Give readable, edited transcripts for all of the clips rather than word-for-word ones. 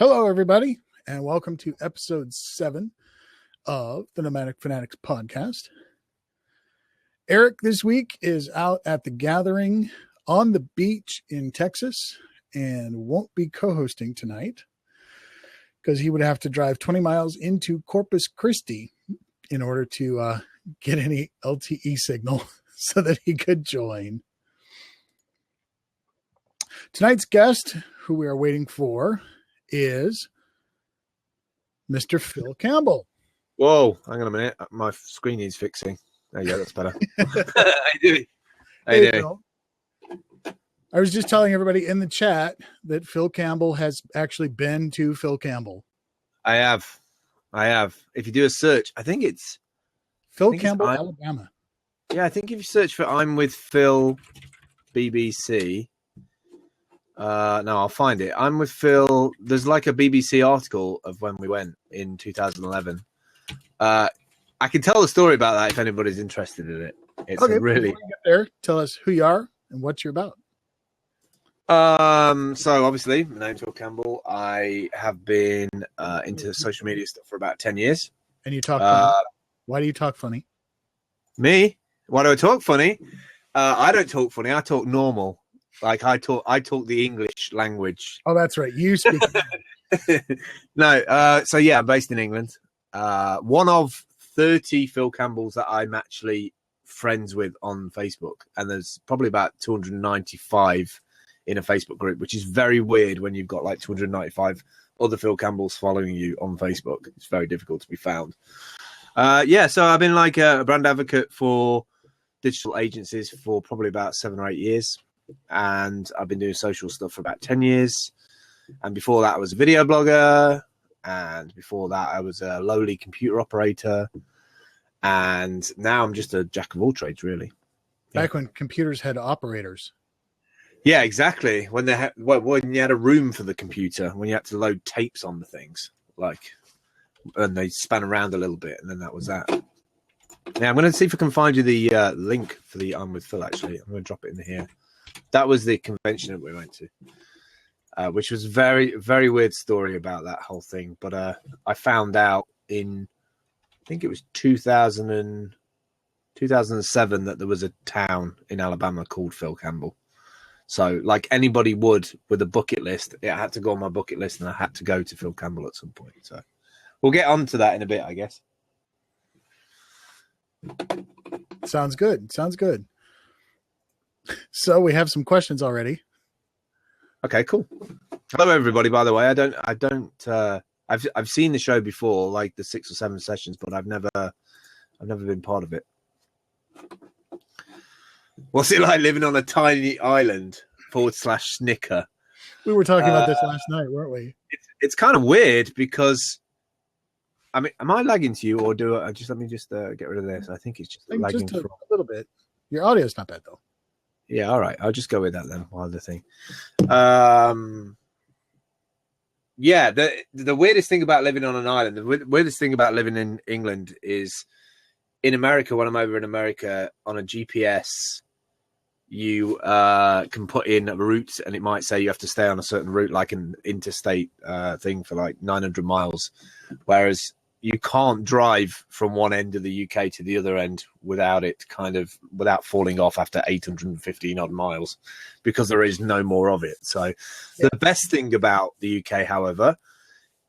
Hello, everybody, and welcome to episode 7 of the Nomadic Fanatics podcast. Eric this week is out at the gathering on the beach in Texas and won't be co-hosting tonight because he would have to drive 20 miles into Corpus Christi in order to get any LTE signal so that he could join. Tonight's guest, who we are waiting for, is Mr. Phil Campbell. Whoa, hang on a minute. My screen needs fixing. There you go, that's better. How you doing? Hey, Phil. I was just telling everybody in the chat that Phil Campbell has actually been to Phil Campbell. I have. If you do a search, I think Phil Campbell, Alabama. Yeah, I think if you search for I'm with Phil BBC. No, I'll find it. I'm with Phil. There's like a BBC article of when we went in 2011. I can tell the story about that if anybody's interested in it. It's okay, really before you get there. Tell us who you are and what you're about. So obviously, my name's Phil Campbell. I have been into social media stuff for about 10 years. And you talk funny. Why do you talk funny? Me? Why do I talk funny? I don't talk funny. I talk normal. Like I talk the English language. Oh, that's right. You speak. No. So yeah, I'm based in England. One of 30 Phil Campbells that I'm actually friends with on Facebook, and there's probably about 295 in a Facebook group, which is very weird when you've got like 295 other Phil Campbells following you on Facebook. It's very difficult to be found. So I've been like a brand advocate for digital agencies for probably about 7 or 8 years. And I've been doing social stuff for about 10 years. And before that, I was a video blogger. And before that, I was a lowly computer operator. And now I'm just a jack of all trades, really. Back when computers had operators. Yeah, exactly. When when you had a room for the computer, when you had to load tapes on the things, and they span around a little bit, and then that was that. Yeah, I'm going to see if I can find you the link for the I'm with Phil, actually. I'm going to drop it in here. That was the convention that we went to, which was very, very weird story about that whole thing. But I found out in, I think it was 2007 that there was a town in Alabama called Phil Campbell. So like anybody would with a bucket list, it had to go on my bucket list and I had to go to Phil Campbell at some point. So we'll get on to that in a bit, I guess. Sounds good. So we have some questions already. Okay, cool. Hello, everybody. By the way, I've seen the show before, like the 6 or 7 sessions, but I've never been part of it. What's it like living on a tiny island /snicker? We were talking about this last night, weren't we? It's kind of weird because, I mean, am I lagging to you, or do I just let me get rid of this? I think it's just lagging just a little bit. Your audio's not bad though. Yeah, all right. I'll just go with that then. While the thing. Yeah, the weirdest thing about living on an island, the weirdest thing about living in England is in America, when I'm over in America on a GPS, you can put in a route and it might say you have to stay on a certain route, like an interstate thing for like 900 miles. Whereas you can't drive from one end of the UK to the other end without falling off after 815 odd miles, because there is no more of it. So the best thing about the UK, however,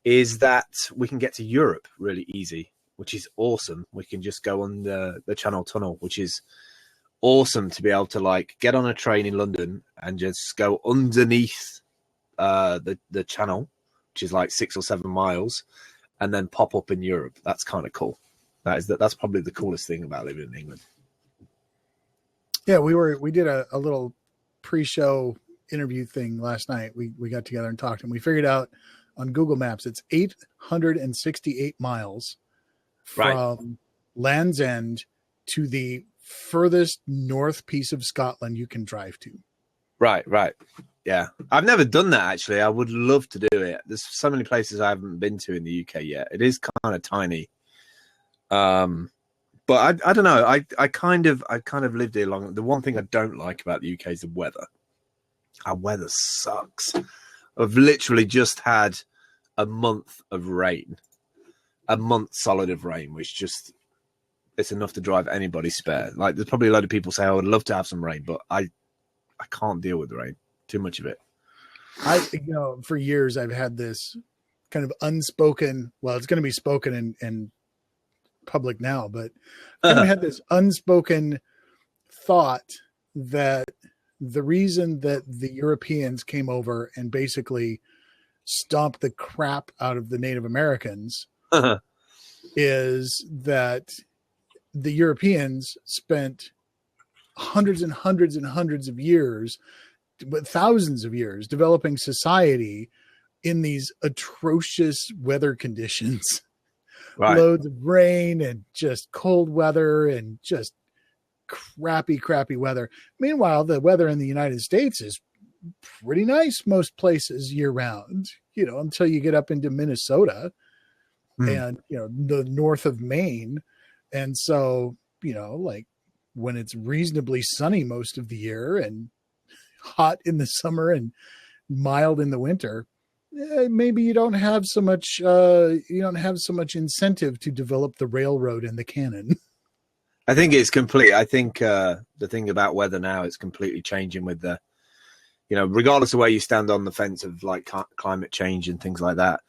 is that we can get to Europe really easy, which is awesome. We can just go on the Channel Tunnel, which is awesome to be able to like get on a train in London and just go underneath the channel, which is like 6 or 7 miles, and then pop up in Europe. That's kind of cool. That's probably the coolest thing about living in England. Yeah, we did a little pre-show interview thing last night. We got together and talked, and we figured out on Google Maps it's 868 miles from Land's End to the furthest north piece of Scotland you can drive to. Right. Yeah, I've never done that, actually. I would love to do it. There's so many places I haven't been to in the UK yet. It is kind of tiny. But I don't know. I kind of lived here long. The one thing I don't like about the UK is the weather. Our weather sucks. I've literally just had a month of rain, a month solid of rain, which just, it's enough to drive anybody spare. Like, there's probably a lot of people say, I would love to have some rain, but I can't deal with the rain. Too much of it. For years, I've had this kind of unspoken, well, it's going to be spoken in public now, but I've kind of had this unspoken thought that the reason that the Europeans came over and basically stomped the crap out of the Native Americans is that the Europeans spent hundreds and hundreds and hundreds of years, but thousands of years, developing society in these atrocious weather conditions, right. Loads of rain and just cold weather and just crappy weather. Meanwhile, the weather in the United States is pretty nice most places year round, until you get up into Minnesota and, the north of Maine. And so, like when it's reasonably sunny most of the year and hot in the summer and mild in the winter, maybe you don't have so much incentive to develop the railroad and the cannon. I think it's complete. I think the thing about weather now is completely changing with the, regardless of where you stand on the fence of like climate change and things like that.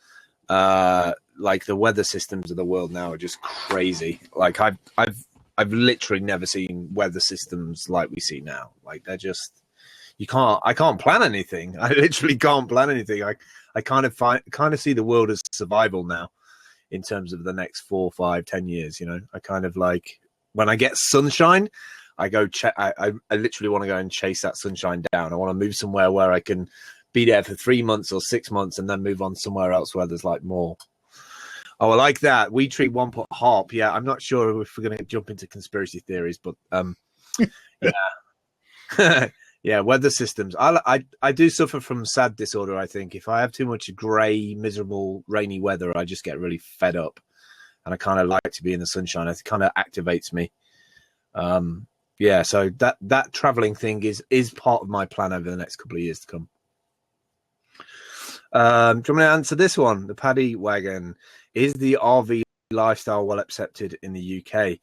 Like the weather systems of the world now are just crazy. Like I've literally never seen weather systems like we see now. Like they're just, I can't plan anything. I literally can't plan anything. I kind of see the world as survival now in terms of the next 4, 5, 10 years. I kind of like, when I get sunshine, I go I literally want to go and chase that sunshine down. I want to move somewhere where I can be there for 3 months or 6 months and then move on somewhere else where there's like more. Oh, I like that. We treat one put harp. Yeah, I'm not sure if we're going to jump into conspiracy theories, but yeah. Yeah, weather systems. I do suffer from sad disorder, I think. If I have too much grey, miserable, rainy weather, I just get really fed up. And I kind of like to be in the sunshine. It kind of activates me. Yeah, so that traveling thing is part of my plan over the next couple of years to come. Do you want me to answer this one? The paddy wagon. Is the RV lifestyle well accepted in the UK?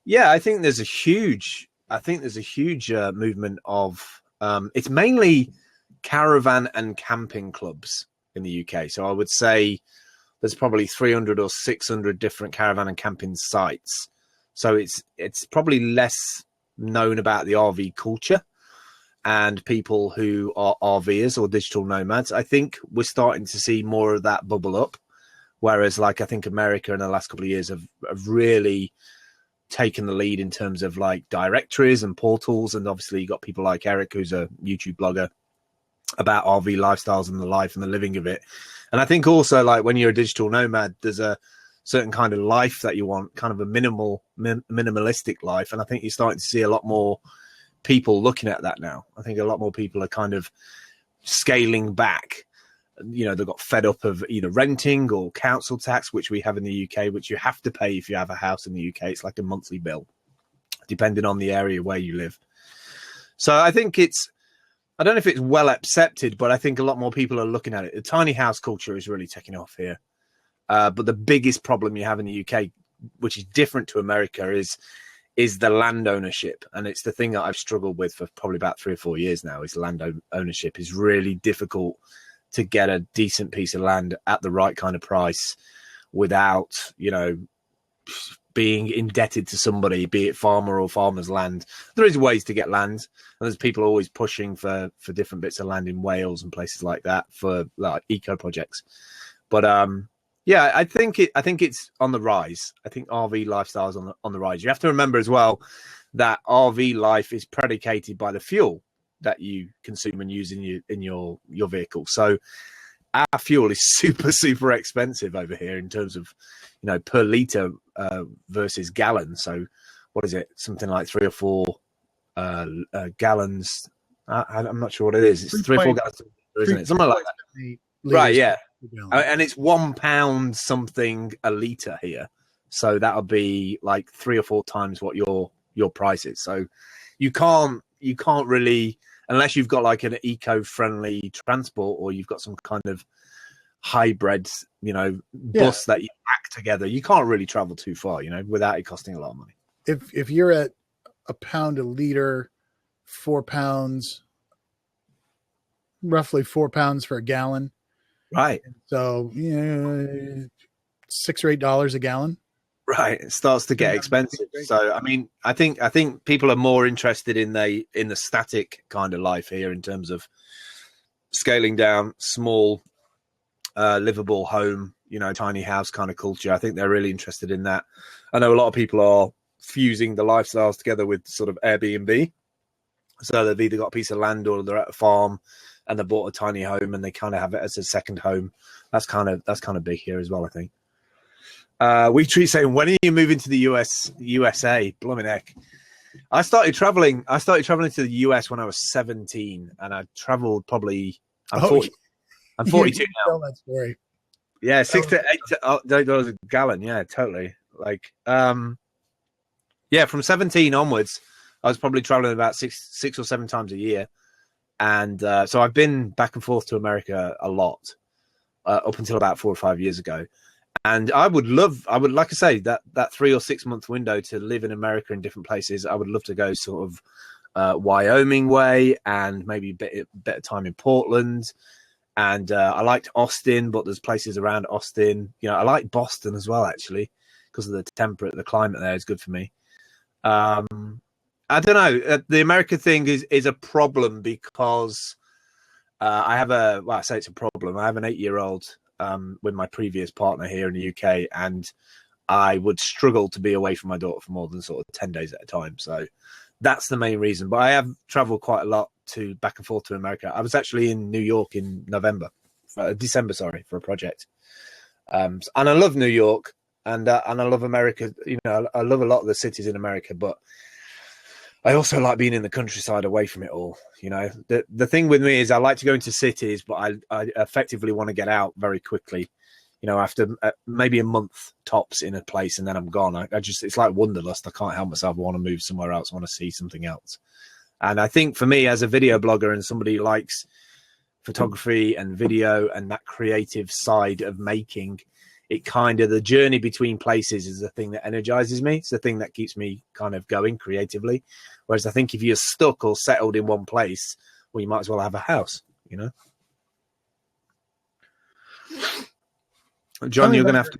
Yeah, I think there's a huge movement of it's mainly caravan and camping clubs in the UK. So I would say there's probably 300 or 600 different caravan and camping sites. So it's probably less known about the RV culture and people who are RVers or digital nomads. I think we're starting to see more of that bubble up. Whereas like I think America in the last couple of years have really taken the lead in terms of like directories and portals. And obviously you got people like Eric, who's a YouTube blogger about RV lifestyles and the life and the living of it. And I think also like when you're a digital nomad, there's a certain kind of life that you want, kind of a minimalistic life. And I think you're starting to see a lot more people looking at that now. I think a lot more people are kind of scaling back. They got fed up of either renting or council tax, which we have in the UK, which you have to pay if you have a house in the UK. It's like a monthly bill, depending on the area where you live. So I think I don't know if it's well accepted, but I think a lot more people are looking at it. The tiny house culture is really taking off here. But the biggest problem you have in the UK, which is different to America, is the land ownership. And it's the thing that I've struggled with for probably about 3 or 4 years now, is land ownership is really difficult to get a decent piece of land at the right kind of price without, being indebted to somebody, be it farmer or farmer's land. There is ways to get land, and there's people always pushing for different bits of land in Wales and places like that for like eco projects. But yeah, I think it's on the rise. I think RV lifestyle is on the rise. You have to remember as well that RV life is predicated by the fuel that you consume and use in your vehicle. So our fuel is super expensive over here in terms of per liter versus gallon. So what is it? Something like 3 or 4 gallons. I'm not sure what it is. It's 3 or 4 gallons, isn't it? Something like that. Right? Yeah. And it's £1 something a liter here. So that'll be like 3 or 4 times what your price is. So you can't really, unless you've got like an eco-friendly transport or you've got some kind of hybrid, bus that you pack together. You can't really travel too far, without it costing a lot of money. If you're at £1 a liter, 4 pounds, roughly 4 pounds for a gallon. Right. So, $6 or $8 a gallon. Right. It starts to get expensive. So, I mean, I think people are more interested in the static kind of life here in terms of scaling down, small, livable home, tiny house kind of culture. I think they're really interested in that. I know a lot of people are fusing the lifestyles together with sort of Airbnb. So they've either got a piece of land or they're at a farm and they bought a tiny home and they kind of have it as a second home. That's kind of big here as well, I think. We treat saying, when are you moving to the USA? Blooming heck. I started traveling to the US when I was 17, and I traveled probably. I'm 40. I'm 42 now. Tell that story. Yeah, $6 to $8 a gallon. Yeah, totally. Like, yeah, from 17 onwards, I was probably traveling about six or seven times a year, and so I've been back and forth to America a lot up until about 4 or 5 years ago. And I would, like I say, that 3 or 6 month window to live in America in different places. I would love to go sort of Wyoming way and maybe a bit of time in Portland. And I liked Austin, but there's places around Austin. I like Boston as well, actually, because of the climate there is good for me. I don't know. The America thing is a problem because I say it's a problem. I have an 8-year-old with my previous partner here in the UK, and I would struggle to be away from my daughter for more than sort of 10 days at a time. So that's the main reason. But I have traveled quite a lot back and forth to America. I was actually in New York in December, for a project. And I love New York and I love America. I love a lot of the cities in America, but I also like being in the countryside away from it all. The thing with me is I like to go into cities, but I effectively want to get out very quickly. After maybe a month tops in a place, and then I'm gone. It's like wanderlust. I can't help myself. I want to move somewhere else. I want to see something else. And I think for me as a video blogger and somebody who likes photography and video and that creative side of making, the journey between places is the thing that energizes me. It's the thing that keeps me kind of going creatively. Whereas I think if you're stuck or settled in one place, well, you might as well have a house, John, you're going to have to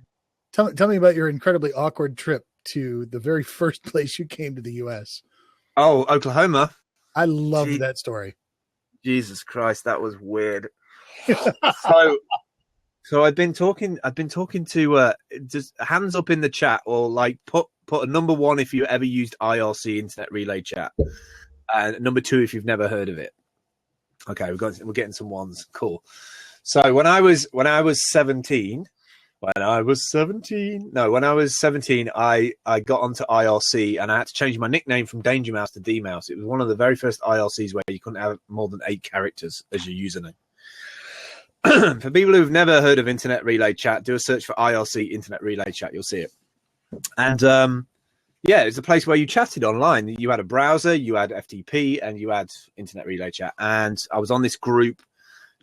tell me about your incredibly awkward trip to the very first place you came to the US. Oh, Oklahoma. I loved that story. Jesus Christ, that was weird. So I've been talking to just hands up in the chat, or like put a number 1 if you ever used IRC Internet Relay Chat, and number 2 if you've never heard of it. Okay, we're getting some ones. Cool. So when I was 17, I got onto IRC and I had to change my nickname from Danger Mouse to D Mouse. It was one of the very first IRCs where you couldn't have more than 8 characters as your username. For people who've never heard of Internet Relay Chat, do a search for IRC Internet Relay Chat. You'll see it. And it's a place where you chatted online. You had a browser, you had FTP, and you had Internet Relay Chat. And I was on this group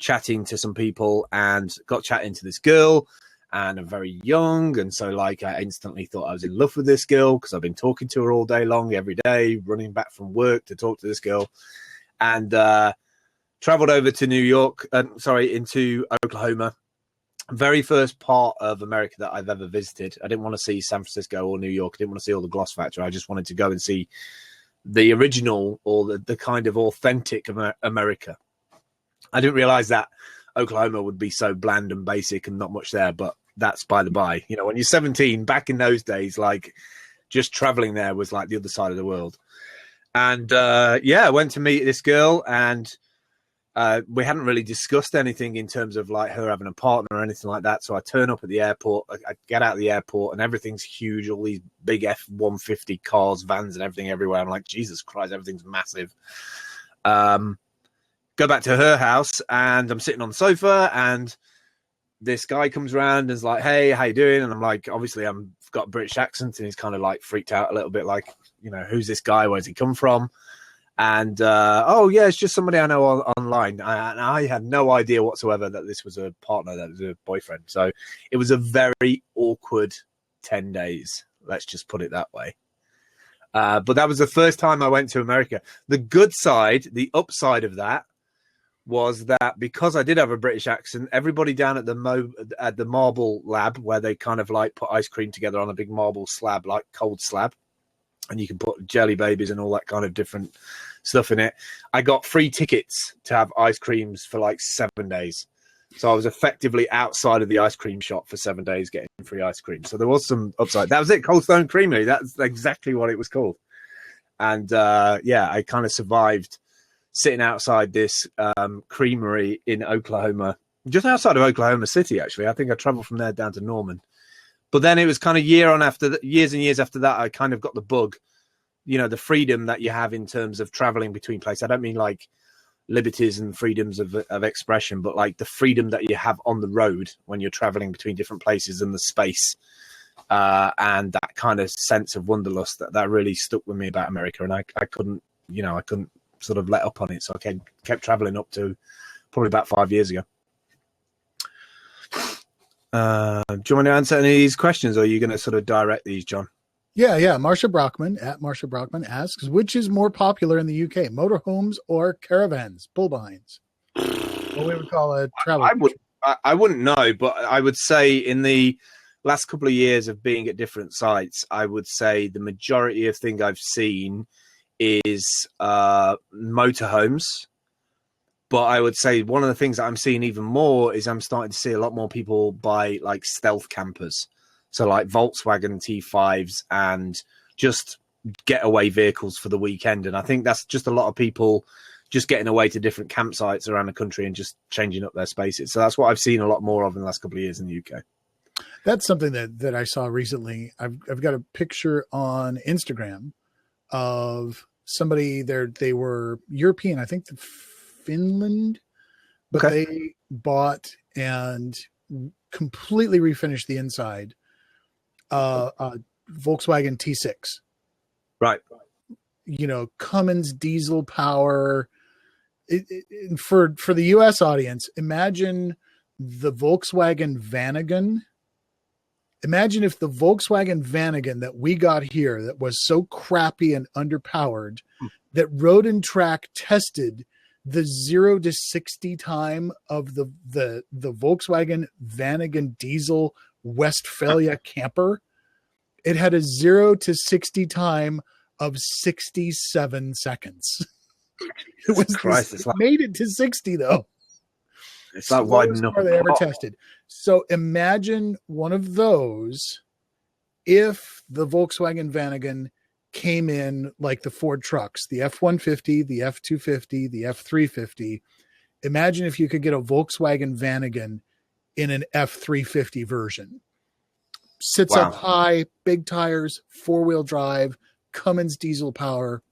chatting to some people and got chatting to this girl. And I'm very young, and so I instantly thought I was in love with this girl because I've been talking to her all day long, every day, running back from work to talk to this girl, and traveled over to into Oklahoma. Very first part of America that I've ever visited. I didn't want to see San Francisco or New York. I didn't want to see all the gloss factory. I just wanted to go and see the original or the kind of authentic America. I didn't realize that Oklahoma would be so bland and basic and not much there, but that's by the by. When you're 17, back in those days, just traveling there was like the other side of the world. And I went to meet this girl, and we hadn't really discussed anything in terms of her having a partner or anything like that. So I turn up at the airport, I get out of the airport, and everything's huge, all these big F-150 cars, vans and everything everywhere. I'm like, Jesus Christ, everything's massive. Go back to her house, and I'm sitting on the sofa, and this guy comes around and is like, "Hey, how you doing?" And I'm like, obviously I've got a British accent, and he's kind of freaked out a little bit, who's this guy? Where's he come from? And oh yeah, it's just somebody I know online. And I had no idea whatsoever that this was a partner, that was a boyfriend. So it was a very awkward 10 days. Let's just put it that way. But that was the first time I went to America. The good side, the upside of that, was that because I did have a British accent, everybody down at the marble lab, where they kind of like put ice cream together on a big marble slab, like cold slab, and you can put jelly babies and all that kind of different stuff in it. I got free tickets to have ice creams for like 7 days. So I was effectively outside of the ice cream shop for 7 days getting free ice cream. So there was some upside. That was it, Cold Stone Creamery. That's exactly what it was called. And yeah, I kind of survived sitting outside this creamery in Oklahoma, just outside of Oklahoma City, actually. I think I traveled from there down to Norman. But then it was kind of years and years after that, I kind of got the bug, you know, the freedom that you have in terms of traveling between places. I don't mean like liberties and freedoms of expression, but like the freedom that you have on the road when you're traveling between different places and the space, and that kind of sense of wanderlust that really stuck with me about America. And I couldn't sort of let up on it. So I kept traveling up to probably about 5 years ago. Do you want to answer any of these questions, or are you going to sort of direct these, John? Yeah. Marsha Brockman asks, which is more popular in the UK, motorhomes or caravans, pull behinds? What we would call a travel. I wouldn't know, but I would say in the last couple of years of being at different sites, I would say the majority of thing I've seen is motorhomes. But I would say one of the things that I'm seeing even more is I'm starting to see a lot more people buy like stealth campers. So like Volkswagen T5s and just getaway vehicles for the weekend. And I think that's just a lot of people just getting away to different campsites around the country and just changing up their spaces. So that's what I've seen a lot more of in the last couple of years in the UK. That's something that I saw recently. I've got a picture on Instagram of somebody there. They were European, I think Finland, but okay. They bought and completely refinished the inside Volkswagen T6. Right. You know, Cummins diesel power. For the US audience, imagine the Volkswagen Vanagon. Imagine if the Volkswagen Vanagon that we got here that was so crappy and underpowered that Road and Track tested the 0 to 60 time of the Volkswagen Vanagon diesel Westphalia camper. It had a 0 to 60 time of 67 seconds. It was made it to 60 though. It's not wide enough. They ever tested. So imagine one of those if the Volkswagen Vanagon came in like the Ford trucks, the F-150, the F-250, the F-350. Imagine if you could get a Volkswagen Vanagon in an F-350 version. Sits up high, big tires, four-wheel drive, Cummins diesel power,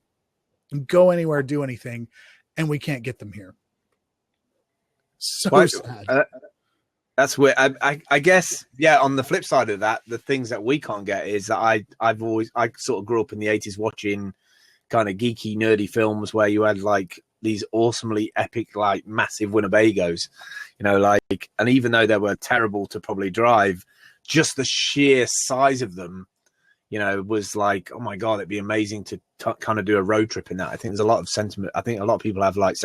go anywhere, do anything, and we can't get them here. So sad. That's where I guess, yeah, on the flip side of that, the things that we can't get is that I sort of grew up in the 80s watching kind of geeky, nerdy films where you had like these awesomely epic, like massive Winnebagos, you know, like, and even though they were terrible to probably drive, just the sheer size of them, you know, was like, oh my God, it'd be amazing to kind of do a road trip in that. I think there's a lot of sentiment. I think a lot of people have like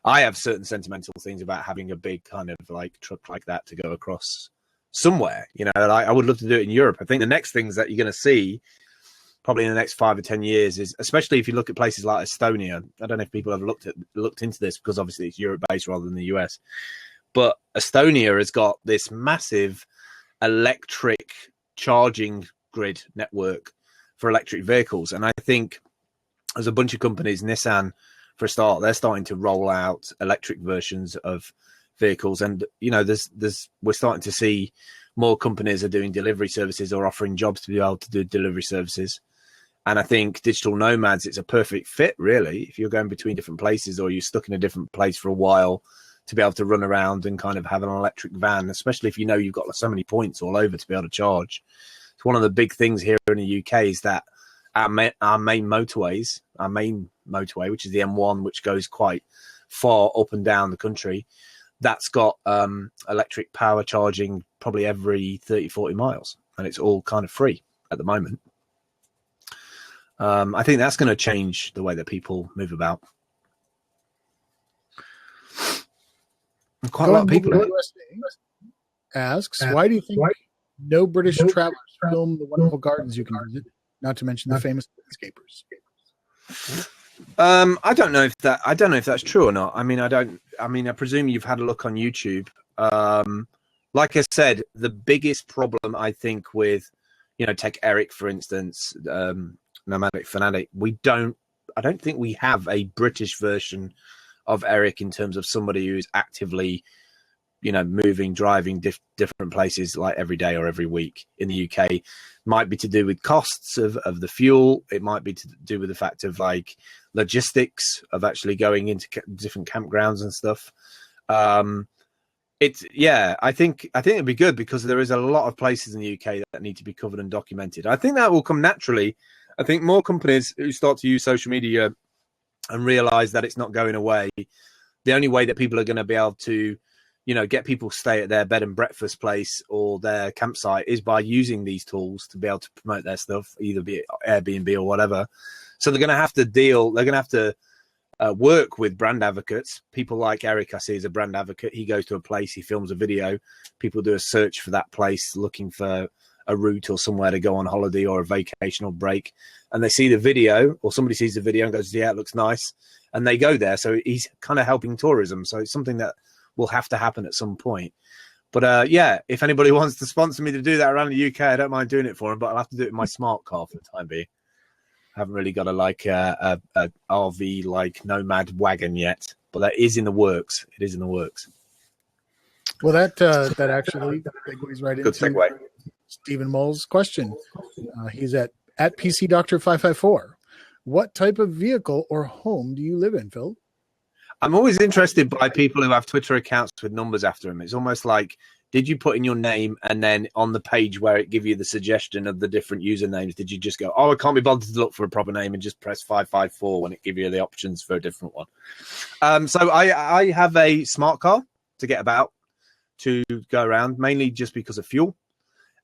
I have certain sentimental things about having a big kind of like truck like that to go across somewhere, you know, like I would love to do it in Europe. I think the next things that you're going to see probably in the next 5 or 10 years is, especially if you look at places like Estonia. I don't know if people have looked into this because obviously it's Europe based rather than the US, but Estonia has got this massive electric charging grid network for electric vehicles. And I think there's a bunch of companies, Nissan, for a start, they're starting to roll out electric versions of vehicles. And, you know, we're starting to see more companies are doing delivery services or offering jobs to be able to do delivery services. And I think digital nomads, it's a perfect fit, really, if you're going between different places or you're stuck in a different place for a while, to be able to run around and kind of have an electric van, especially if you know you've got so many points all over to be able to charge. It's one of the big things here in the UK is that our main motorways our main motorway, which is the M1, which goes quite far up and down the country, that's got electric power charging probably every 30, 40 miles. And it's all kind of free at the moment. I think that's going to change the way that people move about. And quite a lot of people asks, why do you think no British travelers film the wonderful gardens you can visit, not to mention the famous landscapers? I don't know if that's true or not. I presume you've had a look on YouTube. Like I said, the biggest problem I think with, take Eric for instance, Nomadic Fanatic, I don't think we have a British version of Eric in terms of somebody who's actively, moving, driving different places like every day or every week in the UK. Might be to do with costs of the fuel. It might be to do with the fact of like logistics of actually going into different campgrounds and stuff. I think it'd be good because there is a lot of places in the UK that need to be covered and documented. I think that will come naturally. I think more companies who start to use social media and realize that it's not going away, the only way that people are going to be able to, get people to stay at their bed and breakfast place or their campsite is by using these tools to be able to promote their stuff, either be it Airbnb or whatever. So they're going to have to work with brand advocates. People like Eric, I see, is a brand advocate. He goes to a place, he films a video. People do a search for that place, looking for a route or somewhere to go on holiday or a vacational break. And they see the video, or somebody sees the video and goes, yeah, it looks nice. And they go there. So he's kind of helping tourism. So it's something that will have to happen at some point. But if anybody wants to sponsor me to do that around the UK, I don't mind doing it for them, but I'll have to do it in my smart car for the time being. I haven't really got a RV like Nomad wagon yet, but that is in the works. It is in the works. Well, that actually segues right Good into segue. Stephen Mull's question. He's at PC Doctor 554. What type of vehicle or home do you live in, Phil? I'm always interested by people who have Twitter accounts with numbers after them. It's almost like, did you put in your name and then on the page where it give you the suggestion of the different usernames, did you just go, I can't be bothered to look for a proper name and just press 554 when it give you the options for a different one? So I have a smart car to get about, to go around, mainly just because of fuel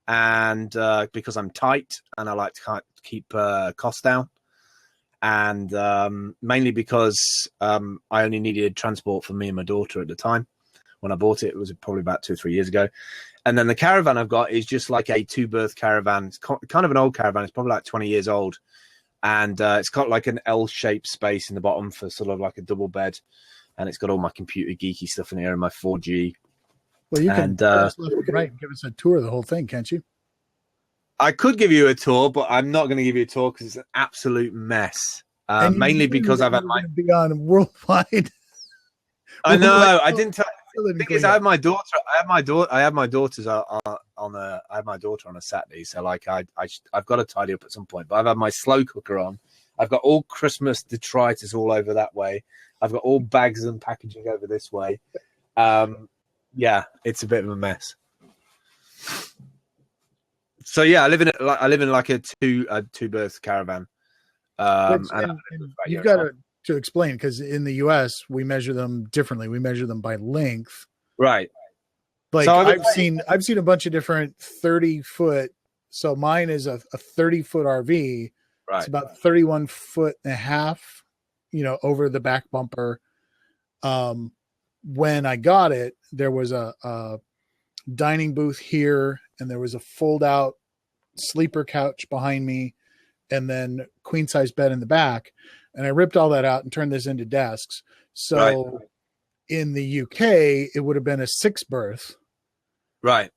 and because I'm tight and I like to keep costs down. And mainly because I only needed transport for me and my daughter at the time. When I bought it, it was probably about 2 or 3 years ago. And then the caravan I've got is just like a 2-berth caravan. It's kind of an old caravan. It's probably like 20 years old. And it's got like an L-shaped space in the bottom for sort of like a double bed. And it's got all my computer geeky stuff in here and my 4G. Well, you can give us a tour of the whole thing, can't you? I could give you a tour, but I'm not going to give you a tour because it's an absolute mess. Mainly because I've had my be on worldwide. I know. I didn't tell. The thing is, I have my daughter. I have my daughter on a Saturday, so like I've got to tidy up at some point. But I've had my slow cooker on. I've got all Christmas detritus all over that way. I've got all bags and packaging over this way. Yeah, it's a bit of a mess. So yeah, I live in like a two-berth caravan. And you've got to explain, because in the US we measure them differently. We measure them by length, right? Like so I've seen a bunch of different 30-foot. So mine is a 30-foot RV. Right. It's about 31 foot and a half, over the back bumper. When I got it, there was a dining booth here, and there was a fold-out sleeper couch behind me, and then queen size bed in the back. And I ripped all that out and turned this into desks. So in the UK, it would have been a 6-berth. Right.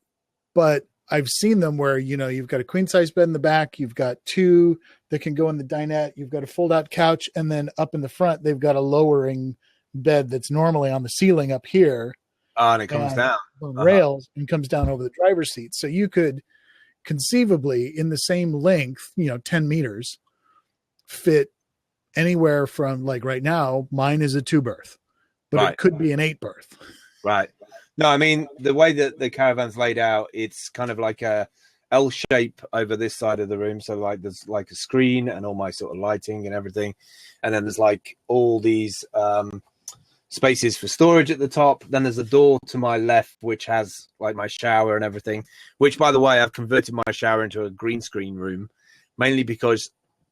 But I've seen them where, you've got a queen size bed in the back. You've got 2 that can go in the dinette. You've got a fold out couch. And then up in the front, they've got a lowering bed that's normally on the ceiling up here. And it comes down on rails and comes down over the driver's seat. So you could conceivably, in the same length, 10 meters, fit anywhere from, like right now, mine is a 2-berth, but it could be an 8-berth. Right. No, I mean, the way that the caravan's laid out, it's kind of like a L shape over this side of the room. So like there's like a screen and all my sort of lighting and everything. And then there's like all these spaces for storage at the top. Then there's a door to my left, which has like my shower and everything, which, by the way, I've converted my shower into a green screen room, mainly because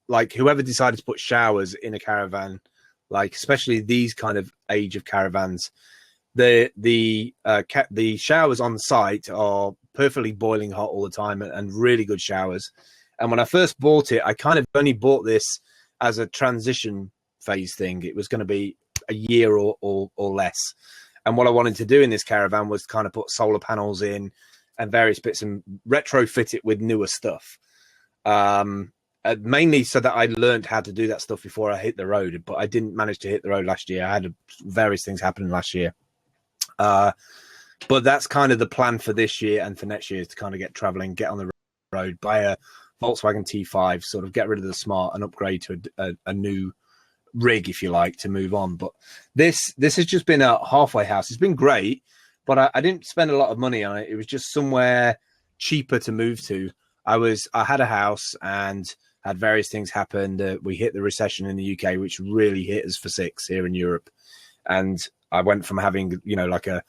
like whoever decided to put showers in a caravan, like especially these kind of age of caravans, the showers on site are perfectly boiling hot all the time and really good showers. And when I first bought it, I kind of only bought this as a transition phase thing. It was going to be a year or less. And what I wanted to do in this caravan was kind of put solar panels in and various bits and retrofit it with newer stuff. Mainly so that I learned how to do that stuff before I hit the road, but I didn't manage to hit the road last year. I had various things happening last year. But that's kind of the plan for this year and for next year, is to kind of get traveling, get on the road, buy a Volkswagen T5, sort of get rid of the Smart and upgrade to a new rig, if you like, to move on. But this has just been a halfway house. It's been great, but I didn't spend a lot of money on it. It was just somewhere cheaper to move to. I had a house and had various things happen. We hit the recession in the UK, which really hit us for six here in Europe. And I went from having, like a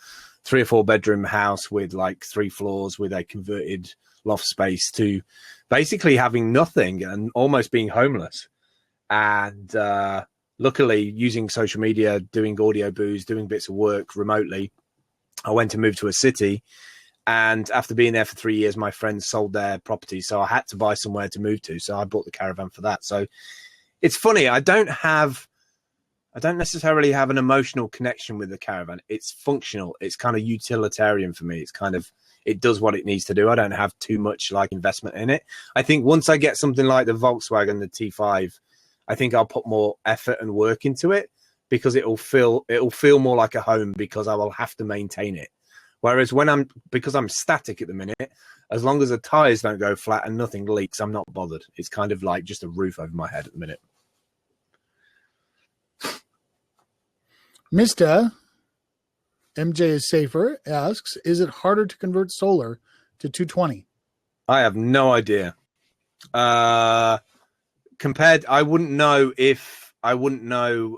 3 or 4 bedroom house with like 3 floors with a converted loft space to basically having nothing and almost being homeless. And luckily, using social media, doing audio booze, doing bits of work remotely, I went to move to a city. And after being there for 3 years, my friends sold their property. So I had to buy somewhere to move to. So I bought the caravan for that. So it's funny. I don't necessarily have an emotional connection with the caravan. It's functional. It's kind of utilitarian for me. It's kind of, it does what it needs to do. I don't have too much like investment in it. I think once I get something like the Volkswagen, the T5, I think I'll put more effort and work into it, because it'll feel more like a home, because I will have to maintain it. Whereas because I'm static at the minute, as long as the tires don't go flat and nothing leaks, I'm not bothered. It's kind of like just a roof over my head at the minute. Mr. MJ is Safer asks, is it harder to convert solar to 220? I have no idea. I wouldn't know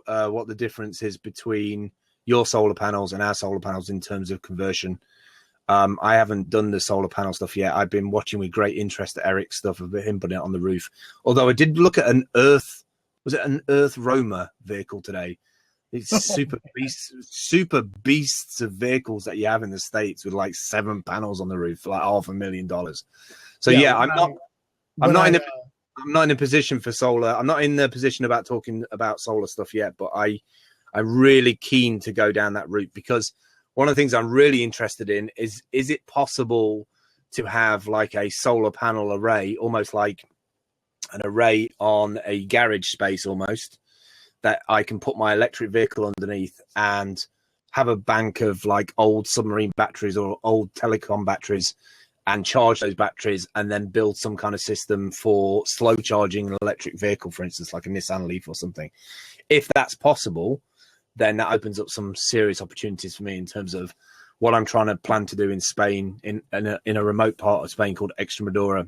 what the difference is between your solar panels and our solar panels in terms of conversion. I haven't done the solar panel stuff yet. I've been watching with great interest Eric's stuff of him putting it on the roof. Although I did look at an Earth Roamer vehicle today. It's super beasts of vehicles that you have in the States with like 7 panels on the roof, like $500,000. So yeah, I'm not in a position for solar. I'm not in the position about talking about solar stuff yet, but I'm really keen to go down that route, because one of the things I'm really interested in is it possible to have like a solar panel array, almost like an array on a garage space almost, that I can put my electric vehicle underneath and have a bank of like old submarine batteries or old telecom batteries and charge those batteries, and then build some kind of system for slow charging an electric vehicle, for instance, like a Nissan Leaf or something. If that's possible, then that opens up some serious opportunities for me in terms of what I'm trying to plan to do in Spain, in a remote part of Spain called Extremadura.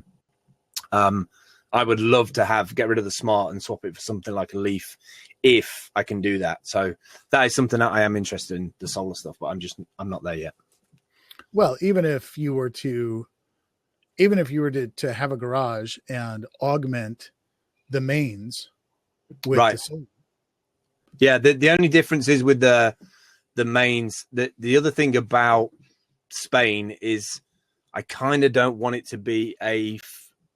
I would love to get rid of the Smart and swap it for something like a Leaf, if I can do that. So that is something that I am interested in, the solar stuff, but I'm not there yet. Well, even if you were to have a garage and augment the mains with the solar. Yeah, the only difference is with the mains. The other thing about Spain is I kind of don't want it to be a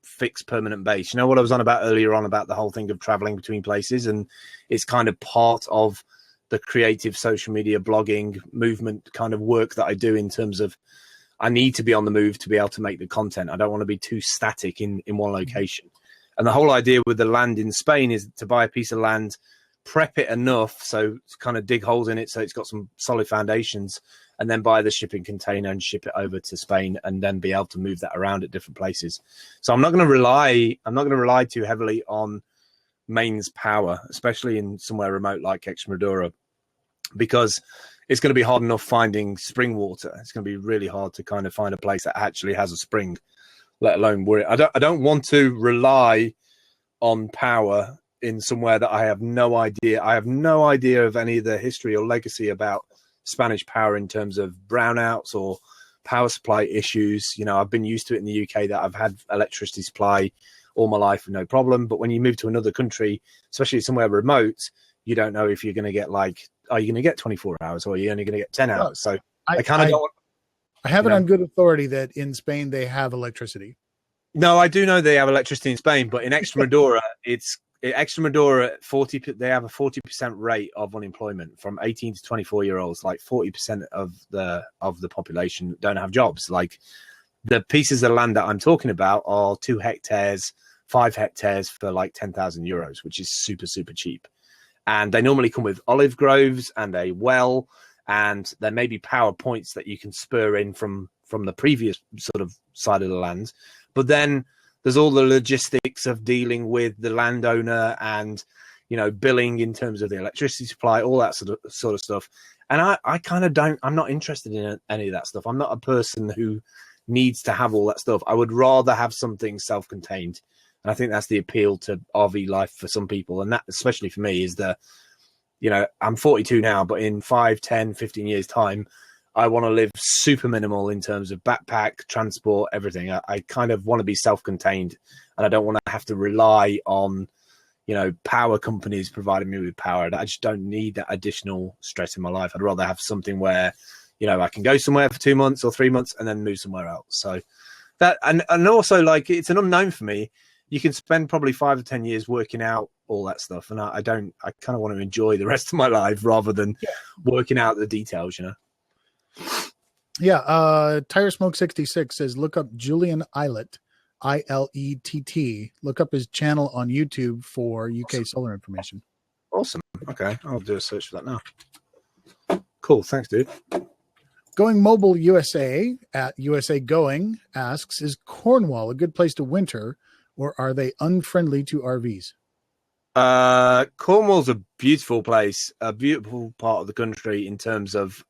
fixed permanent base. You know what I was on about earlier on about the whole thing of traveling between places, and it's kind of part of the creative social media blogging movement kind of work that I do, in terms of I need to be on the move to be able to make the content. I don't want to be too static in one location. And the whole idea with the land in Spain is to buy a piece of land, prep it enough so to kind of dig holes in it so it's got some solid foundations, and then buy the shipping container and ship it over to Spain, and then be able to move that around at different places. So I'm not going to rely too heavily on mains power, especially in somewhere remote like Extremadura, because it's going to be hard enough finding spring water. It's going to be really hard to kind of find a place that actually has a spring, let alone worry. I don't want to rely on power in somewhere that I have no idea. I have no idea of any of the history or legacy about Spanish power in terms of brownouts or power supply issues. You know, I've been used to it in the UK that I've had electricity supply all my life with no problem. But when you move to another country, especially somewhere remote, you don't know if you're going to get like, are you going to get 24 hours or are you only going to get 10 hours? So I kind of don't. I have it on good authority that in Spain they have electricity. No, I do know they have electricity in Spain, but in Extremadura, Extremadura 40. They have a 40% rate of unemployment from 18 to 24-year-olds. Like 40% of the population don't have jobs. Like the pieces of land that I'm talking about are 2 hectares, 5 hectares for like 10,000 euros, which is super, super cheap. And they normally come with olive groves and a well, and there may be power points that you can spur in from the previous sort of side of the land. But then there's all the logistics of dealing with the landowner and, you know, billing in terms of the electricity supply, all that sort of stuff. And I kind of I'm not interested in any of that stuff. I'm not a person who needs to have all that stuff. I would rather have something self-contained. And I think that's the appeal to RV life for some people. And that, especially for me, is you know, I'm 42 now, but in 5, 10, 15 years time, I want to live super minimal in terms of backpack, transport, everything. I kind of want to be self-contained, and I don't want to have to rely on, you know, power companies providing me with power. I just don't need that additional stress in my life. I'd rather have something where, you know, I can go somewhere for 2 months or 3 months and then move somewhere else. So that, and also like, it's an unknown for me. You can spend probably 5 or 10 years working out all that stuff. And I kind of want to enjoy the rest of my life rather than working out the details, you know? Yeah. Tire Smoke 66 says, look up Julian Eilett, ILETT. Look up his channel on YouTube for UK solar information. Awesome. Okay. I'll do a search for that now. Cool. Thanks, dude. Going Mobile USA at USA Going asks, is Cornwall a good place to winter, or are they unfriendly to RVs? Cornwall's a beautiful place, a beautiful part of the country in terms of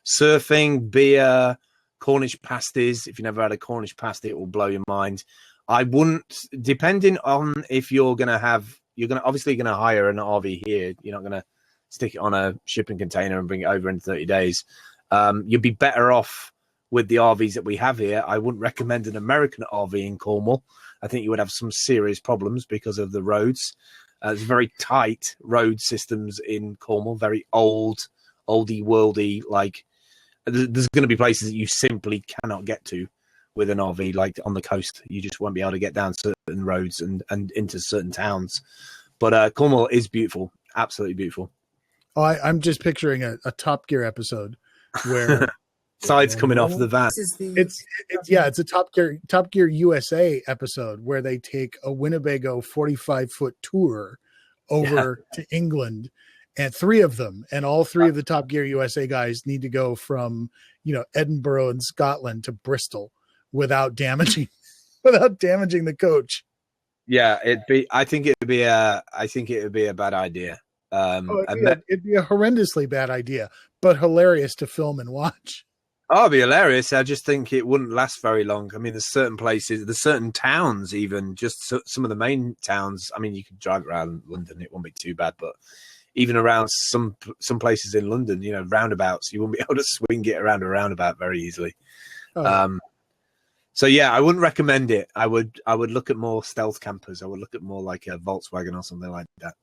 surfing, beer, Cornish pasties. If you never had a Cornish pasty, it will blow your mind. I wouldn't, depending on if you're obviously going to hire an RV here. You're not going to stick it on a shipping container and bring it over in 30 days. You'd be better off with the RVs that we have here. I wouldn't recommend an American RV in Cornwall. I think you would have some serious problems because of the roads. There's very tight road systems in Cornwall, very oldie worldy. Like there's going to be places that you simply cannot get to with an RV, like on the coast. You just won't be able to get down certain roads and into certain towns. But Cornwall is beautiful, absolutely beautiful. Oh, I'm just picturing a Top Gear episode where sides coming off the van. It's a Top Gear USA episode where they take a Winnebago 45-foot tour over to England, and 3 of them, and all 3 of the Top Gear USA guys need to go from, you know, Edinburgh in Scotland to Bristol without damaging the coach. Yeah, I think it would be a bad idea. It'd be a horrendously bad idea, but hilarious to film and watch. Oh, it'd be hilarious. I just think it wouldn't last very long. I mean, there's certain towns, even just some of the main towns. I mean, you could drive around London, it won't be too bad, but even around some places in London, you know, roundabouts, you won't be able to swing it around a roundabout very easily. So yeah, I wouldn't recommend it. I would look at more stealth campers. I would look at more like a Volkswagen or something like that.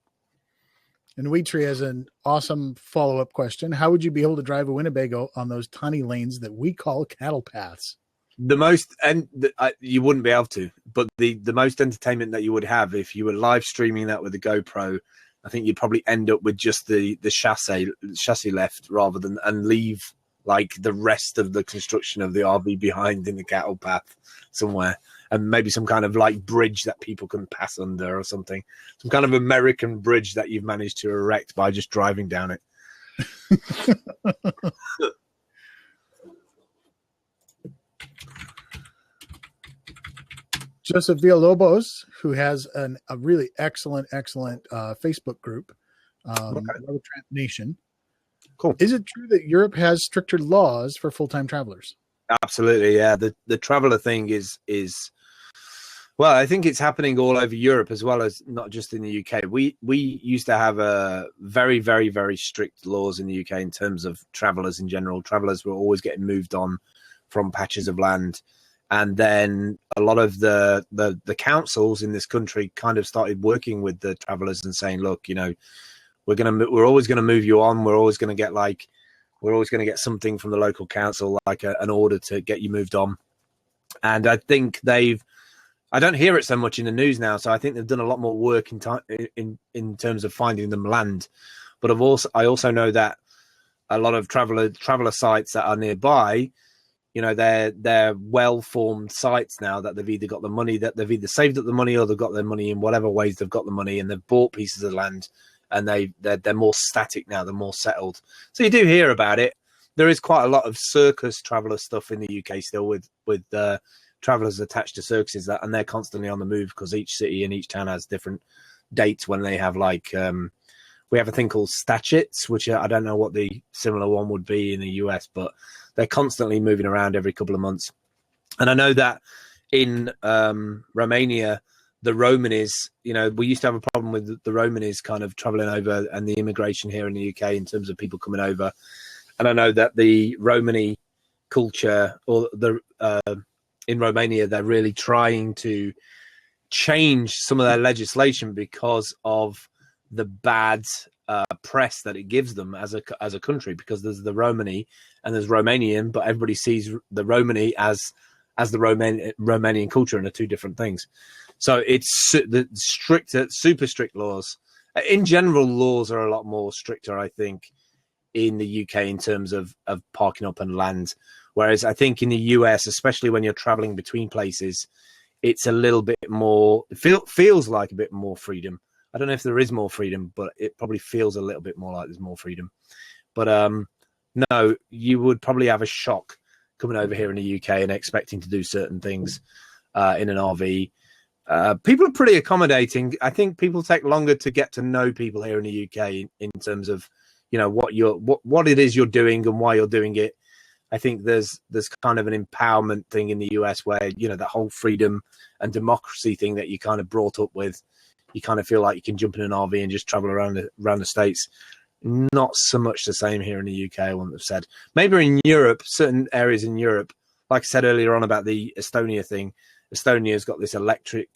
And Wheatree has an awesome follow-up question. How would you be able to drive a Winnebago on those tiny lanes that we call cattle paths? You wouldn't be able to, but the most entertainment that you would have if you were live streaming that with a GoPro, I think you'd probably end up with just the chassis left rather than, and leave like the rest of the construction of the RV behind in the cattle path somewhere. And maybe some kind of like bridge that people can pass under or something. Some kind of American bridge that you've managed to erect by just driving down it. Joseph Villalobos, who has a really excellent Facebook group, Nation. Cool. Is it true that Europe has stricter laws for full-time travelers? Absolutely, yeah. The traveller thing is well, I think it's happening all over Europe as well as not just in the UK. We used to have a very, very, very strict laws in the UK in terms of travellers in general. Travellers were always getting moved on from patches of land, and then a lot of the councils in this country kind of started working with the travellers and saying, look, we're always gonna move you on. We're always gonna get something from the local council, like an order to get you moved on. And I think I don't hear it so much in the news now, so I think they've done a lot more work in terms of finding them land. But I also know that a lot of traveller sites that are nearby, they're well-formed sites now that they've either got the money, that they've either saved up the money or they've got their money in whatever ways they've got the money, and they've bought pieces of land, and they're more static now, they're more settled. So you do hear about it. There is quite a lot of circus traveller stuff in the UK still with travellers attached to circuses, and they're constantly on the move because each city and each town has different dates when they have we have a thing called statutes, which I don't know what the similar one would be in the US, but they're constantly moving around every couple of months. And I know that in Romania, the Romanis, we used to have a problem with the Romanis kind of traveling over and the immigration here in the UK in terms of people coming over. And I know that the Romani culture or in Romania, they're really trying to change some of their legislation because of the bad press that it gives them as a country, because there's the Romani and there's Romanian, but everybody sees the Romani as the Romanian culture, and are two different things. So it's the super strict laws. In general, laws are a lot more stricter, I think, in the UK in terms of parking up and land. Whereas I think in the US, especially when you're traveling between places, it's a little bit more, feels like a bit more freedom. I don't know if there is more freedom, but it probably feels a little bit more like there's more freedom. But no, you would probably have a shock coming over here in the UK and expecting to do certain things in an RV. People are pretty accommodating. I think people take longer to get to know people here in the UK in terms of, what it is you're doing and why you're doing it. I think there's kind of an empowerment thing in the US where, the whole freedom and democracy thing that you kind of brought up with, you kind of feel like you can jump in an RV and just travel around the States. Not so much the same here in the UK, I wouldn't have said. Maybe in Europe, certain areas in Europe, like I said earlier on about the Estonia thing, Estonia's got this electric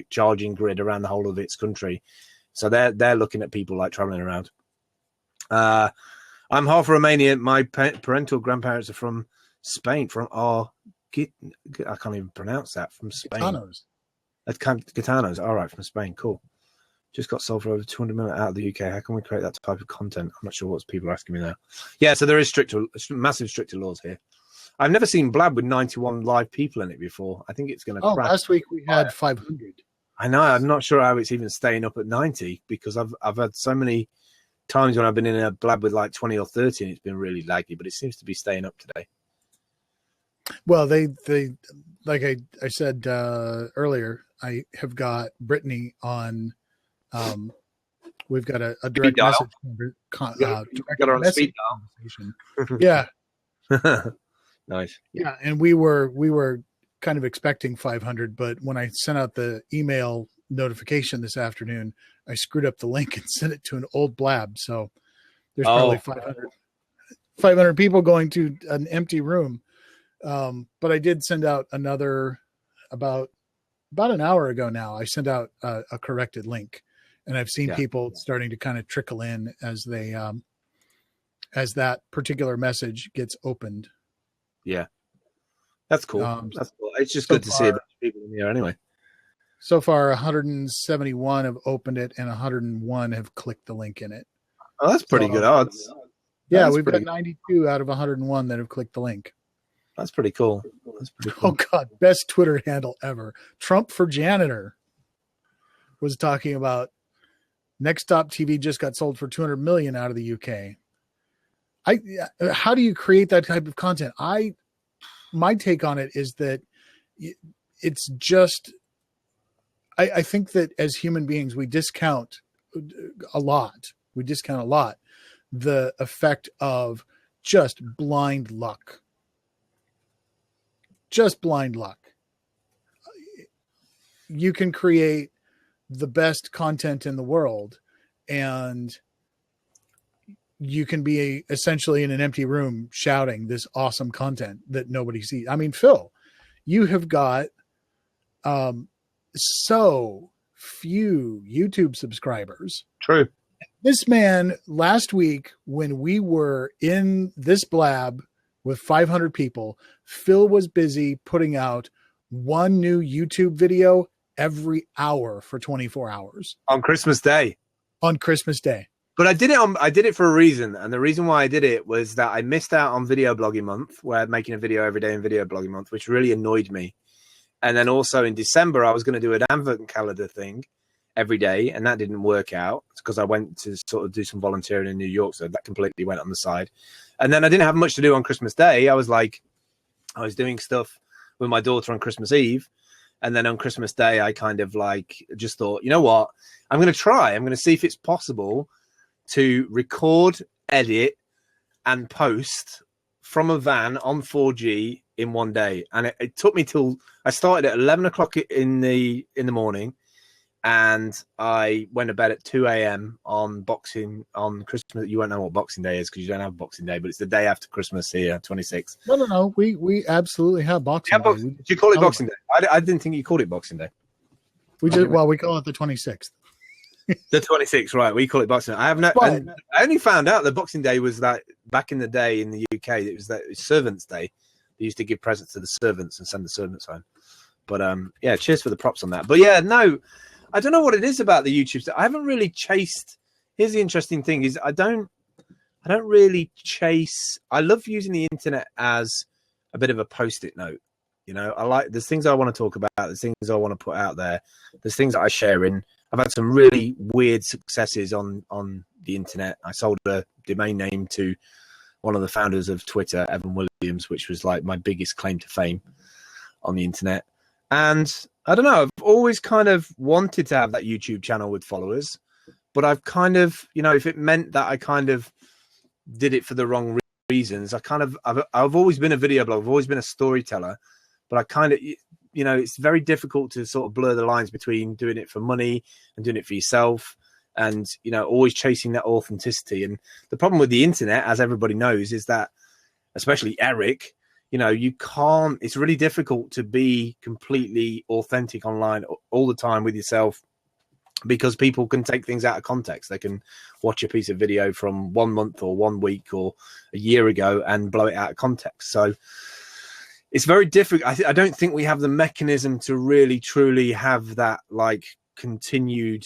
charging grid around the whole of its country. So they're looking at people like traveling around. I'm half Romanian. My parental grandparents are from Spain, I can't even pronounce that, from Spain. Gitanos. All right, from Spain. Cool. Just got sold for over 200 million out of the UK. How can we create that type of content? I'm not sure what people are asking me now. Yeah, so there is massive stricter laws here. I've never seen Blab with 91 live people in it before. I think it's going to crash. Last week we had 500. I know. I'm not sure how it's even staying up at 90, because I've had so many times when I've been in a Blab with like 20 or 30 and it's been really laggy, but it seems to be staying up today. Well, they like I said earlier, I have got Brittany on. We've got a direct message. Got her on speed dial. Yeah. Nice. Yeah, and we were kind of expecting 500, but when I sent out the email notification this afternoon, I screwed up the link and sent it to an old Blab. So there's probably 500 people going to an empty room. But I did send out another about an hour ago now. I sent out a corrected link, and I've seen people starting to kind of trickle in as they as that particular message gets opened. Yeah, that's cool. That's cool. It's just good to see a bunch of people in here anyway. So far, 171 have opened it, and 101 have clicked the link in it. Oh, that's pretty good odds. Yeah, we've got 92 out of 101 that have clicked the link. That's pretty cool. Oh, God. Best Twitter handle ever. Trump for janitor was talking about Next Stop TV just got sold for 200 million out of the UK. How do you create that type of content? My take on it is that it's just, I think that as human beings, we discount a lot the effect of just blind luck. just blind luck. You can create the best content in the world, and you can be essentially in an empty room shouting this awesome content that nobody sees. I mean, Phil, you have got so few YouTube subscribers. True. This man, last week, when we were in this blab with 500 people, Phil was busy putting out one new YouTube video every hour for 24 hours. On Christmas Day. On Christmas Day. But I did it for a reason. And the reason why I did it was that I missed out on Video Blogging Month, where I'm making a video every day in Video Blogging Month, which really annoyed me. And then also in December, I was going to do an advent calendar thing every day, and that didn't work out because I went to sort of do some volunteering in New York, so that completely went on the side. And then I didn't have much to do on Christmas Day. I was doing stuff with my daughter on Christmas Eve, and then on Christmas Day, I kind of just thought, you know what, I'm going to see if it's possible to record, edit, and post from a van on 4G in one day. And it took me till I started at 11 o'clock in the morning, and I went to bed at 2 a.m. on Christmas. You won't know what Boxing Day is because you don't have Boxing Day, but it's the day after Christmas here, 26th. No. We absolutely have Boxing Day. Do you call it Boxing Day? I didn't think you called it Boxing Day. We call it the 26th. The 26th, right? We call it Boxing Day. I only found out that Boxing Day was that back in the day in the UK. It was Servants' Day. They used to give presents to the servants and send the servants home. But yeah, cheers for the props on that. But yeah, no, I don't know what it is about the YouTube stuff. I haven't really chased. Here's the interesting thing: is I don't really chase. I love using the internet as a bit of a post-it note. You know, there's things I want to talk about. There's things I want to put out there. There's things that I share in. I've had some really weird successes on the internet. I sold a domain name to one of the founders of Twitter, Evan Williams, which was like my biggest claim to fame on the internet. And I don't know, I've always kind of wanted to have that YouTube channel with followers, but I've kind of, you know, if it meant that I kind of did it for the wrong reasons, I've always been a video blogger, I've always been a storyteller, but I kind of, you know, it's very difficult to sort of blur the lines between doing it for money and doing it for yourself, and, you know, always chasing that authenticity. And the problem with the internet, as everybody knows, is that, especially Eric, you know, it's really difficult to be completely authentic online all the time with yourself, because people can take things out of context. They can watch a piece of video from 1 month or 1 week or a year ago and blow it out of context. So it's very difficult. I don't think we have the mechanism to really truly have that like continued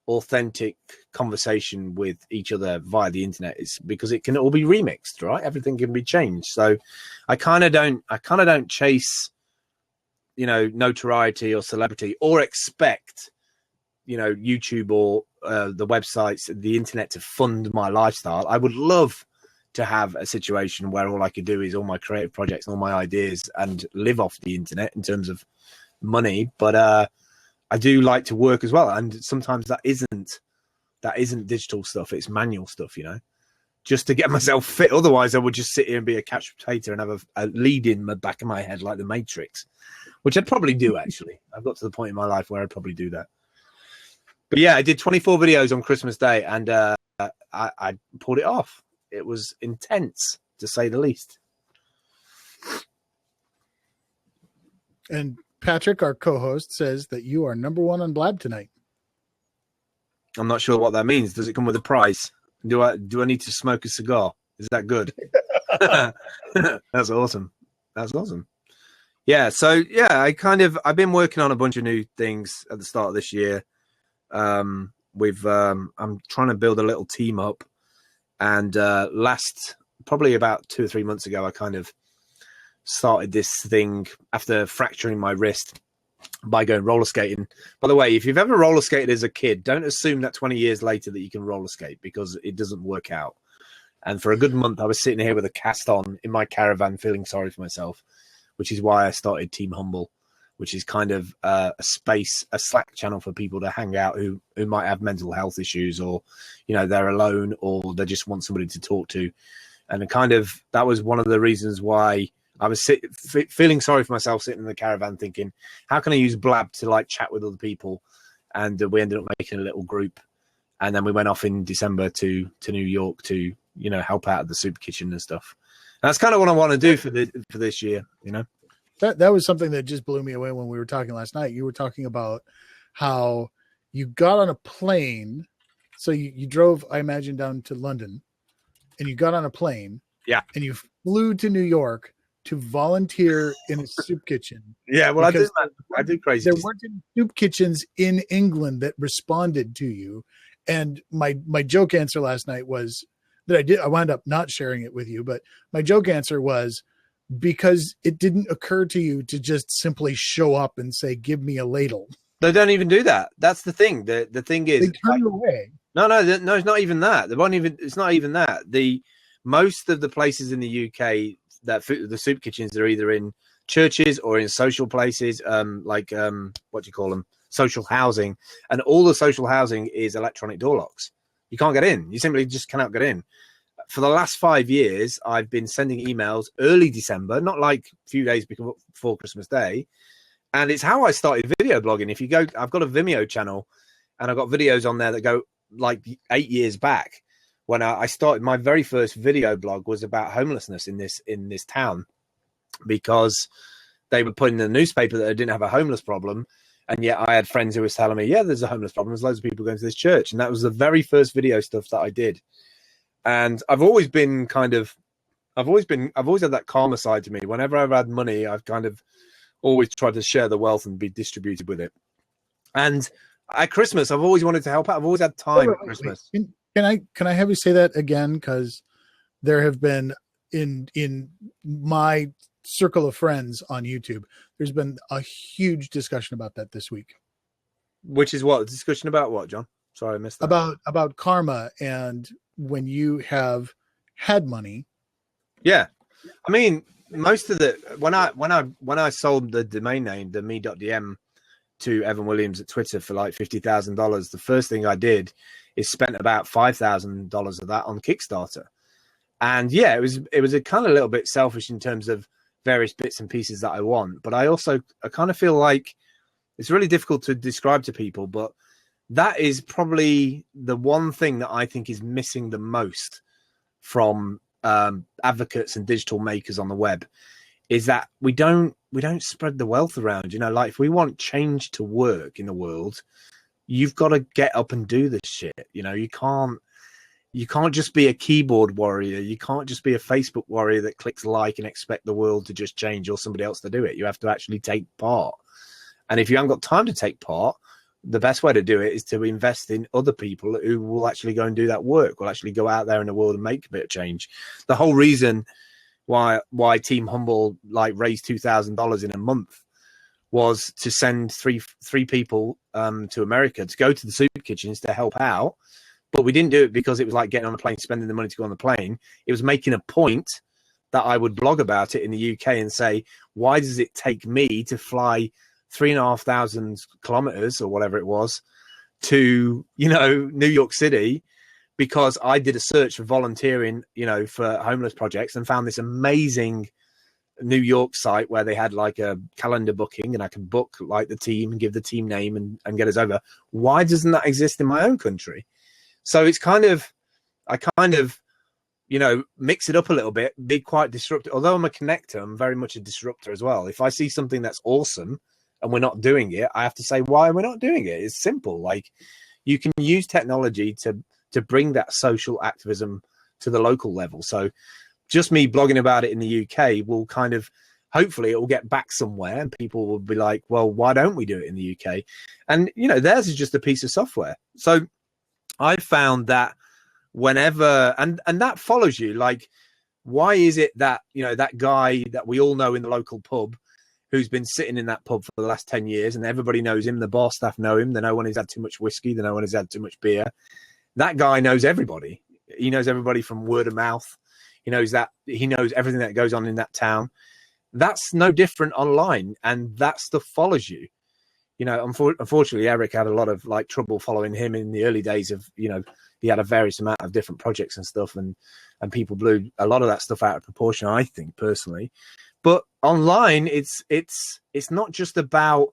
authentic conversation with each other via the internet. It's because it can all be remixed, right? Everything can be changed. So I kind of don't chase, you know, notoriety or celebrity, or expect, you know, YouTube or the websites, the internet to fund my lifestyle. I would love to have a situation where all I could do is all my creative projects and all my ideas and live off the internet in terms of money. But I do like to work as well. And sometimes that isn't digital stuff. It's manual stuff, you know, just to get myself fit. Otherwise I would just sit here and be a couch potato and have a lead in the back of my head like the Matrix, which I'd probably do. Actually, I've got to the point in my life where I'd probably do that. But yeah, I did 24 videos on Christmas Day, and I pulled it off. It was intense, to say the least. And Patrick, our co-host, says that you are number one on Blab tonight. I'm not sure what that means. Does it come with a prize? Do I need to smoke a cigar? Is that good? That's awesome. That's awesome. Yeah. So yeah, I've been working on a bunch of new things at the start of this year. I'm trying to build a little team up, and probably about 2 or 3 months ago, I kind of started this thing after fracturing my wrist by going roller skating. By the way, if you've ever roller skated as a kid, don't assume that 20 years later that you can roller skate, because it doesn't work out. And for a good month, I was sitting here with a cast on in my caravan, feeling sorry for myself, which is why I started Team Humble, which is kind of a Slack channel for people to hang out who might have mental health issues, or, you know, they're alone, or they just want somebody to talk to. And that was one of the reasons why I was feeling sorry for myself sitting in the caravan thinking, how can I use Blab to like chat with other people? And we ended up making a little group. And then we went off in December to New York to, help out at the soup kitchen and stuff. And that's kind of what I want to do for this year, That was something that just blew me away when we were talking last night. You were talking about how you got on a plane. So you drove, I imagine, down to London, and you got on a plane. Yeah. And you flew to New York to volunteer in a soup kitchen. Yeah, well, I did crazy. There weren't any soup kitchens in England that responded to you. And my joke answer last night was that I wound up not sharing it with you, but my joke answer was because it didn't occur to you to just simply show up and say, give me a ladle. They don't even do that. That's the thing. The thing is, they turn you away. No, it's not even that. It's not even that. Most of the places in the UK the soup kitchens are either in churches or in social places, what do you call them? Social housing. And all the social housing is electronic door locks. You can't get in. You simply just cannot get in. For the last 5 years, I've been sending emails early December, not like a few days before Christmas Day. And it's how I started video blogging. If you go, I've got a Vimeo channel and I've got videos on there that go like 8 years back. When I started, my very first video blog was about homelessness in this town, because they were putting in the newspaper that they didn't have a homeless problem. And yet I had friends who were telling me, yeah, there's a homeless problem. There's loads of people going to this church. And that was the very first video stuff that I did. And I've always had that calmer side to me. Whenever I've had money, I've kind of always tried to share the wealth and be distributed with it. And at Christmas, I've always wanted to help out. I've always had time at Christmas. Can I have you say that again? Because there have been in my circle of friends on YouTube, there's been a huge discussion about that this week. Which is what? Discussion about what, John? Sorry, I missed that. About karma and when you have had money. Yeah. I mean, most of when I sold the domain name, the me.dm, to Evan Williams at Twitter for like $50,000, the first thing I did is spent about $5,000 of that on Kickstarter. And yeah, it was a kind of little bit selfish in terms of various bits and pieces that I want. But I kind of feel like it's really difficult to describe to people, but that is probably the one thing that I think is missing the most from advocates and digital makers on the web, is that we don't spread the wealth around. Like if we want change to work in the world, you've got to get up and do this shit. You can't just be a keyboard warrior. You can't just be a Facebook warrior that clicks like and expect the world to just change or somebody else to do it. You have to actually take part. And if you haven't got time to take part, the best way to do it is to invest in other people who will actually go and do that work, will actually go out there in the world and make a bit of change. The whole reason why Team Humble raised $2,000 in a month was to send three people to America to go to the soup kitchens to help out. But we didn't do it because it was like getting on a plane, spending the money to go on the plane. It was making a point that I would blog about it in the UK and say, why does it take me to fly 3,500 kilometers or whatever it was to, New York City? Because I did a search for volunteering, for homeless projects, and found this amazing New York site where they had like a calendar booking, and I could book like the team and give the team name and get us over. Why doesn't that exist in my own country? So it's I mix it up a little bit, be quite disruptive. Although I'm a connector, I'm very much a disruptor as well. If I see something that's awesome and we're not doing it, I have to say why we're not doing it. It's simple. Like, you can use technology to bring that social activism to the local level. So just me blogging about it in the UK will hopefully it will get back somewhere, and people will be like, well, why don't we do it in the UK? And, theirs is just a piece of software. So I found that whenever, and that follows you, like, why is it that, that guy that we all know in the local pub who's been sitting in that pub for the last 10 years and everybody knows him, the bar staff know him, they know when he's had too much whiskey, they know when he's had too much beer. That guy knows everybody. He knows everybody from word of mouth. He knows everything that goes on in that town. That's no different online, and that stuff follows you. Unfortunately, Eric had a lot of trouble following him in the early days of, he had a various amount of different projects and stuff, and people blew a lot of that stuff out of proportion, I think, personally. But online, it's not just about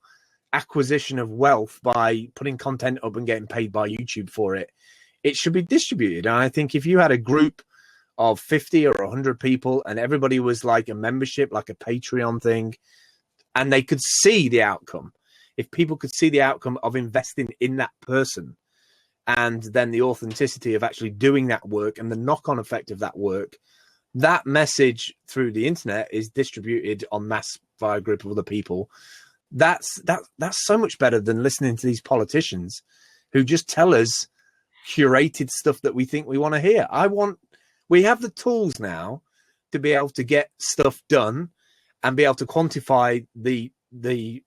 acquisition of wealth by putting content up and getting paid by YouTube for it. It should be distributed. And I think if you had a group of 50 or 100 people and everybody was like a membership, like a Patreon thing, and they could see the outcome, if people could see the outcome of investing in that person, and then the authenticity of actually doing that work and the knock-on effect of that work, that message through the internet is distributed en masse via a group of other people. That's so much better than listening to these politicians who just tell us curated stuff that we think we want to hear. We have the tools now to be able to get stuff done and be able to quantify the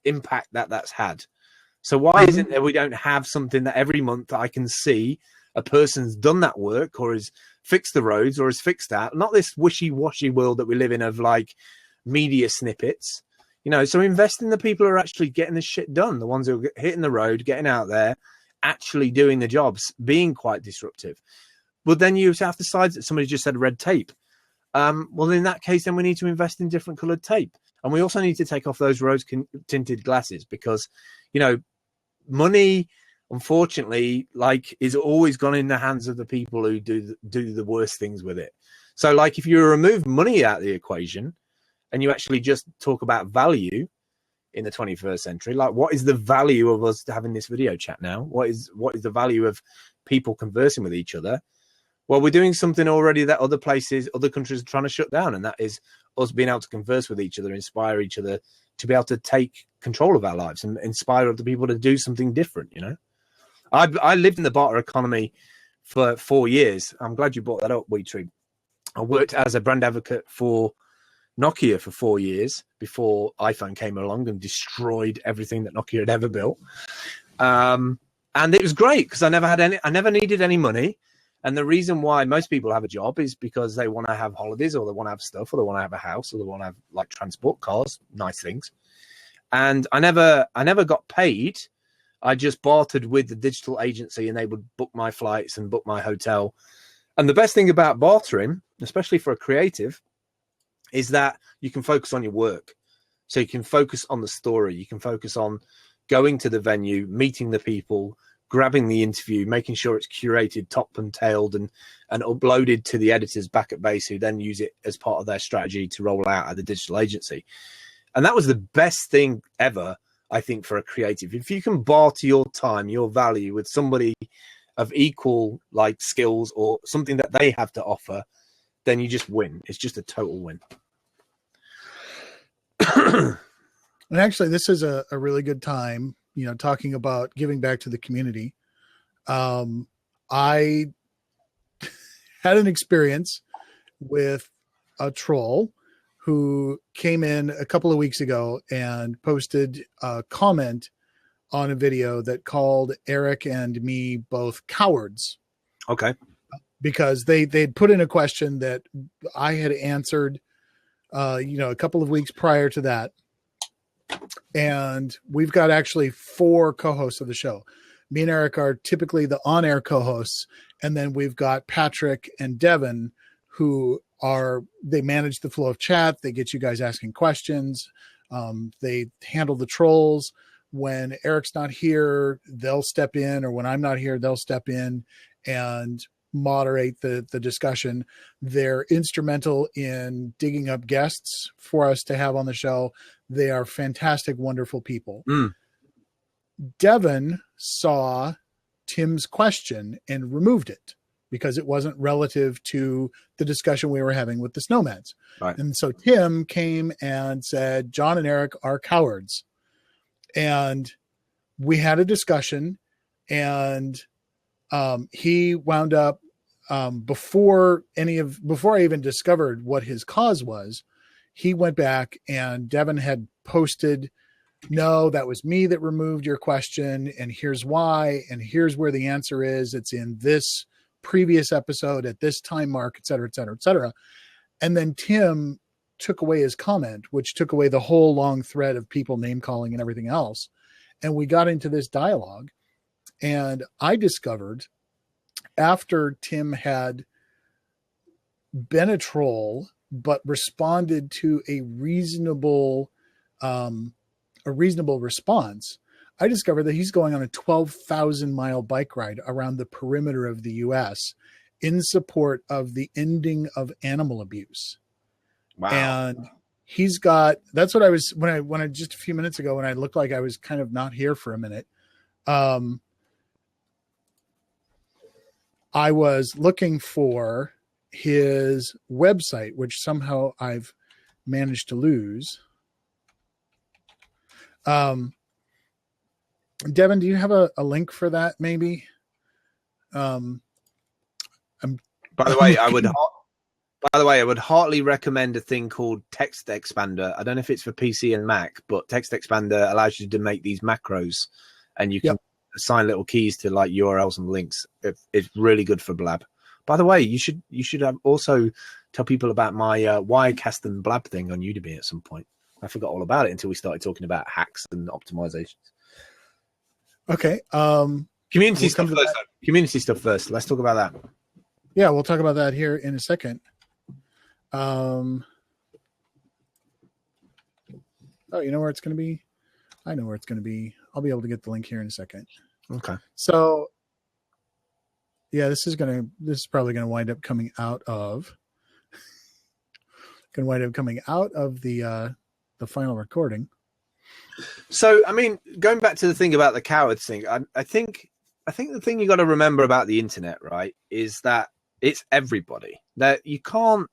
impact that that's had. So why isn't there we don't have something that every month I can see a person's done that work or has fixed the roads or has fixed that? Not this wishy-washy world that we live in of like media snippets. You know, so invest in the people who are actually getting this shit done, the ones who are hitting the road, getting out there, actually doing the jobs, being quite disruptive. But then you have to decide that somebody just said red tape. Well, in that case, then we need to invest in different colored tape. And we also need to take off those rose tinted glasses because, you know, money, unfortunately, like is always gone in the hands of the people who do the worst things with it. So like if you remove money out of the equation and you actually just talk about value in the 21st century, like what is the value of us having this video chat now? What is the value of people conversing with each other? Well, we're doing something already that other places, other countries are trying to shut down, and that is us being able to converse with each other, inspire each other to be able to take control of our lives and inspire other people to do something different, you know? I lived in the barter economy for 4 years. I'm glad you brought that up, Wheatree. I worked as a brand advocate for Nokia for 4 years before iPhone came along and destroyed everything that Nokia had ever built. And it was great because I never needed any money. And the reason why most people have a job is because they want to have holidays or they want to have stuff or they want to have a house or they want to have like transport cars, nice things. And I never got paid. I just bartered with the digital agency and they would book my flights and book my hotel. And the best thing about bartering, especially for a creative, is that you can focus on your work. So you can focus on the story. You can focus on going to the venue, meeting the people, grabbing the interview, making sure it's curated top and tailed and uploaded to the editors back at base who then use it as part of their strategy to roll out at the digital agency. And that was the best thing ever, I think, for a creative. If you can barter your time, your value with somebody of equal like skills or something that they have to offer, then you just win. It's just a total win. And actually, this is a really good time, you know, talking about giving back to the community. I had an experience with a troll who came in a couple of weeks ago and posted a comment on a video that called Eric and me both cowards. Okay. Because they'd put in a question that I had answered, you know, a couple of weeks prior to that. And we've got actually 4 co-hosts of the show. Me and Eric are typically the on-air co-hosts. And then we've got Patrick and Devin, who they manage the flow of chat. They get you guys asking questions. They handle the trolls. When Eric's not here, they'll step in, or when I'm not here, they'll step in and moderate the discussion. They're instrumental in digging up guests for us to have on the show. They are fantastic, wonderful people. Devin saw Tim's question and removed it because it wasn't relative to the discussion we were having with the Snowmads. Right. And so Tim came and said, John and Eric are cowards. And we had a discussion, and he wound up before I even discovered what his cause was, he went back and Devin had posted, no, that was me that removed your question. And here's why. And here's where the answer is. It's in this previous episode at this time mark, et cetera, et cetera, et cetera. And then Tim took away his comment, which took away the whole long thread of people name calling and everything else. And we got into this dialogue, and I discovered after Tim had been a troll but responded to a reasonable response, I discovered that he's going on a 12,000 mile bike ride around the perimeter of the US in support of the ending of animal abuse. Wow. And he's got, that's what I was, when I just a few minutes ago, when I looked like I was kind of not here for a minute, I was looking for his website, which somehow I've managed to lose. Devin, do you have a link for that? Maybe. By the way, I would heartily recommend a thing called Text Expander. I don't know if it's for PC and Mac, but Text Expander allows you to make these macros, and you can assign little keys to like URLs and links. It's really good for Blab. By the way, you should also tell people about my Wirecast and Blab thing on Udemy at some point. I forgot all about it until we started talking about hacks and optimizations. Okay. Community stuff first. Community stuff first. Let's talk about that. Yeah, we'll talk about that here in a second. Oh, you know where it's going to be? I know where it's going to be. I'll be able to get the link here in a second. Okay. So, yeah, this is probably going to wind up coming out of the final recording. So, I mean, going back to the thing about the cowards thing, I think the thing you got to remember about the internet, right, is that it's everybody. That you can't.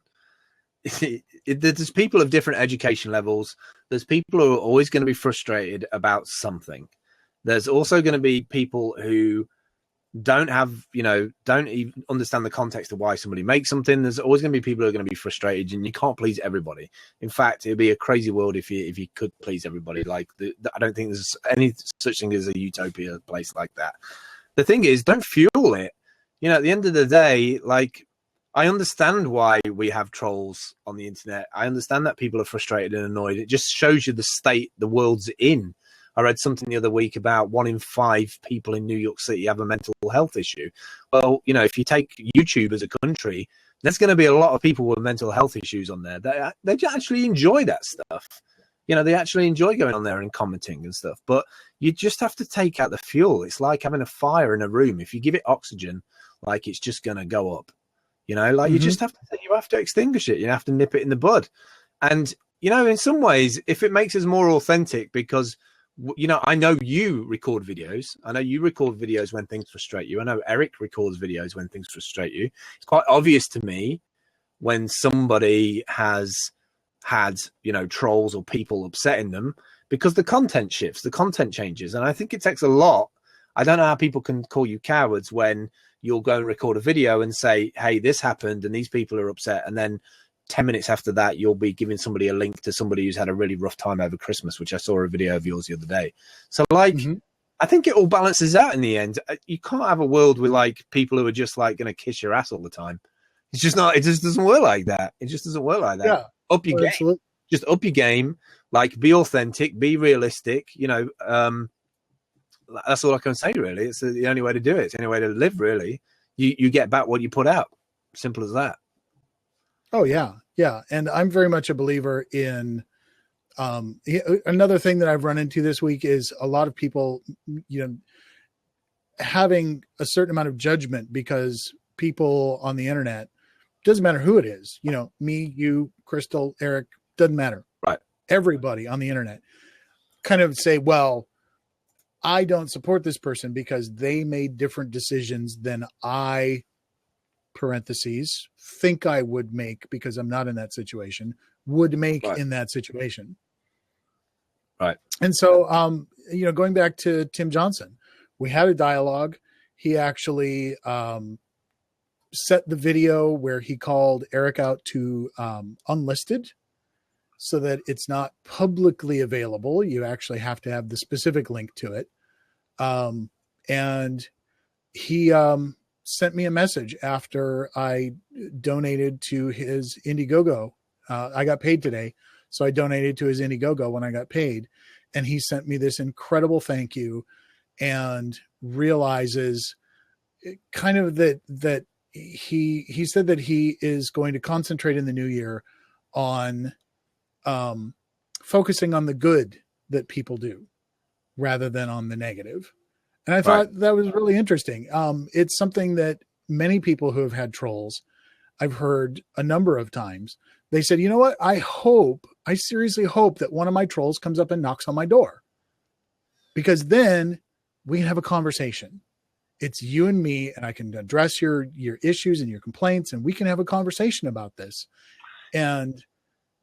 There's people of different education levels. There's people who are always going to be frustrated about something. There's also going to be people who don't even understand the context of why somebody makes something. There's always going to be people who are going to be frustrated, and you can't please everybody. In fact, it'd be a crazy world if you could please everybody. Like, I don't think there's any such thing as a utopia place like that. The thing is, don't fuel it. At the end of the day, like, I understand why we have trolls on the internet. I understand that people are frustrated and annoyed. It just shows you the state the world's in. I read something the other week about 1 in 5 people in New York City have a mental health issue. Well, if you take YouTube as a country, there's going to be a lot of people with mental health issues on there. They actually enjoy that stuff. They actually enjoy going on there and commenting and stuff. But you just have to take out the fuel. It's like having a fire in a room. If you give it oxygen, like, it's just going to go up. You just have to extinguish it. You have to nip it in the bud. And, in some ways, if it makes us more authentic, because, I know you record videos. I know you record videos when things frustrate you. I know Eric records videos when things frustrate you. It's quite obvious to me when somebody has had, trolls or people upsetting them, because the content shifts, the content changes. And I think it takes a lot. I don't know how people can call you cowards when you'll go and record a video and say, hey, this happened and these people are upset. And then 10 minutes after that, you'll be giving somebody a link to somebody who's had a really rough time over Christmas, which I saw a video of yours the other day. So, like, I think it all balances out in the end. You can't have a world with, like, people who are just, like, going to kiss your ass all the time. It's just not, it just doesn't work like that. It just doesn't work like that. Yeah. Up your game. Absolutely. Just up your game. Like, be authentic, be realistic, that's all I can say, really. It's the only way to do it. It's the only way to live, really. You get back what you put out. Simple as that. Oh, yeah. Yeah. And I'm very much a believer in another thing that I've run into this week is a lot of people, having a certain amount of judgment because people on the internet, doesn't matter who it is, me, you, Crystal, Eric, doesn't matter. Right. Everybody on the internet kind of say, well, I don't support this person because they made different decisions than I, parentheses, think I would make, because I'm not in that situation, would make in that situation. Right. And so, going back to Tim Johnson, we had a dialogue. He actually set the video where he called Eric out to unlisted so that it's not publicly available. You actually have to have the specific link to it. And he sent me a message after I donated to his Indiegogo. I got paid today, so I donated to his Indiegogo when I got paid. And he sent me this incredible thank you and realizes kind of that he said that he is going to concentrate in the new year on focusing on the good that people do rather than on the negative. And I thought that was really interesting. It's something that many people who have had trolls, I've heard a number of times. They said, you know what? I seriously hope that one of my trolls comes up and knocks on my door, because then we can have a conversation. It's you and me, and I can address your issues and your complaints, and we can have a conversation about this. And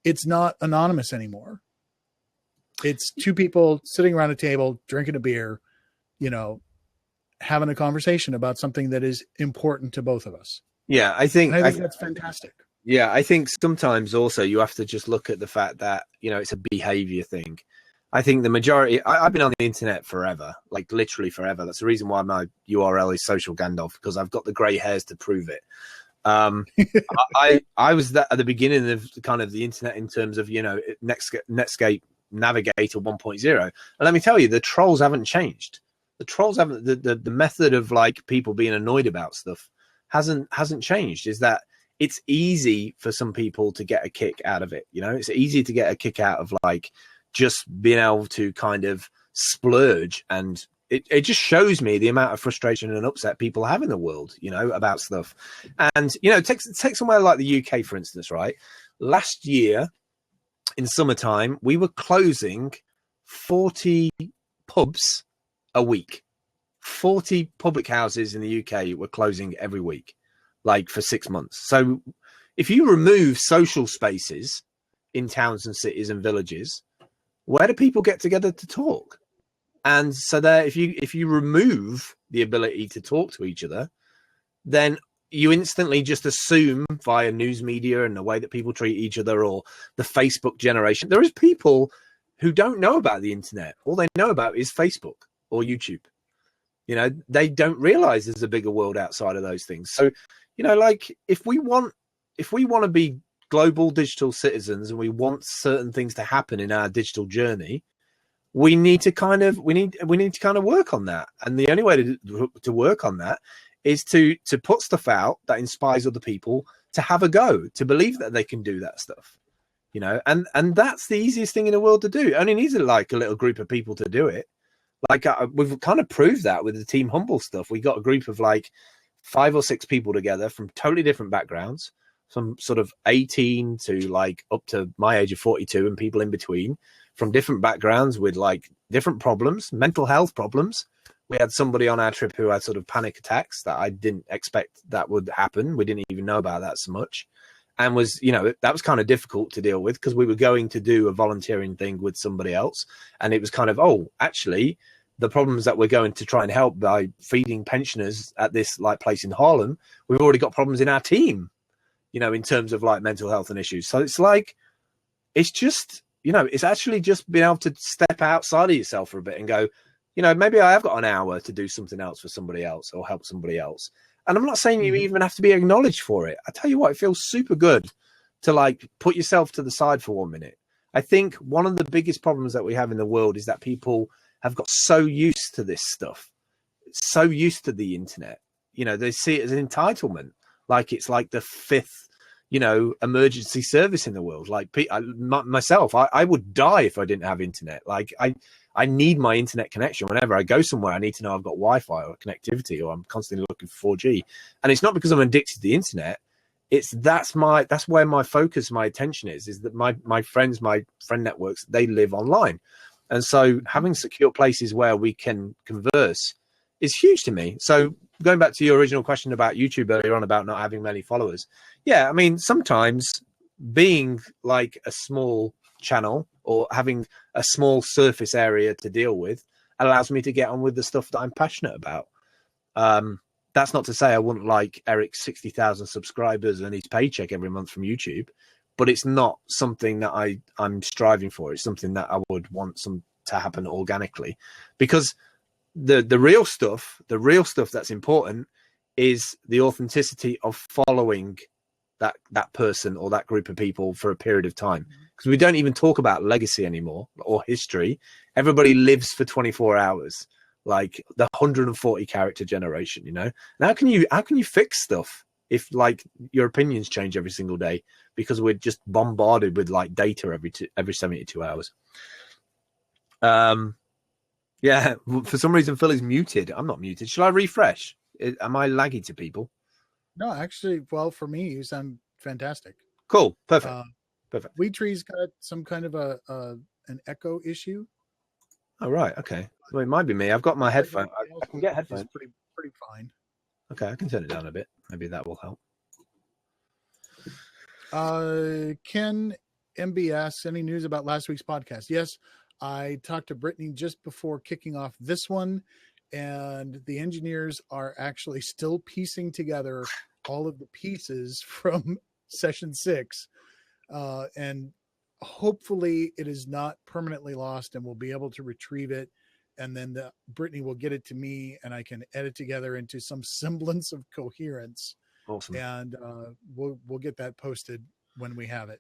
it's not anonymous anymore. It's two people sitting around a table, drinking a beer, having a conversation about something that is important to both of us. Yeah, I think that's fantastic. Yeah, I think sometimes also you have to just look at the fact that, it's a behavior thing. I think the majority, I've been on the internet forever, like literally forever. That's the reason why my URL is Social Gandalf, because I've got the grey hairs to prove it. I was at the beginning of kind of the internet in terms of, Netscape Navigator 1.0. And let me tell you, the trolls haven't changed. The trolls haven't, the method of like people being annoyed about stuff hasn't changed. Is that it's easy for some people to get a kick out of it. It's easy to get a kick out of like just being able to kind of splurge. And it just shows me the amount of frustration and upset people have in the world, about stuff. And, take somewhere like the UK, for instance, right? Last year in summertime, we were closing 40 pubs a week. 40 public houses in the UK were closing every week, like for 6 months. So if you remove social spaces in towns and cities and villages, where do people get together to talk? And so there, if you remove the ability to talk to each other, then you instantly just assume via news media and the way that people treat each other, or the Facebook generation. There is people who don't know about the internet. All they know about is Facebook or YouTube. They don't realize there's a bigger world outside of those things. So, like if we want to be global digital citizens and we want certain things to happen in our digital journey, we need to kind of work on that. And the only way to work on that is to put stuff out that inspires other people to have a go, to believe that they can do that stuff, and that's the easiest thing in the world to do. It only needs like a little group of people to do it. Like we've kind of proved that with the Team Humble stuff. We got a group of like 5 or 6 people together from totally different backgrounds, some sort of 18 to like up to my age of 42 and people in between, from different backgrounds with like different problems, mental health problems. We had somebody on our trip who had sort of panic attacks that I didn't expect that would happen. We didn't even know about that so much. And was, that was kind of difficult to deal with, because we were going to do a volunteering thing with somebody else. And it was kind of, actually, the problems that we're going to try and help by feeding pensioners at this like place in Harlem, we've already got problems in our team, in terms of like mental health and issues. So it's like, it's just, it's actually just being able to step outside of yourself for a bit and go, maybe I have got an hour to do something else for somebody else or help somebody else. And I'm not saying you even have to be acknowledged for it. I tell you what, it feels super good to like put yourself to the side for 1 minute. I think one of the biggest problems that we have in the world is that people have got so used to this stuff, so used to the internet. They see it as an entitlement, like it's like the 5th, emergency service in the world. Like myself, I would die if I didn't have internet. Like I need my internet connection whenever I go somewhere. I need to know I've got Wi-Fi or connectivity, or I'm constantly looking for 4G. And it's not because I'm addicted to the internet. That's where my focus, my attention is that my friends, my friend networks, they live online. And so having secure places where we can converse is huge to me. So going back to your original question about YouTube earlier on about not having many followers. Yeah, I mean, sometimes being like a small channel or having a small surface area to deal with allows me to get on with the stuff that I'm passionate about. That's not to say I wouldn't like Eric's 60,000 subscribers and his paycheck every month from YouTube, but it's not something that I'm striving for. It's something that I would want to happen organically, because the real stuff that's important is the authenticity of following that person or that group of people for a period of time. Because we don't even talk about legacy anymore or history. Everybody lives for 24 hours, like the 140 character generation, And how can you fix stuff if like your opinions change every single day because we're just bombarded with like data every 72 hours. Yeah, for some reason Phil is muted. I'm not muted. Shall I refresh? Am I laggy to people? No, actually, well, for me, you sound fantastic. Cool. Perfect. Perfect. WeTree's got some kind of an echo issue. Oh, right. Okay. Well, it might be me. I've got my headphone. I can get headphones. Pretty fine. Okay, I can turn it down a bit. Maybe that will help. Ken MBS, any news about last week's podcast? Yes, I talked to Brittany just before kicking off this one, and the engineers are actually still piecing together all of the pieces from session 6. And hopefully it is not permanently lost and we'll be able to retrieve it. And then Brittany will get it to me and I can edit together into some semblance of coherence. Awesome. And we'll get that posted when we have it.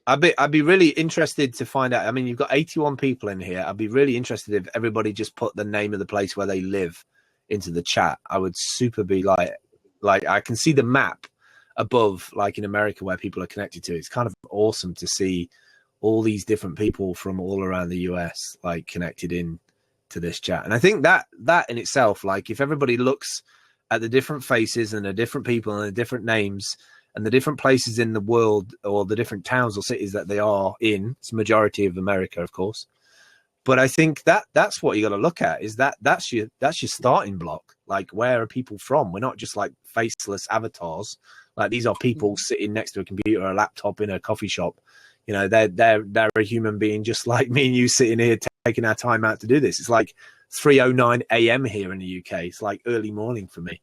I'd be really interested to find out. I mean, you've got 81 people in here. I'd be really interested if everybody just put the name of the place where they live into the chat. I would super be like I can see the map above, like in America where people are connected to. It's kind of awesome to see all these different people from all around the US like connected in to this chat. And I think that in itself, like if everybody looks at the different faces and the different people and the different names and the different places in the world or the different towns or cities that they are in, it's the majority of America, of course. But I think that's what you got to look at is that's your starting block. Like, where are people from? We're not just like faceless avatars. Like, these are people sitting next to a computer or a laptop in a coffee shop. You know, they're a human being just like me and you sitting here taking our time out to do this. It's like 3:09 a.m. here in the UK. It's like early morning for me.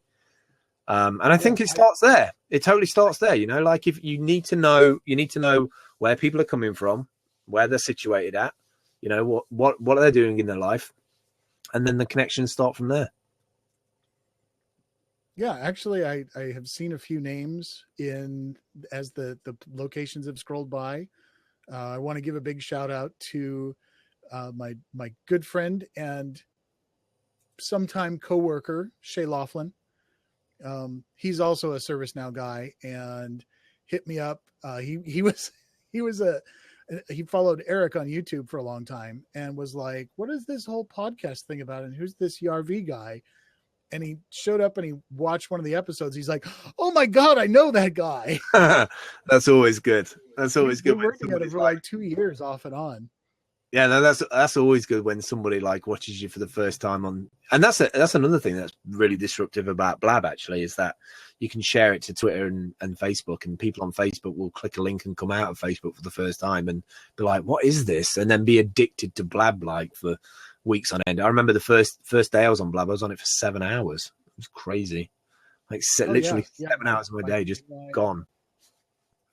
And I think it starts there. It totally starts there. You know, like if you need to know where people are coming from, where they're situated at, you know, what are they doing in their life, and then the connections start from there. Yeah, actually, I have seen a few names as the locations have scrolled by. I want to give a big shout out to my good friend and sometime coworker Shay Laughlin. He's also a ServiceNow guy and hit me up. He followed Eric on YouTube for a long time and was like, "What is this whole podcast thing about? And who's this YRV guy?" And he showed up and he watched one of the episodes. He's like, "Oh my God, I know that guy." That's always good. That's always good. We worked together for like 2 years off and on. Yeah, no, that's always good when somebody like watches you for the first time on, and that's another thing that's really disruptive about Blab actually is that you can share it to Twitter and Facebook, and people on Facebook will click a link and come out of Facebook for the first time and be like, "What is this?" and then be addicted to Blab like for weeks on end. I remember the first day I was on Blab, I was on it for 7 hours. It was crazy, like literally 7 hours of my day just gone.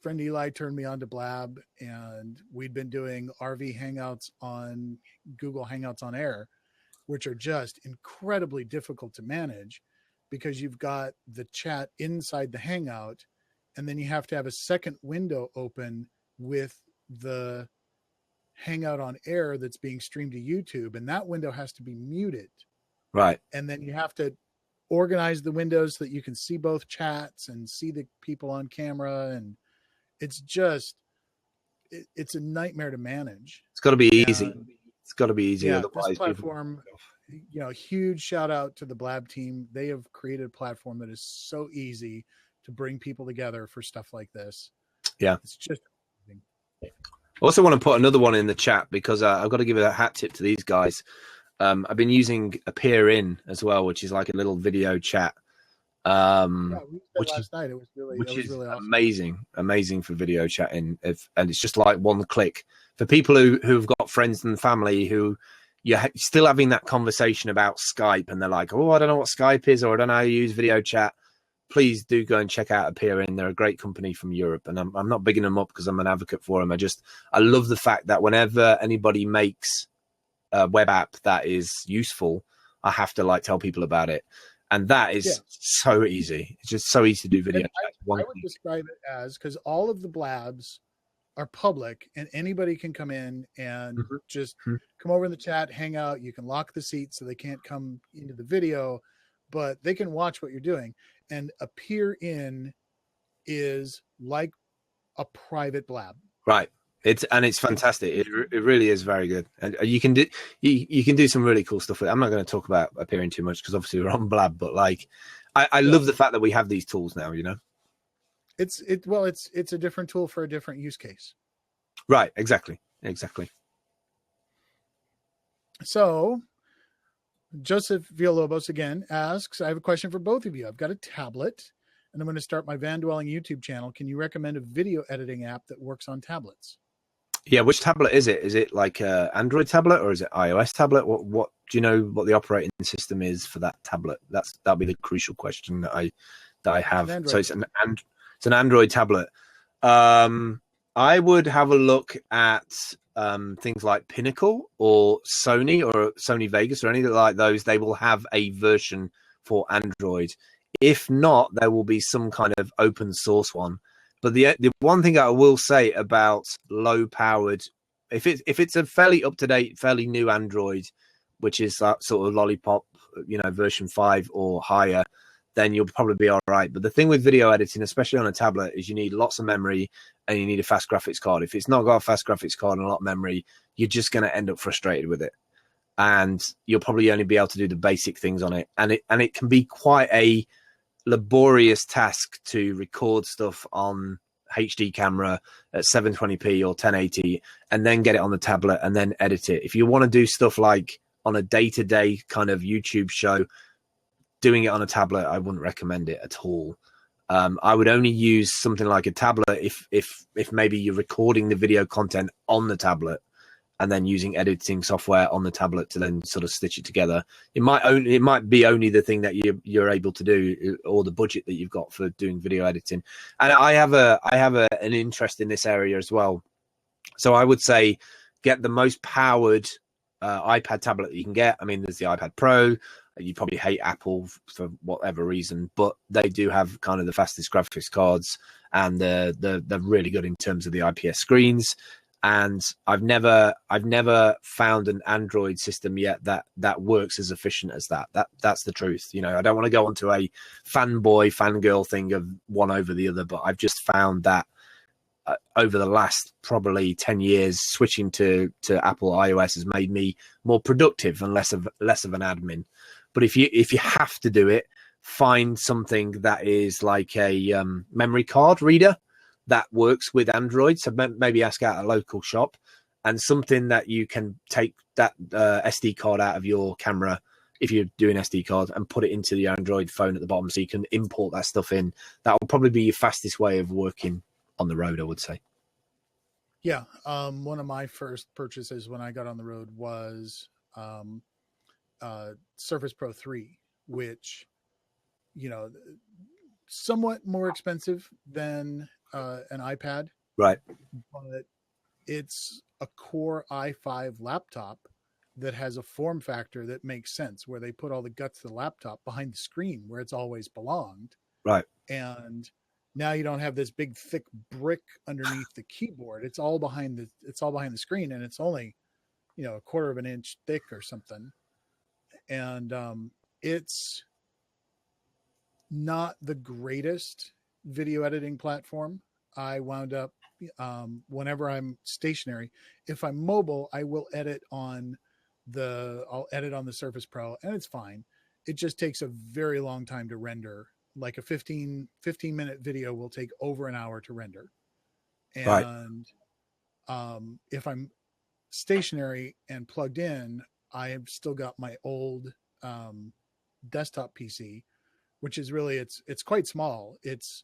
Friend Eli turned me on to Blab, and we'd been doing RV Hangouts on Google Hangouts on Air, which are just incredibly difficult to manage because you've got the chat inside the Hangout, and then you have to have a second window open with the Hangout on Air that's being streamed to YouTube, and that window has to be muted. Right. And then you have to organize the windows so that you can see both chats and see the people on camera, and it's just it's a nightmare to manage. It's got to be easy. It's got to be easy. Yeah, otherwise, this platform, you know, huge shout out to the Blab team. They have created a platform that is so easy to bring people together for stuff like this. Yeah, it's just amazing. I also want to put another one in the chat because I've got to give a hat tip to these guys. I've been using Appear.in as well, which is like a little video chat. We used last night. It was really awesome. Amazing for video chatting. And it's just like one click for people who've got friends and family who you're still having that conversation about Skype, and they're like, "Oh, I don't know what Skype is, or I don't know how to use video chat." Please do go and check out Appear.in. They're a great company from Europe, and I'm not bigging them up because I'm an advocate for them. I love the fact that whenever anybody makes a web app that is useful, I have to like tell people about it. And that is so easy. It's just so easy to do video. I would describe it as, because all of the Blabs are public and anybody can come in and just come over in the chat, hang out. You can lock the seat so they can't come into the video, but they can watch what you're doing. And Appear.in is like a private blab. Right. It's fantastic. It really is very good, and you can do some really cool stuff with it. I'm not going to talk about appearing too much because obviously we're on Blab, but like I love the fact that we have these tools now. It's a different tool for a different use case. Right. Exactly. So Joseph Villalobos again asks, I have a question for both of you. I've got a tablet and I'm going to start my van dwelling YouTube channel. Can you recommend a video editing app that works on tablets? Yeah, which tablet is it? Is it like a Android tablet or is it iOS tablet? What do you know what the operating system is for that tablet? That'll be the crucial question that I have. So it's an Android tablet. I would have a look at things like Pinnacle or Sony Vegas or anything like those. They will have a version for Android. If not, there will be some kind of open source one. But the one thing I will say about low powered, if it's a fairly up to date, fairly new Android, which is that sort of Lollipop, version 5 or higher, then you'll probably be all right. But the thing with video editing, especially on a tablet, is you need lots of memory and you need a fast graphics card. If it's not got a fast graphics card and a lot of memory, you're just going to end up frustrated with it, and you'll probably only be able to do the basic things on it. And it can be quite a laborious task to record stuff on HD camera at 720p or 1080 and then get it on the tablet and then edit it. If you want to do stuff like on a day-to-day kind of YouTube show, doing it on a tablet, I wouldn't recommend it at all. I would only use something like a tablet if maybe you're recording the video content on the tablet and then using editing software on the tablet to then sort of stitch it together. It might be only the thing that you're able to do, or the budget that you've got for doing video editing. And I have an interest in this area as well. So I would say get the most powered iPad tablet that you can get. I mean, there's the iPad Pro. You probably hate Apple for whatever reason, but they do have kind of the fastest graphics cards, and they're really good in terms of the IPS screens. And I've never found an Android system yet that works as efficient as that. That's the truth. I don't want to go onto a fangirl thing of one over the other, but I've just found that over the last probably 10 years, switching to Apple iOS has made me more productive and less of an admin. But if you have to do it, find something that is like a memory card reader that works with Android. So maybe ask out a local shop, and something that you can take that SD card out of your camera if you're doing SD cards and put it into the Android phone at the bottom, so you can import that stuff in. That will probably be your fastest way of working on the road, I would say. Yeah. One of my first purchases when I got on the road was Surface Pro 3, which, somewhat more expensive than an iPad, right? But it's a Core i5 laptop that has a form factor that makes sense, where they put all the guts of the laptop behind the screen where it's always belonged, right? And now you don't have this big thick brick underneath the keyboard. It's all behind the screen, and it's only a quarter of an inch thick or something, and it's not the greatest video editing platform. I wound up, whenever I'm stationary, if I'm mobile, I will edit on I'll edit on the Surface Pro, and it's fine. It just takes a very long time to render. Like a 15-minute video will take over an hour to render. And if I'm stationary and plugged in, I have still got my old desktop PC, which is really, it's quite small. It's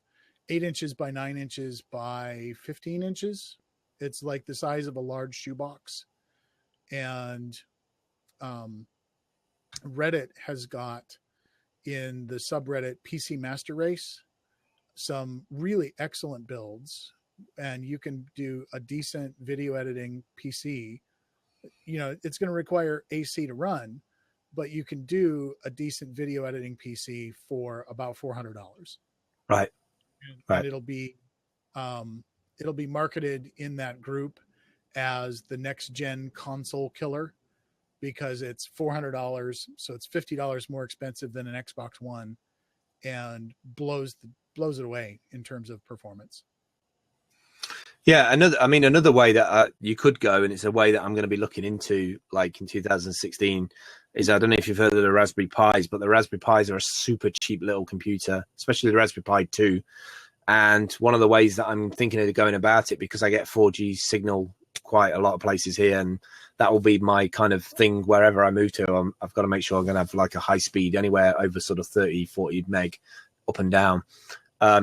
8 inches by 9 inches by 15 inches. It's like the size of a large shoebox. And Reddit has got, in the subreddit PC Master Race, some really excellent builds, and you can do a decent video editing PC. It's going to require AC to run, but you can do a decent video editing PC for about $400. Right. And it'll be marketed in that group as the next gen console killer, because it's $400, so it's $50 more expensive than an Xbox One, and blows it away in terms of performance. Yeah, another way that you could go, and it's a way that I'm going to be looking into, like in 2016, is I don't know if you've heard of the Raspberry Pis, but the Raspberry Pis are a super cheap little computer, especially the Raspberry Pi 2. And one of the ways that I'm thinking of going about it, because I get 4G signal quite a lot of places here, and that will be my kind of thing wherever I move to. I've got to make sure I'm going to have like a high speed anywhere over sort of 30, 40 meg up and down.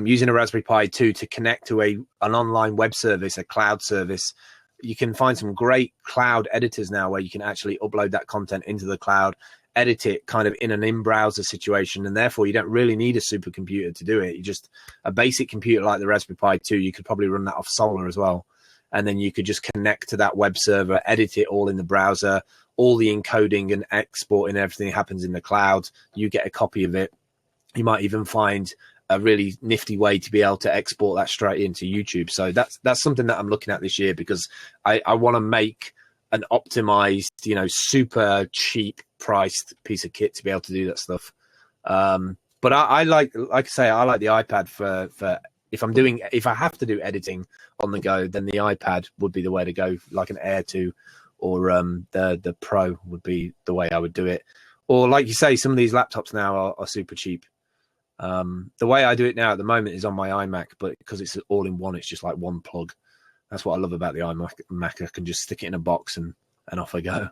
Using a Raspberry Pi 2 to connect to an online web service, a cloud service. You can find some great cloud editors now where you can actually upload that content into the cloud, edit it kind of in an in-browser situation, and therefore you don't really need a supercomputer to do it. You just, a basic computer like the Raspberry Pi 2, you could probably run that off solar as well. And then you could just connect to that web server, edit it all in the browser, all the encoding and exporting, everything happens in the cloud. You get a copy of it. You might even find a really nifty way to be able to export that straight into YouTube. So that's something that I'm looking at this year, because I want to make an optimized, super cheap priced piece of kit to be able to do that stuff. But I like I say, I like the iPad for if I have to do editing on the go, then the iPad would be the way to go, like an Air 2 or the Pro would be the way I would do it. Or like you say, some of these laptops now are super cheap. The way I do it now at the moment is on my iMac, but because it's all in one, it's just like one plug. That's what I love about the iMac. I can just stick it in a box and off I go.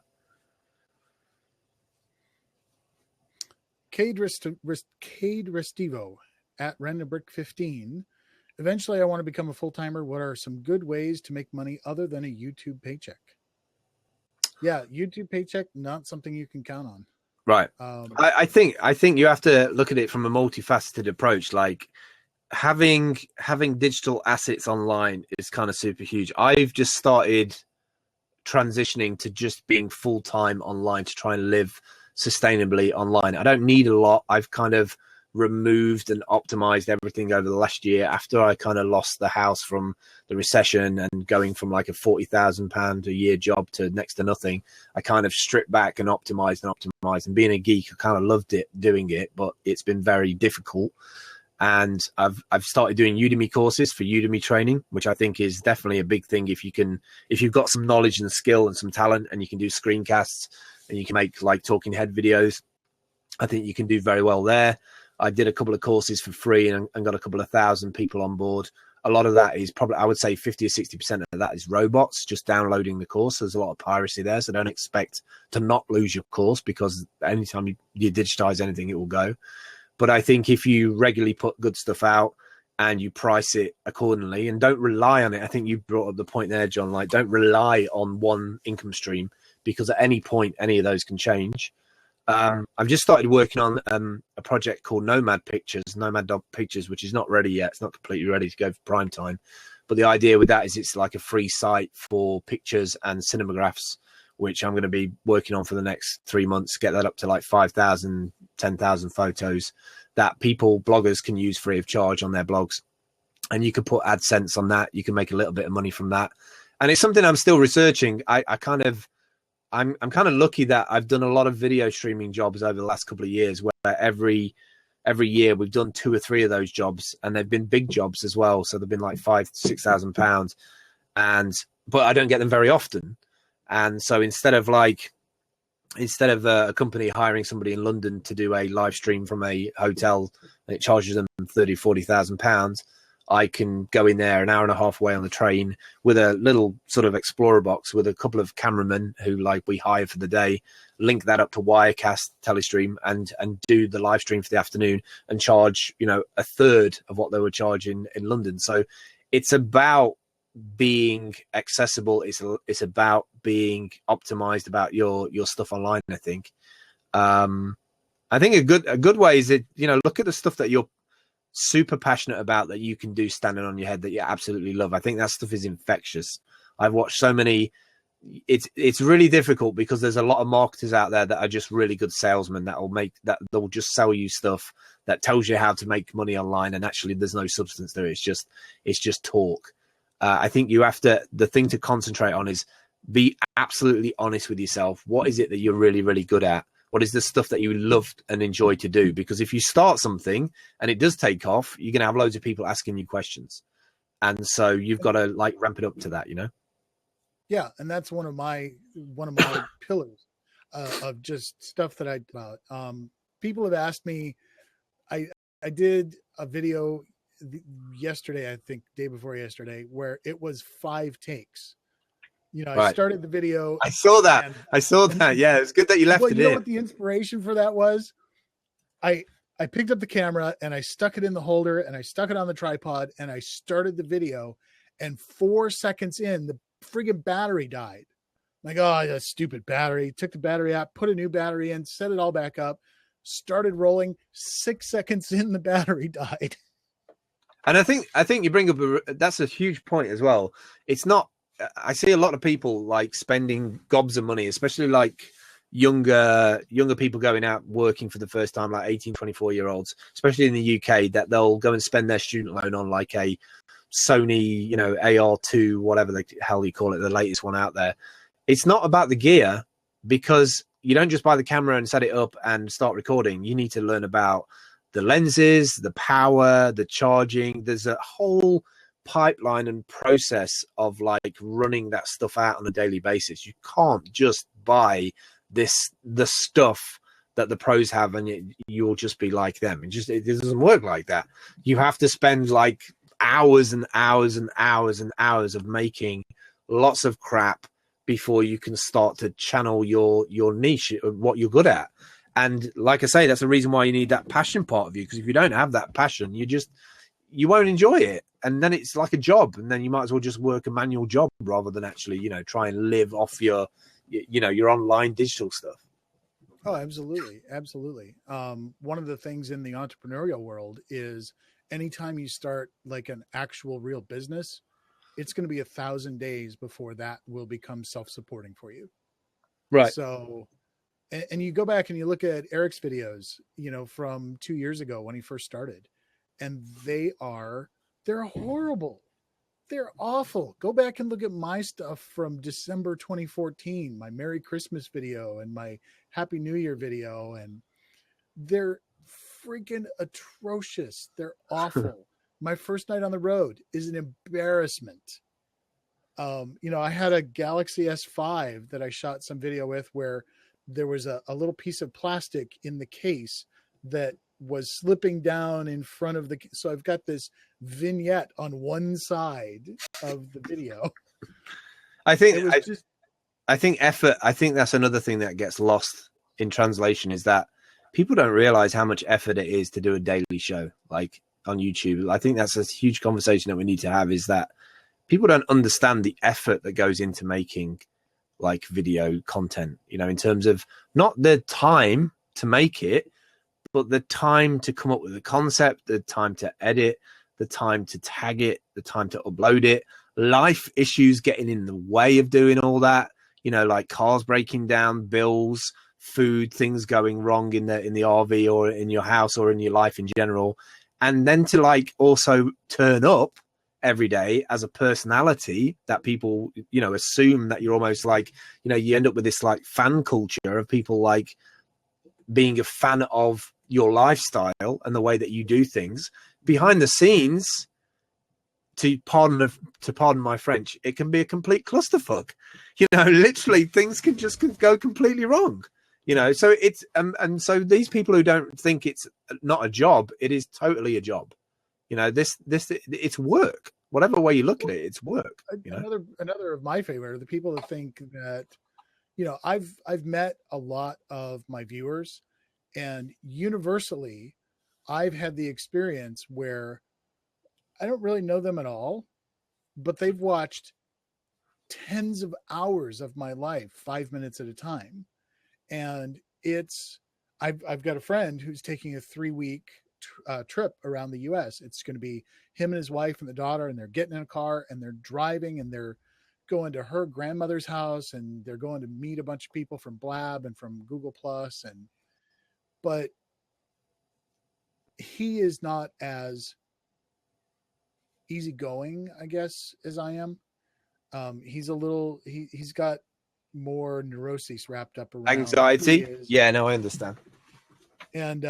Cade Restivo at RandomBrick15. Eventually, I want to become a full-timer. What are some good ways to make money other than a YouTube paycheck? Yeah, YouTube paycheck, not something you can count on. Right. I think you have to look at it from a multifaceted approach. Like having digital assets online is kind of super huge. I've just started transitioning to just being full-time online to try and live sustainably online. I don't need a lot. I've kind of removed and optimized everything over the last year after I kind of lost the house from the recession and going from like a £40,000 a year job to next to nothing. I kind of stripped back and optimized. And being a geek, I kind of loved it doing it, but it's been very difficult. And I've started doing Udemy courses for Udemy training, which I think is definitely a big thing. If you've got some knowledge and skill and some talent, and you can do screencasts and you can make like talking head videos, I think you can do very well there. I did a couple of courses for free and got a couple of thousand people on board. A lot of that is probably, I would say 50 or 60% of that is robots just downloading the course. There's a lot of piracy there. So don't expect to not lose your course, because anytime you digitize anything, it will go. But I think if you regularly put good stuff out and you price it accordingly and don't rely on it, I think you brought up the point there, John, like don't rely on one income stream, because at any point, any of those can change. I've just started working on a project called Nomad Pictures, which is not ready yet. It's not completely ready to go for prime time. But the idea with that is it's like a free site for pictures and cinemagraphs, which I'm going to be working on for the next 3 months, get that up to like 5,000, 10,000 photos that bloggers can use free of charge on their blogs. And you can put AdSense on that. You can make a little bit of money from that. And it's something I'm still researching. I'm kind of lucky that I've done a lot of video streaming jobs over the last couple of years, where every year we've done 2 or 3 of those jobs, and they've been big jobs as well. So they've been like £5,000 to £6,000, but I don't get them very often. And so instead of a company hiring somebody in London to do a live stream from a hotel and it charges them £30,000-40,000, I can go in there an hour and a half away on the train with a little sort of Explorer box with a couple of cameramen who like we hire for the day, link that up to Wirecast Telestream and do the live stream for the afternoon and charge, a third of what they were charging in London. So it's about being accessible. It's about being optimized about your stuff online. I think a good way is that, look at the stuff that you're super passionate about that you can do standing on your head that you absolutely love. I think that stuff is infectious. I've watched so many. It's really difficult because there's a lot of marketers out there that are just really good salesmen they'll just sell you stuff that tells you how to make money online, and actually there's no substance to it. It's just talk. I think the thing to concentrate on is be absolutely honest with yourself. What is it that you're really, really good at? What is the stuff that you love and enjoy to do? Because if you start something and it does take off, you're going to have loads of people asking you questions. And so you've got to like ramp it up to that, Yeah, and that's one of my pillars of just stuff that I about. People have asked me. I did a video yesterday, I think day before yesterday, where it was 5 takes. I Right. started the video. I saw that. Yeah, it's good that you left it you know in. what the inspiration for that was? I picked up the camera and I stuck it in the holder and I stuck it on the tripod and I started the video, and 4 seconds in, the friggin' battery died. I'm like, oh, that stupid battery. Took the battery out, put a new battery in, set it all back up, started rolling. 6 seconds in, the battery died. And I think you bring up that's a huge point as well. It's not. I see a lot of people like spending gobs of money, especially like younger people going out working for the first time, like 18, 24-year-olds, especially in the UK, that they'll go and spend their student loan on like a Sony, AR2, whatever the hell you call it, the latest one out there. It's not about the gear, because you don't just buy the camera and set it up and start recording. You need to learn about the lenses, the power, the charging. There's a whole pipeline and process of like running that stuff out on a daily basis. You can't just buy the stuff that the pros have and you'll just be like them. It doesn't work like that. You have to spend like hours and hours and hours and hours of making lots of crap before you can start to channel your niche, what you're good at. And like I say, that's the reason why you need that passion part of you, because if you don't have that passion, you won't enjoy it. And then it's like a job, and then you might as well just work a manual job rather than actually, try and live off your online digital stuff. Oh, absolutely. Absolutely. One of the things in the entrepreneurial world is anytime you start like an actual real business, it's going to be 1,000 days before that will become self-supporting for you. Right. So, and you go back and you look at Eric's videos, from 2 years ago when he first started, and they're horrible. They're awful. Go back and look at my stuff from December 2014, my Merry Christmas video and my Happy New Year video. And they're freaking atrocious. They're awful. My first night on the road is an embarrassment. I had a Galaxy S5 that I shot some video with where there was a little piece of plastic in the case that was slipping down in front of so I've got this vignette on one side of the video. I think effort. I think that's another thing that gets lost in translation, is that people don't realize how much effort it is to do a daily show like on YouTube. I think that's a huge conversation that we need to have, is that people don't understand the effort that goes into making like video content, in terms of not the time to make it, but the time to come up with the concept, the time to edit, the time to tag it, the time to upload it, life issues getting in the way of doing all that, like cars breaking down, bills, food, things going wrong in the RV or in your house or in your life in general. And then to like also turn up every day as a personality that people, assume that you're almost like, you end up with this like fan culture of people like being a fan of your lifestyle and the way that you do things behind the scenes. To pardon my French, it can be a complete clusterfuck. Literally things can go completely wrong. So it's and so these people who don't think it's not a job, it is totally a job. This it's work. Whatever way you look at it, it's work. Another of my favorite are the people that think that, I've met a lot of my viewers, and universally, I've had the experience where I don't really know them at all, but they've watched tens of hours of my life, 5 minutes at a time. And I've got a friend who's taking a 3-week trip around the US. It's going to be him and his wife and the daughter, and they're getting in a car and they're driving and they're going to her grandmother's house, and they're going to meet a bunch of people from Blab and from Google Plus. But he is not as easygoing, I guess, as I am. He's got more neuroses wrapped up around anxiety. Yeah, no, I understand. And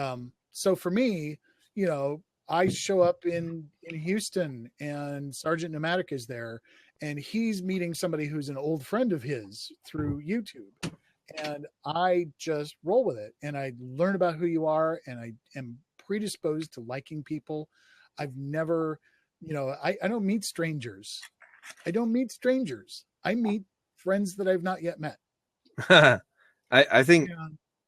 so for me, I show up in Houston and Sergeant Nomadic is there, and he's meeting somebody who's an old friend of his through YouTube. And I just roll with it, and I learn about who you are, and I am predisposed to liking people. I've never, I don't meet strangers. I don't meet strangers. I meet friends that I've not yet met. I think,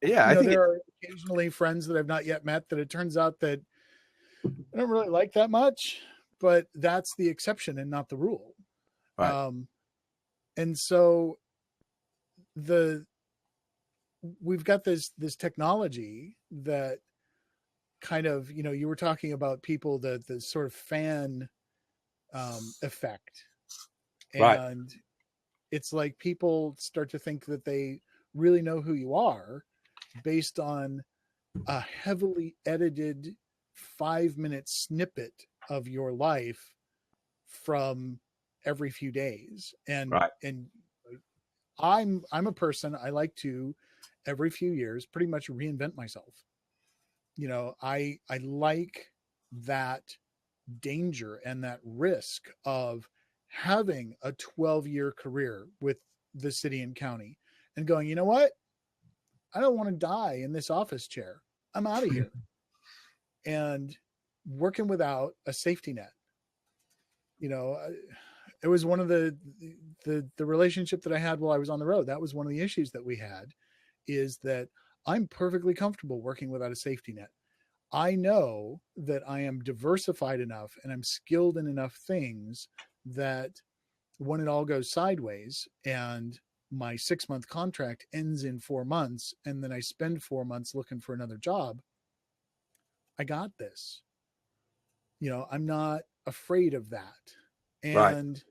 I think there are occasionally friends that I've not yet met that it turns out that I don't really like that much, but that's the exception and not the rule. Right. And so we've got this technology that kind of, you were talking about people, the sort of fan effect. And right. It's like people start to think that they really know who you are based on a heavily edited 5-minute snippet of your life from every few days. And right. and I'm a person, I like to every few years pretty much reinvent myself. I like that danger and that risk of having a 12-year career with the city and county and going, you know what? I don't want to die in this office chair. I'm out of here. And working without a safety net. It was one of the relationship that I had while I was on the road. That was one of the issues that we had, is that I'm perfectly comfortable working without a safety net. I know that I am diversified enough and I'm skilled in enough things that when it all goes sideways and my 6-month contract ends in 4 months, and then I spend 4 months looking for another job, I got this. I'm not afraid of that. And right.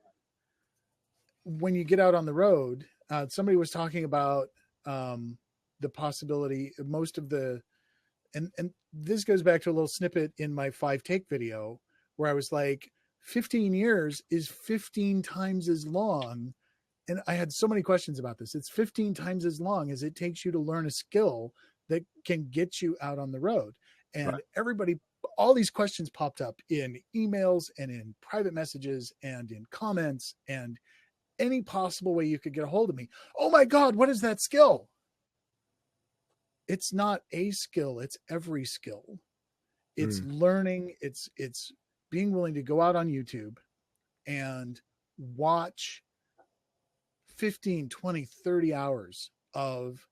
when you get out on the road, somebody was talking about the possibility, most of and this goes back to a little snippet in my 5-take video where I was like, 15 years is 15 times as long. And I had so many questions about this. It's 15 times as long as it takes you to learn a skill that can get you out on the road. And right. everybody, all these questions popped up in emails and in private messages and in comments and any possible way you could get a hold of me. Oh my God, what is that skill? It's not a skill. It's every skill. It's learning. It's being willing to go out on YouTube and watch 15, 20, 30 hours of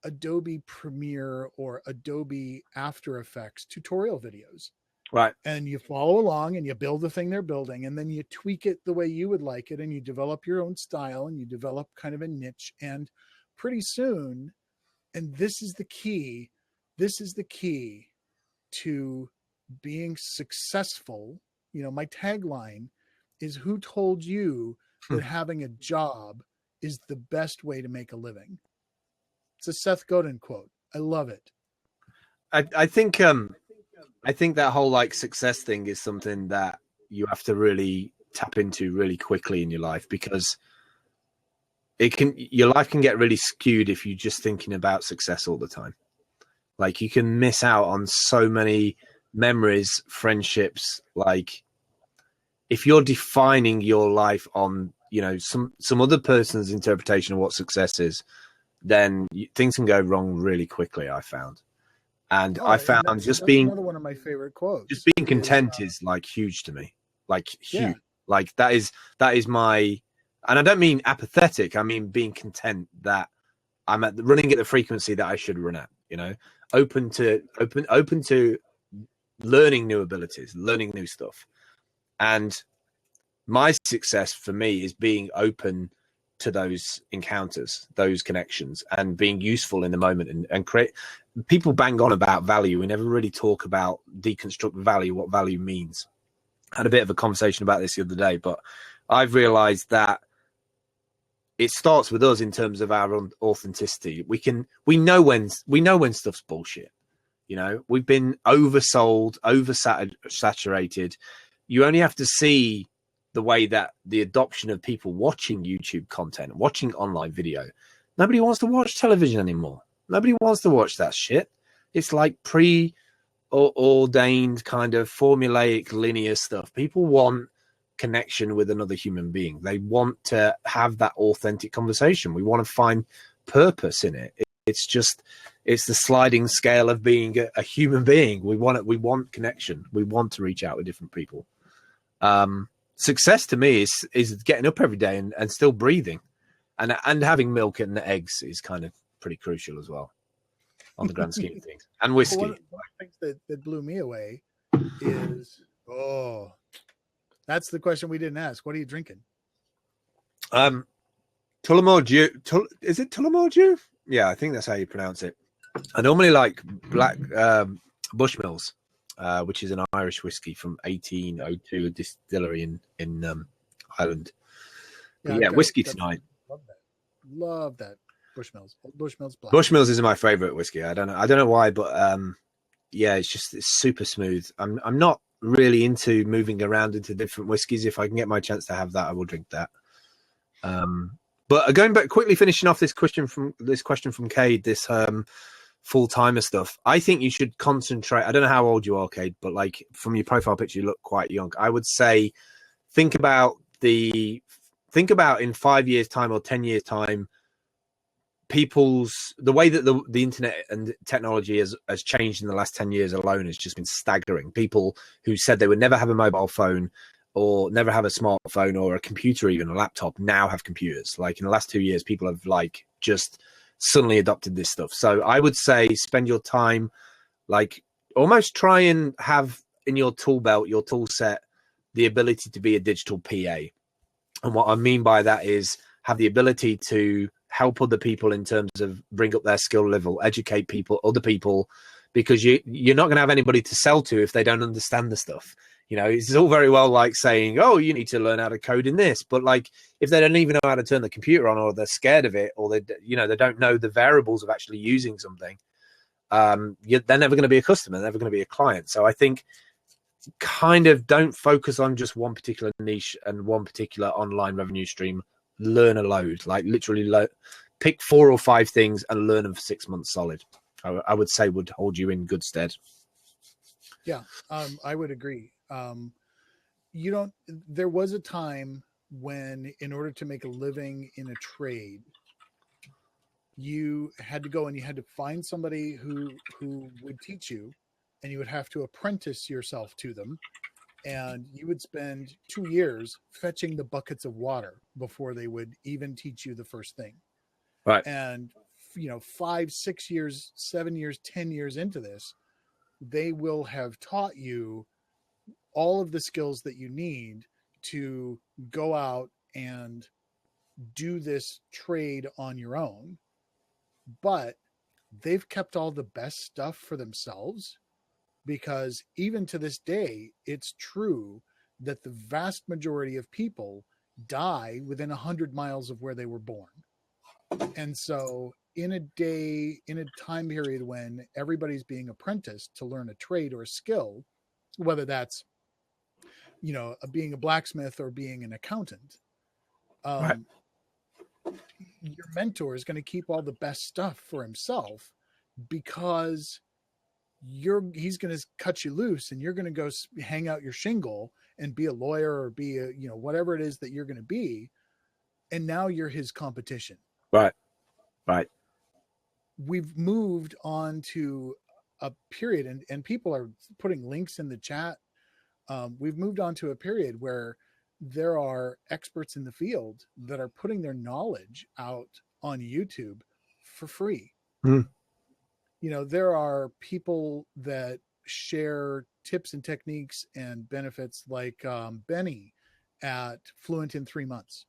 Adobe Premiere or Adobe After Effects tutorial videos. Right. And you follow along and you build the thing they're building, and then you tweak it the way you would like it, and you develop your own style and you develop kind of a niche. And pretty soon, and this is the key to being successful. My tagline is, who told you that having a job is the best way to make a living? It's a Seth Godin quote. I love it. I think that whole success thing is something that you have to really tap into really quickly in your life, because your life can get really skewed if you're just thinking about success all the time. You can miss out on so many memories, friendships. If you're defining your life on, some other person's interpretation of what success is, then things can go wrong really quickly, I found. And I found that's another one of my favorite quotes. Just being content is huge to me. Huge. Yeah. That is my, and I don't mean apathetic. I mean being content that I'm running at the frequency that I should run at. Open to learning new abilities, learning new stuff. And my success for me is being open to those encounters, those connections, and being useful in the moment and create. People bang on about value. We never really talk about deconstruct value, what value means. I had a bit of a conversation about this the other day, but I've realized that it starts with us in terms of our authenticity. We know when stuff's bullshit. We've been oversold, oversaturated. You only have to see the way that the adoption of people watching YouTube content, watching online video. Nobody wants to watch television anymore. Nobody wants to watch that shit. It's like ordained kind of formulaic linear stuff. People want connection with another human being. They want to have that authentic conversation. We want to find purpose in it. It's the sliding scale of being a human being. We want connection. We want to reach out with different people. Success to me is getting up every day and still breathing, and having milk and eggs is kind of pretty crucial as well on the grand scheme of things. And whiskey. One of the things that blew me away is, that's the question we didn't ask. What are you drinking? Tullamore Dew. Is it Tullamore Dew? Yeah, I think that's how you pronounce it. I normally like black Bushmills, which is an Irish whiskey from 1802, a distillery in Ireland. But whiskey tonight. Love that. Bushmills black. Bushmills is my favorite whiskey. I don't know why, but it's super smooth. I'm not really into moving around into different whiskeys. If I can get my chance to have that, I will drink that. But going back quickly, finishing off this question from Cade, this full timer stuff. I think you should concentrate. I don't know how old you are, Cade, but like from your profile picture, you look quite young. I would say think about in 5 years' time or 10 years' time, the way that the internet and technology has changed in the last 10 years alone has just been staggering. People who said they would never have a mobile phone or never have a smartphone or a computer, even a laptop, now have computers. Like in the last 2 years, people have like just suddenly adopted this stuff. So I would say spend your time, like almost try and have in your tool belt, your tool set, the ability to be a digital PA. And what I mean by that is have the ability to help other people in terms of bring up their skill level, educate other people, because you're not going to have anybody to sell to if they don't understand the stuff. You know, it's all very well like saying, oh, you need to learn how to code in this. But like, if they don't even know how to turn the computer on, or they're scared of it, or they don't know the variables of actually using something, they're never going to be a customer, they're never going to be a client. So I think kind of don't focus on just one particular niche and one particular online revenue stream. Learn a load, like literally pick 4 or 5 things and learn them for 6 months solid. I would say would hold you in good stead. Yeah, I would agree. There was a time when in order to make a living in a trade, you had to go and you had to find somebody who would teach you, and you would have to apprentice yourself to them. And you would spend 2 years fetching the buckets of water before they would even teach you the first thing. Right. And, 5, 6 years, 7 years, 10 years into this, they will have taught you all of the skills that you need to go out and do this trade on your own. But they've kept all the best stuff for themselves. Because even to this day, it's true that the vast majority of people die within 100 miles of where they were born. And so in a time period when everybody's being apprenticed to learn a trade or a skill, whether that's, being a blacksmith or being an accountant, Right. Your mentor is going to keep all the best stuff for himself, because he's going to cut you loose and you're going to go hang out your shingle and be a lawyer or be a, whatever it is that you're going to be. And now you're his competition. Right. We've moved on to a period, and people are putting links in the chat. We've moved on to a period where there are experts in the field that are putting their knowledge out on YouTube for free. There are people that share tips and techniques and benefits, like Benny at Fluent in 3 months.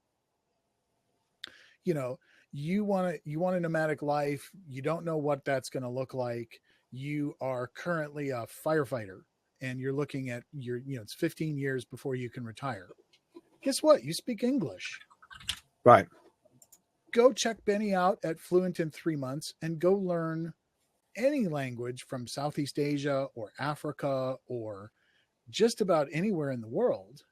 You want a nomadic life. You don't know what that's going to look like. You are currently a firefighter and you're looking at it's 15 years before you can retire. Guess what? You speak English. Right. Go check Benny out at Fluent in 3 months and go learn any language from Southeast Asia or Africa or just about anywhere in the world.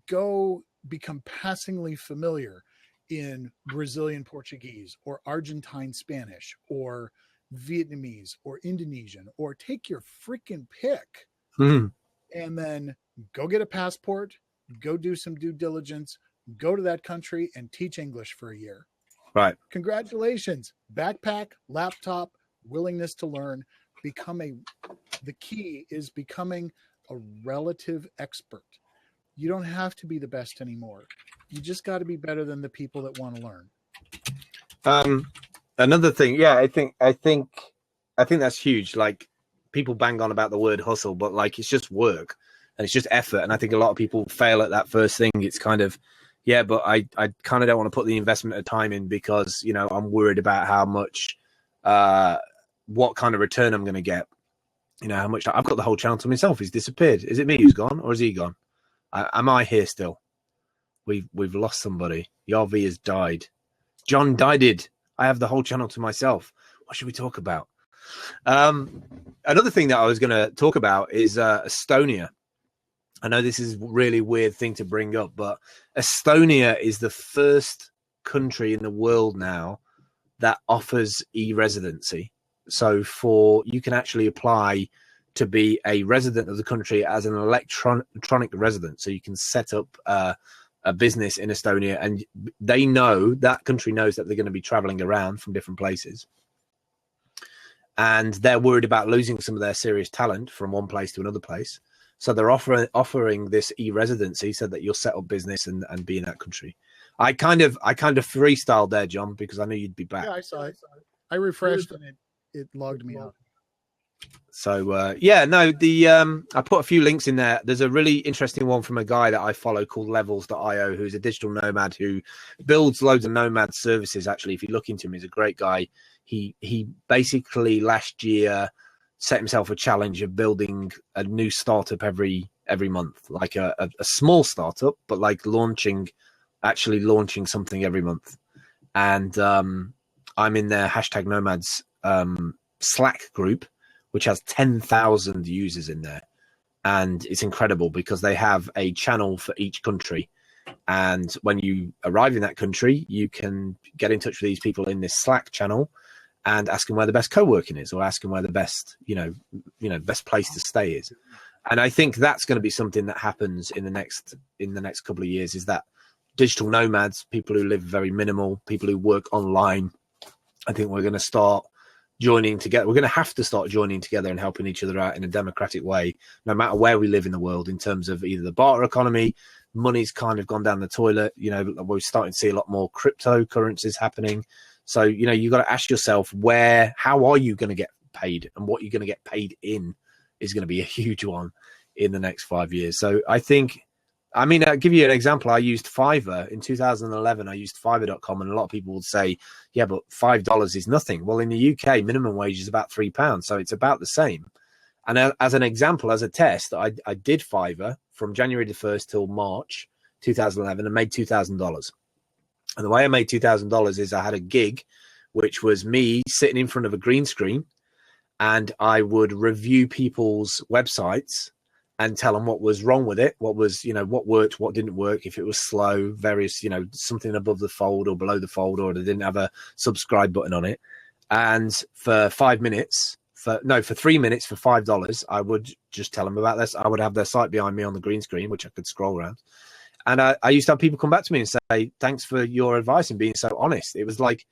Go become passingly familiar in Brazilian Portuguese or Argentine Spanish or Vietnamese or Indonesian, or take your freaking pick, Mm. and then go get a passport, go do some due diligence, go to that country and teach English for a year. Right. Congratulations. Backpack, laptop, willingness to learn. The key is becoming a relative expert. You don't have to be the best anymore. You just got to be better than the people that want to learn. Another thing, yeah, I think that's huge. Like, people bang on about the word hustle, but like, it's just work and it's just effort. And I think a lot of people fail at that first thing. It's kind of, yeah, but I kind of don't want to put the investment of time in because, you know, I'm worried about how much, what kind of return I'm going to get. You know, how much I've got the whole channel to myself. He's disappeared. Is it me who's gone, or is he gone? Am I here still? We've lost somebody. Yarvi has died. John died. I have the whole channel to myself. What should we talk about? Another thing that I was going to talk about is Estonia. I know this is a really weird thing to bring up, but Estonia is the first country in the world now that offers e-residency. So you can actually apply to be a resident of the country as an electronic resident. So you can set up a business in Estonia, and that country knows that they're going to be traveling around from different places. And they're worried about losing some of their serious talent from one place to another place. So they're offering this e-residency so that you'll set up business and be in that country. I kind of freestyled there, John, because I knew you'd be back. Yeah, I saw it. I refreshed and it logged me out. So I put a few links in there. There's a really interesting one from a guy that I follow called levels.io, who's a digital nomad who builds loads of nomad services. Actually, if you look into him, he's a great guy. He basically last year set himself a challenge of building a new startup every month, like a small startup, but like actually launching something every month. And I'm in their #nomads Slack group, which has 10,000 users in there. And it's incredible because they have a channel for each country. And when you arrive in that country, you can get in touch with these people in this Slack channel and ask them where the best co-working is, or ask them where the best, best place to stay is. And I think that's going to be something that happens in the next couple of years, is that digital nomads, people who live very minimal, people who work online, I think we're going to start joining together. We're going to have to start joining together and helping each other out in a democratic way, no matter where we live in the world, in terms of either the barter economy. Money's kind of gone down the toilet. We're starting to see a lot more cryptocurrencies happening. So, you've got to ask yourself how are you going to get paid, and what you're going to get paid in is going to be a huge one in the next 5 years. So I'll give you an example. I used Fiverr in 2011. I used Fiverr.com, and a lot of people would say, yeah, but $5 is nothing. Well, in the UK, minimum wage is about £3. So it's about the same. And as an example, as a test, I did Fiverr from January the 1st till March 2011 and made $2,000. And the way I made $2,000 is I had a gig, which was me sitting in front of a green screen, and I would review people's websites and tell them what was wrong with it, what worked, what didn't work, if it was slow, various, something above the fold or below the fold, or they didn't have a subscribe button on it. And for 3 minutes, for $5, I would just tell them about this. I would have their site behind me on the green screen, which I could scroll around. And I used to have people come back to me and say, thanks for your advice and being so honest. It was like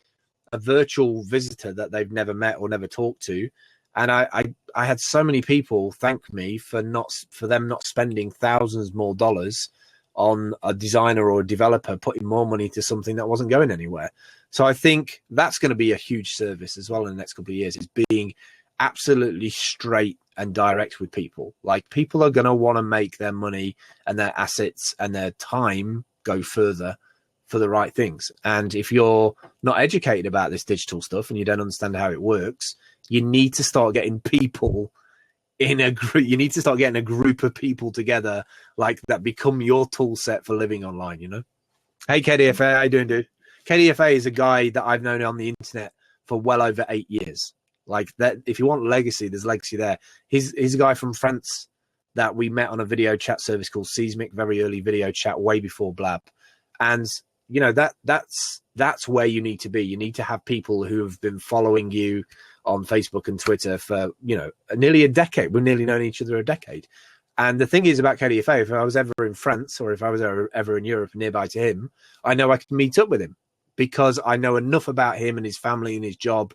a virtual visitor that they've never met or never talked to. And I had so many people thank me for them not spending thousands more dollars on a designer or a developer, putting more money to something that wasn't going anywhere. So I think that's going to be a huge service as well in the next couple of years, is being absolutely straight and direct with people. Like, people are going to want to make their money and their assets and their time go further for the right things. And if you're not educated about this digital stuff and you don't understand how it works, you need to start getting people in a group. You need to start getting a group of people together like that become your tool set for living online, Hey, KDFA, how you doing, dude? KDFA is a guy that I've known on the internet for well over 8 years. Like that, if you want legacy, there's legacy there. He's a guy from France that we met on a video chat service called Seismic, very early video chat, way before Blab. And, that's that's where you need to be. You need to have people who have been following you on Facebook and Twitter for, nearly a decade. We've nearly known each other a decade. And the thing is about KDFA, if I was ever in France or if I was ever in Europe nearby to him, I know I can meet up with him because I know enough about him and his family and his job.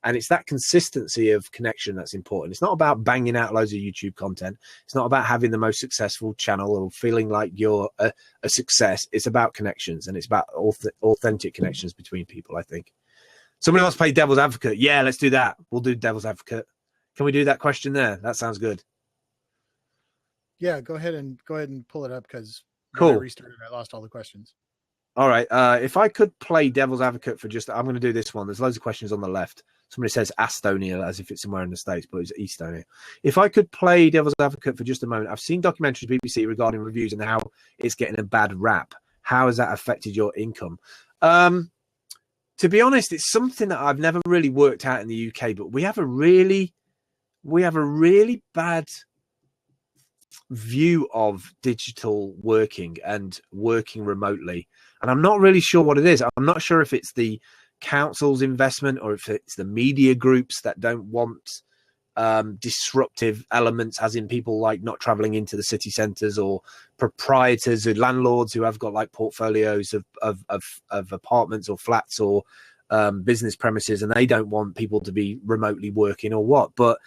And it's that consistency of connection that's important. It's not about banging out loads of YouTube content. It's not about having the most successful channel or feeling like you're a success. It's about connections, and it's about authentic connections between people, I think. Somebody wants to play devil's advocate. Yeah, let's do that. We'll do devil's advocate. Can we do that question there? That sounds good. Yeah, go ahead and pull it up, because cool. When I restarted, I lost all the questions. All right. If I could play devil's advocate for just, I'm going to do this one. There's loads of questions on the left. Somebody says Estonia as if it's somewhere in the States, but it's Estonia. If I could play devil's advocate for just a moment, I've seen documentaries BBC regarding reviews and how it's getting a bad rap. How has that affected your income? To be honest, it's something that I've never really worked out in the UK, but we have a really bad view of digital working and working remotely. And I'm not really sure what it is. I'm not sure if it's the council's investment or if it's the media groups that don't want disruptive elements, as in people like not traveling into the city centres, or proprietors or landlords who have got like portfolios of apartments or flats or business premises, and they don't want people to be remotely working or what. But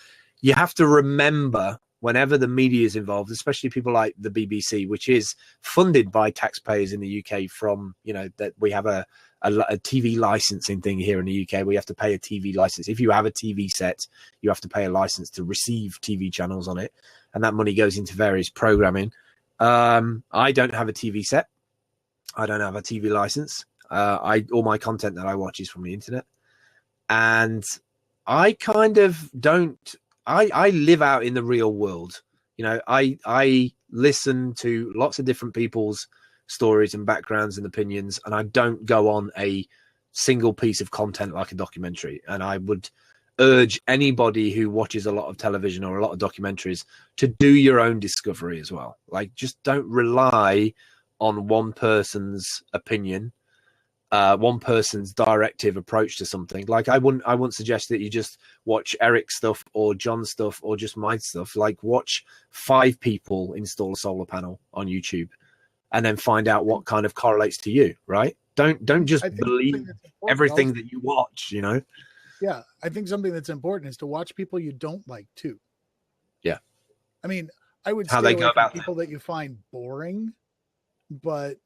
you have to remember, whenever the media is involved, especially people like the BBC, which is funded by taxpayers in the UK from, that we have a TV licensing thing here in the UK. We have to pay a TV license. If you have a TV set, you have to pay a license to receive TV channels on it. And that money goes into various programming. I don't have a TV set. I don't have a TV license. All my content that I watch is from the internet. And I kind of don't, I live out in the real world. I listen to lots of different people's stories and backgrounds and opinions, and I don't go on a single piece of content like a documentary. And I would urge anybody who watches a lot of television or a lot of documentaries to do your own discovery as well. Like, just don't rely on one person's opinion, one person's directive approach to something. Like, I wouldn't suggest that you just watch Eric's stuff or John's stuff or just my stuff. Like, watch 5 people install a solar panel on YouTube and then find out what kind of correlates to you, right? Don't just believe everything that you watch, Yeah, I think something that's important is to watch people you don't like too. Yeah. I mean, I would how stay they away go from about people that you find boring, but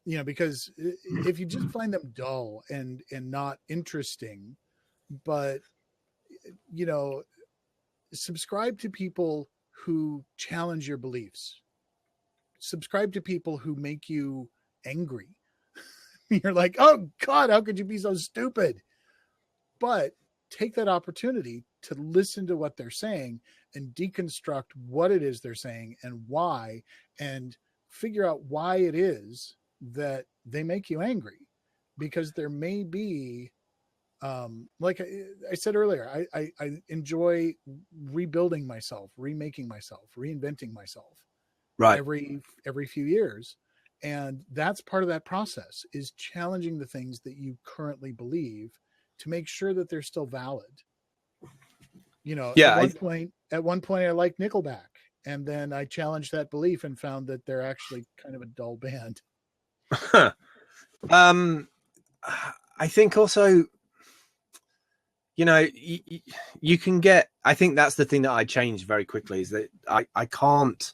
because if you just find them dull and not interesting, but subscribe to people who challenge your beliefs. Subscribe to people who make you angry. You're like, oh God, how could you be so stupid? But take that opportunity to listen to what they're saying and deconstruct what it is they're saying and why, and figure out why it is that they make you angry. Because there may be, like I said earlier, I enjoy rebuilding myself, remaking myself, reinventing myself. Right. Every few years. And that's part of that process, is challenging the things that you currently believe to make sure that they're still valid. Yeah, at one point I liked Nickelback, and then I challenged that belief and found that they're actually kind of a dull band. I think also, you can get, I think that's the thing that I changed very quickly, is that I can't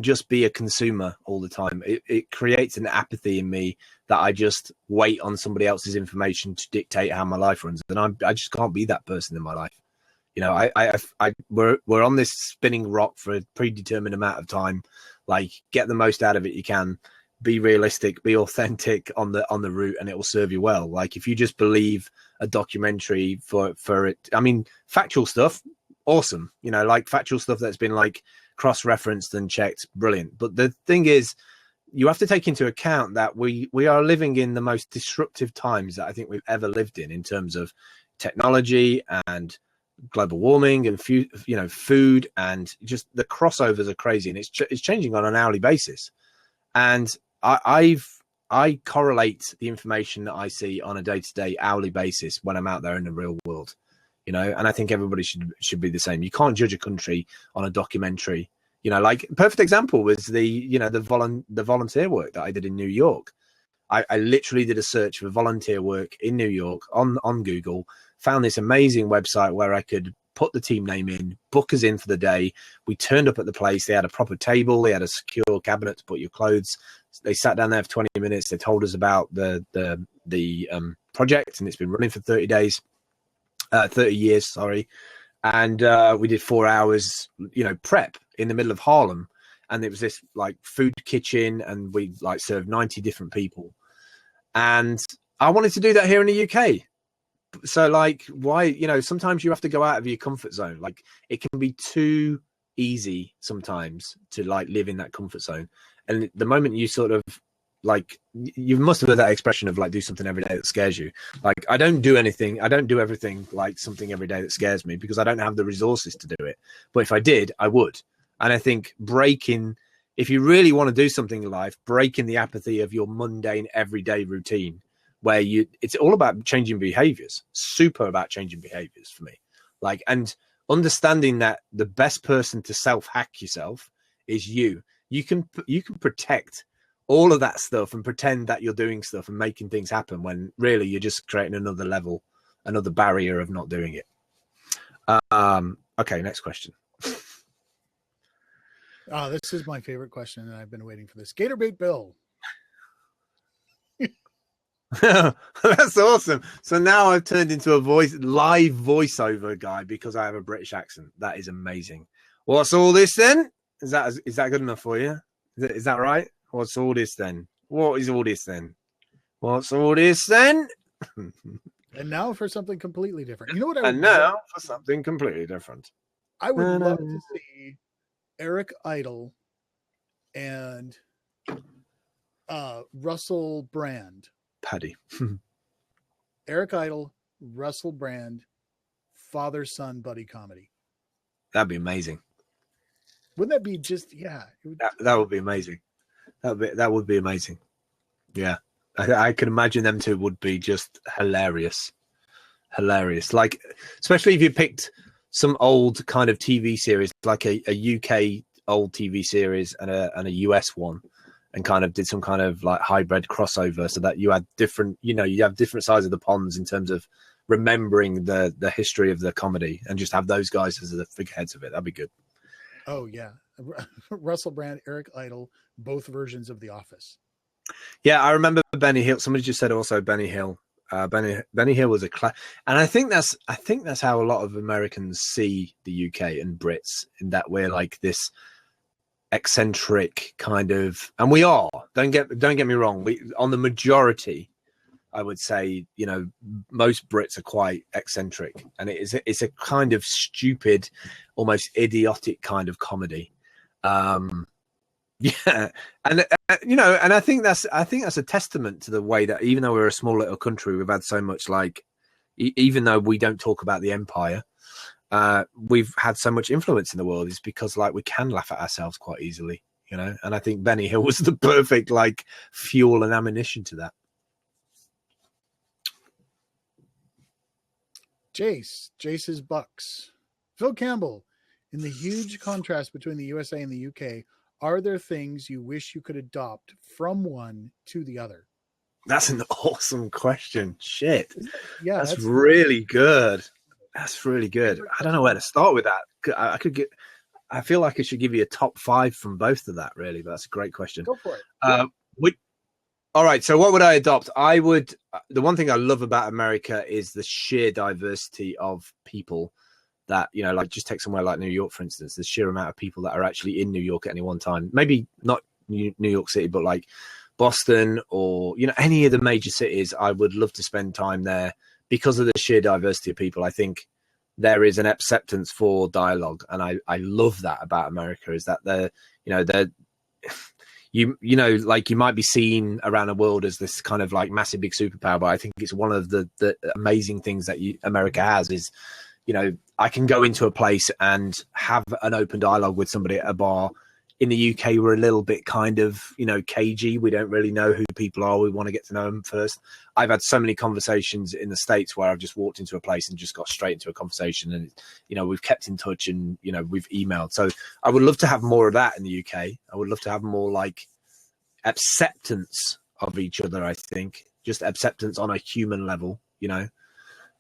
just be a consumer all the time. It creates an apathy in me that I just wait on somebody else's information to dictate how my life runs. And I just can't be that person in my life. We're on this spinning rock for a predetermined amount of time. Like, get the most out of it you can. Be realistic, be authentic on the route, and it will serve you well. Like, if you just believe a documentary for it, I mean, factual stuff, awesome. Like factual stuff that's been like cross-referenced and checked, brilliant. But the thing is, you have to take into account that we are living in the most disruptive times that I think we've ever lived in terms of technology and global warming and food, and just the crossovers are crazy, and it's changing on an hourly basis. And I've I correlate the information that I see on a day-to-day, hourly basis when I'm out there in the real world, you know, and I think everybody should be the same. You can't judge a country on a documentary, you know. Like, perfect example was the volunteer work that I did in New York. I literally did a search for volunteer work in New York on Google, found this amazing website where I could put the team name in, book us in for the day. We turned up at the place. They had a proper table. They had a secure cabinet to put your clothes. They sat down there for 20 minutes. They told us about the project, and it's been running for 30 years, sorry. And we did 4 hours, you know, prep in the middle of Harlem. And it was this like food kitchen, and we like served 90 different people. And I wanted to do that here in the UK. So like, why, you know, sometimes you have to go out of your comfort zone. Like, it can be too easy sometimes to like live in that comfort zone. And the moment you sort of like, you must have heard that expression of like, do something every day that scares you. Like, I don't do everything like something every day that scares me, because I don't have the resources to do it. But if I did, I would. And I think if you really want to do something in life, breaking the apathy of your mundane everyday routine, where it's all about changing behaviors, super about changing behaviors for me. Like, and understanding that the best person to self-hack yourself is you. You can protect all of that stuff and pretend that you're doing stuff and making things happen, when really you're just creating another level, another barrier of not doing it. Okay, next question. Oh, this is my favorite question, and I've been waiting for this. Gatorbait Bill. That's awesome. So now I've turned into a live voiceover guy because I have a British accent. That is amazing. What's all this then? Is that good enough for you? Is that right? What's all this then? What is all this then? What's all this then? And now for something completely different. You know what? For something completely different. I would love to see Eric Idle and Russell Brand. Paddy. Eric Idle, Russell Brand, father-son buddy comedy. That'd be amazing. Wouldn't that be just, yeah. That would be amazing. That would be amazing. Yeah. I can imagine them two would be just hilarious. Hilarious. Like, especially if you picked some old kind of TV series, like a UK old TV series and a US one, and kind of did some kind of like hybrid crossover, so that you had different, you know, you have different sides of the ponds in terms of remembering the history of the comedy, and just have those guys as the figureheads of it. That'd be good. Oh yeah. Russell Brand, Eric Idle, both versions of The Office. Yeah, I remember Benny Hill. Somebody just said also Benny Hill. Benny Hill was and I think that's how a lot of Americans see the UK and Brits, in that we're like this eccentric kind of, and we are. Don't get me wrong. We, on the majority, I would say, you know, most Brits are quite eccentric, and it's a kind of stupid, almost idiotic kind of comedy. Yeah, and you know, and I think that's a testament to the way that, even though we're a small little country, we've had so much, like, even though we don't talk about the empire, we've had so much influence in the world, is because like we can laugh at ourselves quite easily, you know. And I think Benny Hill was the perfect like fuel and ammunition to that. Jace's Bucks. Phil Campbell, in the huge contrast between the USA and the UK, are there things you wish you could adopt from one to the other? That's an awesome question. Shit. Yeah, that's really good. That's really good. I don't know where to start with that. I feel like I should give you a top 5 from both of that, really, but that's a great question. Go for it. All right. So what would I adopt? The one thing I love about America is the sheer diversity of people that, you know, like just take somewhere like New York, for instance, the sheer amount of people that are actually in New York at any one time. Maybe not New York City, but like Boston or, you know, any of the major cities. I would love to spend time there because of the sheer diversity of people. I think there is an acceptance for dialogue, and I love that about America, is that you know, like, you might be seen around the world as this kind of like massive big superpower, but I think it's one of the amazing things that America has is, you know, I can go into a place and have an open dialogue with somebody at a bar in the UK, we're a little bit kind of, cagey. We don't really know who people are. We want to get to know them first. I've had so many conversations in the States where I've just walked into a place and just got straight into a conversation, and, we've kept in touch, and, we've emailed. So I would love to have more of that in the UK. I would love to have more like acceptance of each other. I think just acceptance on a human level,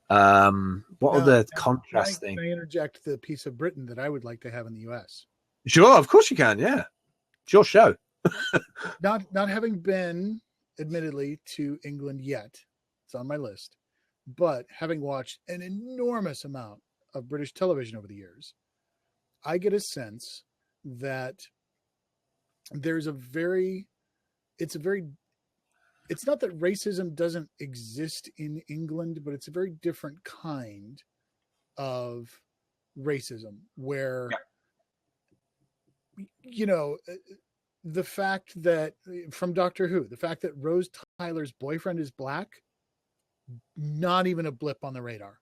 what other contrast thing? Can I interject the piece of Britain that I would like to have in the US? Sure, of course you can. Yeah, it's your show. not having been, admittedly, to England yet, it's on my list, but having watched an enormous amount of British television over the years, I get a sense that it's not that racism doesn't exist in England, but it's a very different kind of racism where, the fact that, from Doctor Who, the fact that Rose Tyler's boyfriend is black, not even a blip on the radar.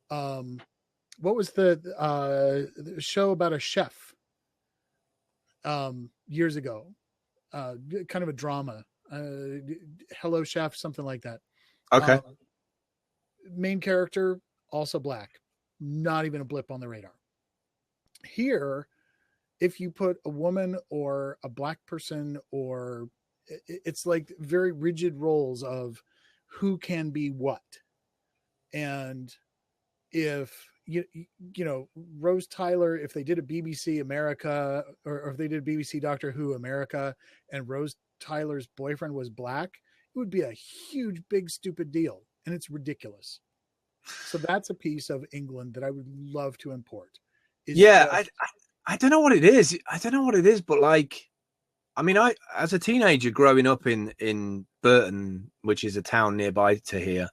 What was the show about a chef years ago? Kind of a drama. Hello Chef, something like that. Okay. Main character, also black. Not even a blip on the radar. Here, if you put a woman or a black person, or it's like very rigid roles of who can be what. And if Rose Tyler, if they did a BBC America, or if they did BBC Doctor Who America, and Rose Tyler's boyfriend was black, it would be a huge, big, stupid deal. And it's ridiculous. So that's a piece of England that I would love to import. I don't know what it is. But like, I mean, as a teenager growing up in Burton, which is a town nearby to here,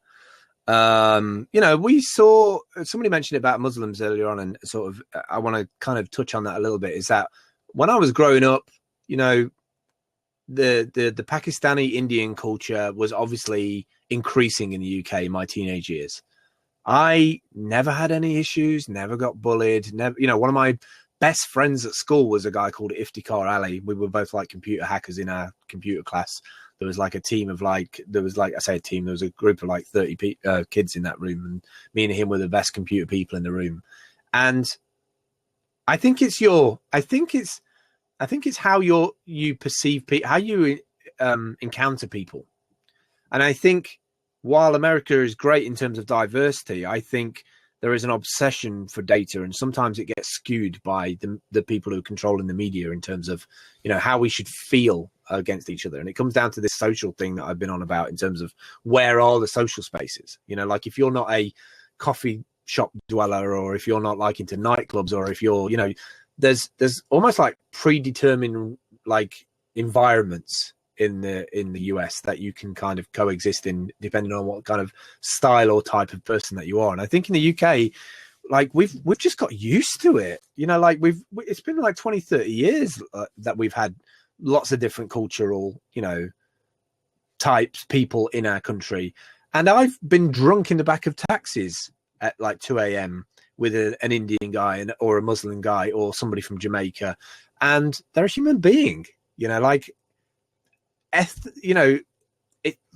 we saw, somebody mentioned about Muslims earlier on, and sort of, I want to kind of touch on that a little bit, is that when I was growing up, the Pakistani Indian culture was obviously increasing in the UK in my teenage years. I never had any issues, never got bullied, never, one of my best friends at school was a guy called Iftikhar Ali. We were both like computer hackers in our computer class. There was like a team of I say a team, there was a group of like 30 kids in that room, and me and him were the best computer people in the room. And I think it's how you perceive people, how you encounter people. And I think while America is great in terms of diversity, I think there is an obsession for data, and sometimes it gets skewed by the people who are controlling the media in terms of, how we should feel against each other. And it comes down to this social thing that I've been on about in terms of where are the social spaces, like if you're not a coffee shop dweller, or if you're not like into nightclubs, or if you're, there's almost like predetermined like environments in the US that you can kind of coexist in, depending on what kind of style or type of person that you are. And I think in the UK, like we've just got used to it, like it's been like 20, 30 years that we've had lots of different cultural, types, people in our country. And I've been drunk in the back of taxis at like 2 a.m. with an Indian guy or a Muslim guy or somebody from Jamaica, and they're a human being, like,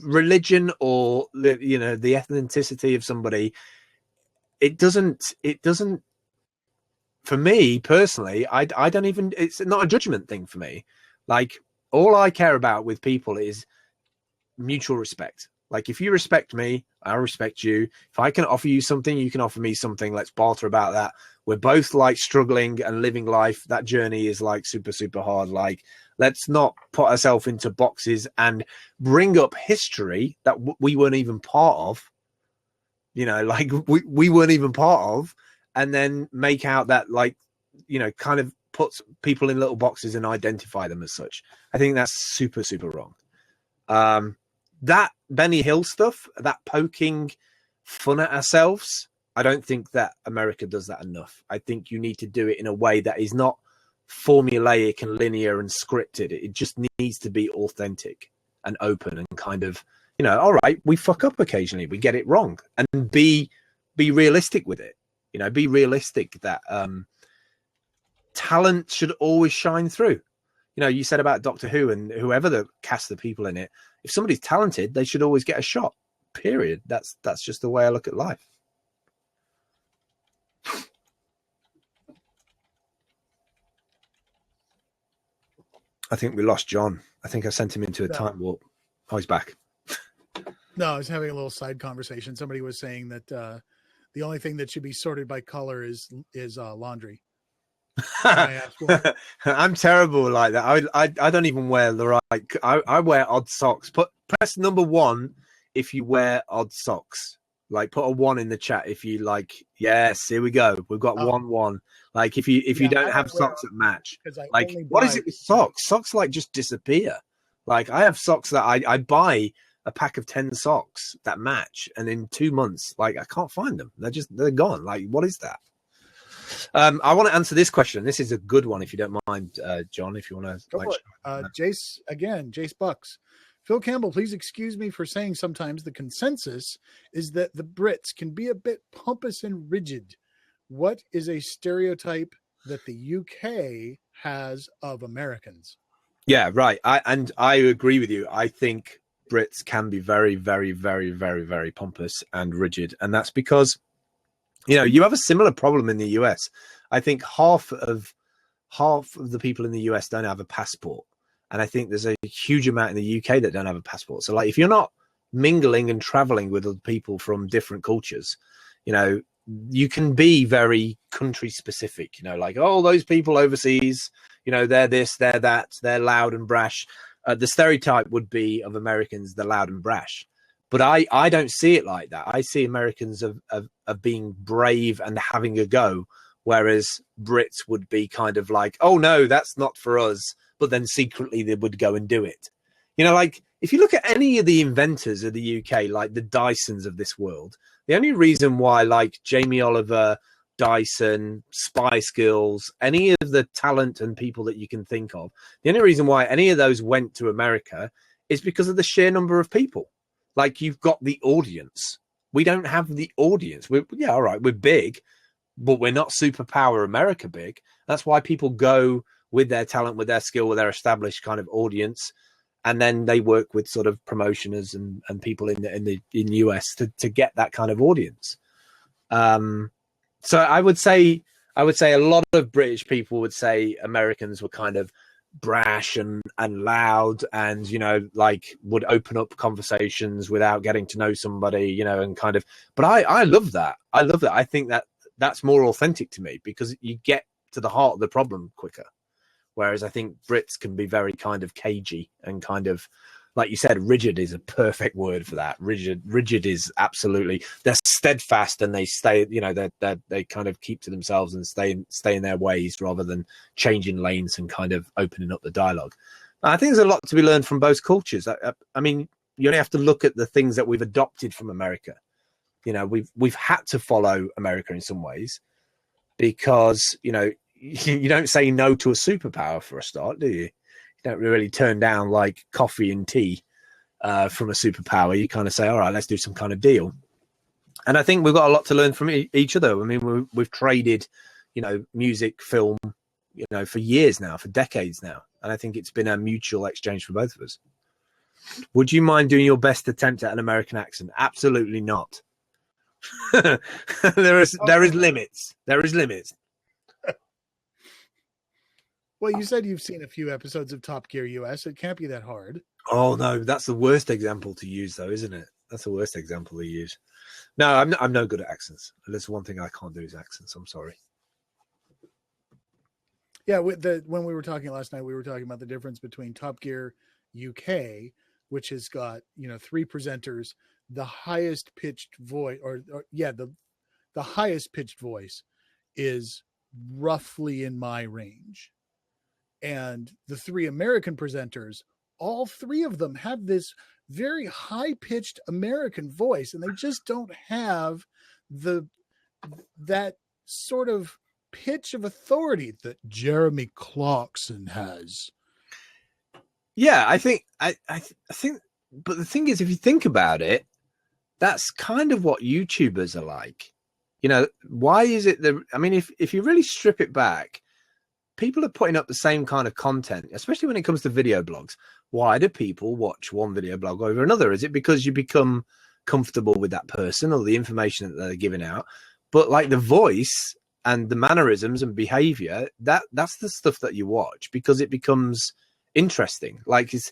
religion or the ethnicity of somebody. It doesn't, for me personally, I don't even, it's not a judgment thing for me. Like, all I care about with people is mutual respect. Like, if you respect me, I respect you. If I can offer you something, you can offer me something. Let's barter about that. We're both like struggling and living life. That journey is like super, super hard. Like, let's not put ourselves into boxes and bring up history that we weren't even part of. Like we weren't even part of, and then make out that, like, kind of puts people in little boxes and identify them as such. I think that's super, super wrong. That Benny Hill stuff, that poking fun at ourselves, I don't think that America does that enough. I think you need to do it in a way that is not formulaic and linear and scripted. It just needs to be authentic and open and kind of, all right, we fuck up occasionally, we get it wrong, and be realistic with it. Be realistic that talent should always shine through. You know, you said about Doctor Who and whoever the cast the people in it. If somebody's talented, they should always get a shot. Period. That's just the way I look at life. I think we lost John. I think I sent him into a time warp. Oh, he's back. No, I was having a little side conversation. Somebody was saying that the only thing that should be sorted by color is laundry. I'm terrible like that. I don't even wear the right. I wear odd socks. Press number 1 if you wear odd socks. Like put a 1 in the chat if you like. Yes, here we go. We've got 1-1. Like if you don't have socks that match. Like what is it with socks? Socks like just disappear. Like I have socks that I buy a pack of 10 socks that match, and in 2 months, like I can't find them. They're gone. Like what is that? I want to answer this question. This is a good one, if you don't mind, John. If you want to, go for it. Jace Bucks. Phil Campbell, please excuse me for saying sometimes the consensus is that the Brits can be a bit pompous and rigid. What is a stereotype that the UK has of Americans? Yeah, right. I agree with you. I think Brits can be very, very, very, very, very pompous and rigid, and that's because you have a similar problem in the US. I think half of the people in the US don't have a passport. And I think there's a huge amount in the UK that don't have a passport. So like, if you're not mingling and traveling with other people from different cultures, you can be very country specific, like, oh, those people overseas, they're this, they're that, they're loud and brash. The stereotype would be of Americans, they're loud and brash. But I don't see it like that. I see Americans of being brave and having a go, whereas Brits would be kind of like, oh, no, that's not for us. But then secretly they would go and do it. Like if you look at any of the inventors of the UK, like the Dysons of this world, the only reason why like Jamie Oliver, Dyson, Spice Girls, any of the talent and people that you can think of, the only reason why any of those went to America is because of the sheer number of people. Like you've got the audience. We don't have the audience. All right, we're big, but we're not superpower America big. That's why people go with their talent, with their skill, with their established kind of audience, and then they work with sort of promotioners and people in the US to get that kind of audience. So I would say a lot of British people would say Americans were kind of brash and loud, and like would open up conversations without getting to know somebody, and kind of. But I love that. I think that's more authentic to me because you get to the heart of the problem quicker. Whereas I think Brits can be very kind of cagey and kind of, like you said, rigid is a perfect word for that. Rigid is absolutely, they're steadfast and they stay, they kind of keep to themselves and stay in their ways rather than changing lanes and kind of opening up the dialogue. I think there's a lot to be learned from both cultures. I mean, you only have to look at the things that we've adopted from America. We've had to follow America in some ways because, you don't say no to a superpower for a start, do you? You don't really turn down like coffee and tea from a superpower. You kind of say, all right, let's do some kind of deal. And I think we've got a lot to learn from each other. I mean, we've traded, music, film, for years now, for decades now. And I think it's been a mutual exchange for both of us. Would you mind doing your best attempt at an American accent? Absolutely not. There is limits. There is limits. Well, you said you've seen a few episodes of Top Gear US. It can't be that hard. Oh no, that's the worst example to use, though, isn't it? That's the worst example to use. No, I'm no good at accents. There's one thing I can't do is accents. I'm sorry. Yeah, when we were talking last night, we were talking about the difference between Top Gear UK, which has got 3 presenters, the highest pitched voice, the highest pitched voice is roughly in my range. And the 3 American presenters, all 3 of them have this very high-pitched American voice, and they just don't have that sort of pitch of authority that Jeremy Clarkson has. Yeah, I think, but the thing is, if you think about it, that's kind of what YouTubers are like. Why is it that? I mean, if you really strip it back, people are putting up the same kind of content, especially when it comes to video blogs. Why do people watch one video blog over another? Is it because you become comfortable with that person or the information that they're giving out? But like the voice and the mannerisms and behavior, that's the stuff that you watch because it becomes interesting. Like it's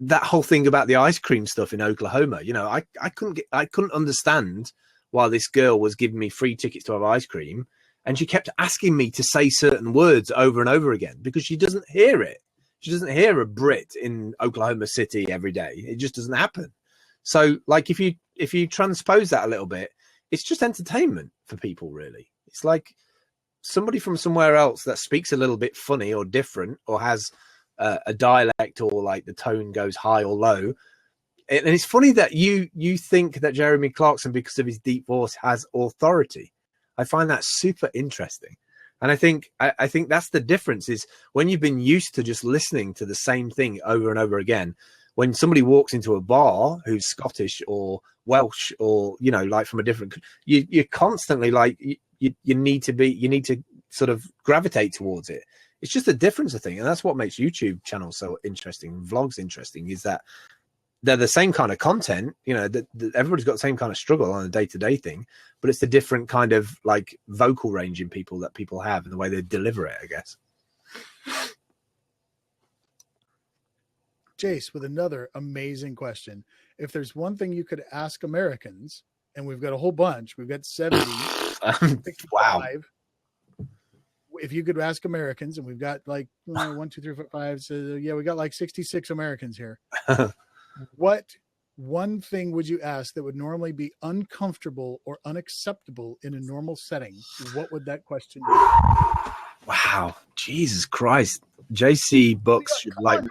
that whole thing about the ice cream stuff in Oklahoma. You know, I couldn't understand why this girl was giving me free tickets to have ice cream, and she kept asking me to say certain words over and over again because she doesn't hear it. She doesn't hear a Brit in Oklahoma City every day. It just doesn't happen. So like if you transpose that a little bit, it's just entertainment for people, really. It's like somebody from somewhere else that speaks a little bit funny or different or has a dialect or like the tone goes high or low. And it's funny that you think that Jeremy Clarkson, because of his deep voice, has authority. I find that super interesting. And I think that's the difference is when you've been used to just listening to the same thing over and over again, when somebody walks into a bar who's Scottish or Welsh or, you know, like from a different, you're constantly like, you need to sort of gravitate towards it. It's just a difference of thing. And that's what makes YouTube channels so interesting, vlogs interesting, is that they're the same kind of content, you know, that everybody's got the same kind of struggle on a day-to-day thing, but it's the different kind of like vocal range in people that people have and the way they deliver it, I guess. Jace, with another amazing question. If there's one thing you could ask Americans, and we've got a whole bunch, we've got 70, 65. Wow. If you could ask Americans, and we've got like 1, 2, 3, 4, 5, so yeah, we got like 66 Americans here. What one thing would you ask that would normally be uncomfortable or unacceptable in a normal setting? What would that question be? Wow, Jesus Christ! JC Bucks should like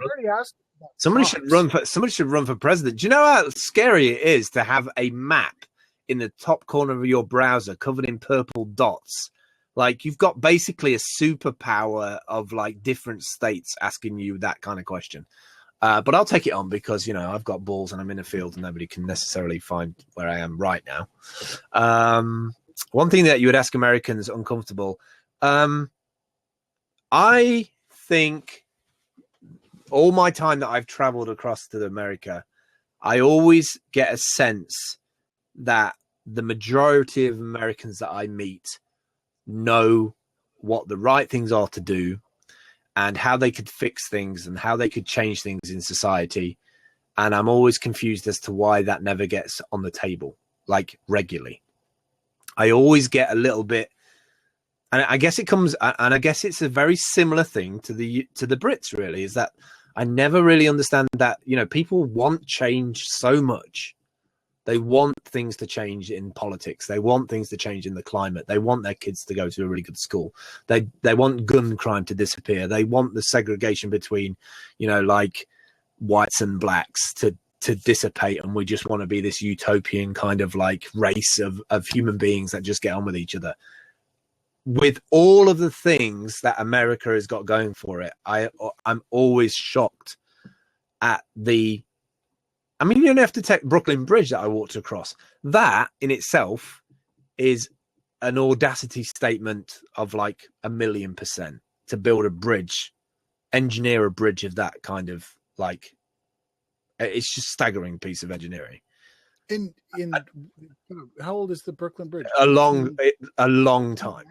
somebody should run for president. Do you know how scary it is to have a map in the top corner of your browser covered in purple dots? Like you've got basically a superpower of like different states asking you that kind of question. But I'll take it on because, you know, I've got balls and I'm in a field and nobody can necessarily find where I am right now. One thing that you would ask Americans uncomfortable. I think all my time that I've traveled across to America, I always get a sense that the majority of Americans that I meet know what the right things are to do and how they could fix things and how they could change things in society. And I'm always confused as to why that never gets on the table, like regularly. I always get a little bit, and I guess it comes, and I guess it's a very similar thing to the Brits, really, is that I never really understand that, you know, people want change so much. They want things to change in politics. They want things to change in the climate. They want their kids to go to a really good school. They want gun crime to disappear. They want the segregation between, you know, like whites and blacks to dissipate. And we just want to be this utopian kind of like race of human beings that just get on with each other. With all of the things that America has got going for it, I'm always shocked at the, I mean, you don't have to take Brooklyn Bridge that I walked across. That in itself is an audacity statement of like 1,000,000% to build a bridge, engineer a bridge of that kind of like, it's just staggering piece of engineering. In how old is the Brooklyn Bridge? A long time.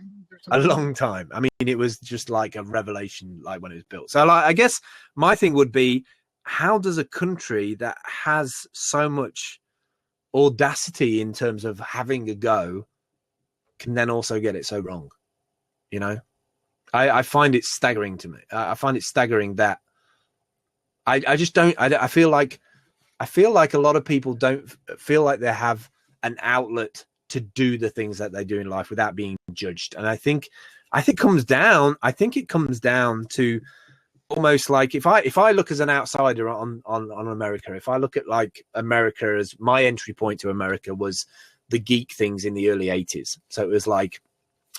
I mean, it was just like a revelation, like when it was built. So like, I guess my thing would be, how does a country that has so much audacity in terms of having a go can then also get it so wrong? You know, I find it staggering to me. I find it staggering that I just don't, I feel like a lot of people don't feel like they have an outlet to do the things that they do in life without being judged. And I think it comes down to almost like if I look as an outsider on America, if I look at like America as my entry point to America was the geek things in the early 80s. So it was like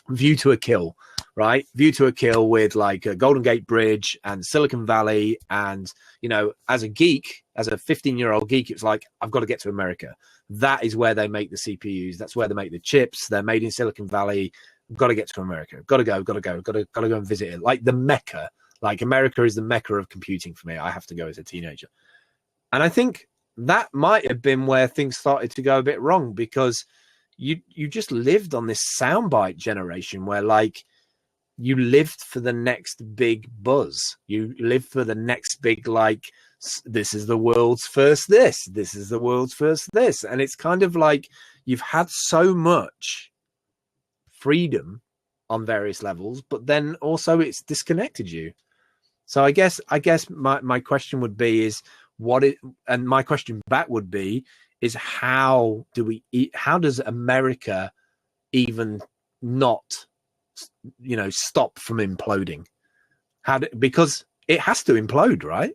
View to a Kill, right? View to a Kill with like a Golden Gate Bridge and Silicon Valley. And, you know, as a geek, as a 15-year-old geek, it's like, I've got to get to America. That is where they make the CPUs. That's where they make the chips. They're made in Silicon Valley. got to get to America. Got to go and visit it. Like the Mecca. Like America is the Mecca of computing for me. I have to go as a teenager. And I think that might have been where things started to go a bit wrong, because you just lived on this soundbite generation where like you lived for the next big buzz. You lived for the next big, like, this is the world's first this is the world's first this. And it's kind of like you've had so much freedom on various levels, but then also it's disconnected you. So I guess my question would be is and my question back would be is how does America even not, stop from imploding? Because it has to implode, right?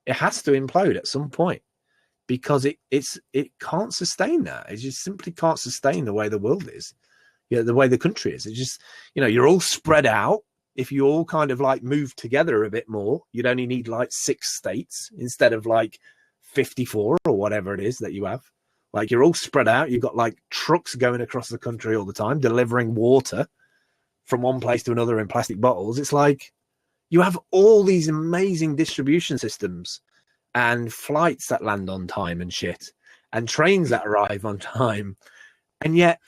It has to implode at some point, because it can't sustain that. It just simply can't sustain the way the world is, the way the country is. It's just, you're all spread out. If you all kind of like move together a bit more, you'd only need like 6 states instead of like 54 or whatever it is that you have. Like you're all spread out. You've got like trucks going across the country all the time, delivering water from one place to another in plastic bottles. It's like you have all these amazing distribution systems and flights that land on time and shit, and trains that arrive on time. And yet,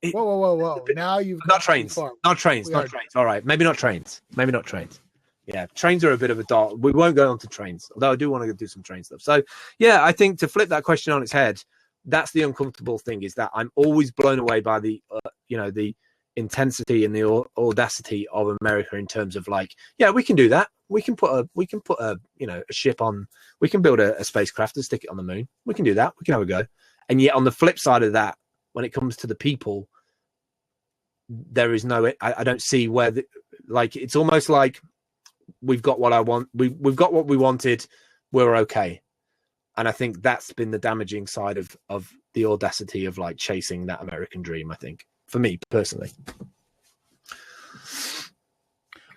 whoa. Now you've not trains. Not trains. All right. Maybe not trains. Yeah. Trains are a bit of a dark. We won't go on to trains, although I do want to do some train stuff. So yeah, I think to flip that question on its head, that's the uncomfortable thing, is that I'm always blown away by the, the intensity and the audacity of America in terms of like, yeah, we can do that. We can put a ship on, we can build a spacecraft and stick it on the moon. We can do that. We can have a go. And yet on the flip side of that, when it comes to the people, there is no, I don't see where it's almost like we've got what I want. We've got what we wanted. We're okay. And I think that's been the damaging side of the audacity of like chasing that American dream, I think, for me personally.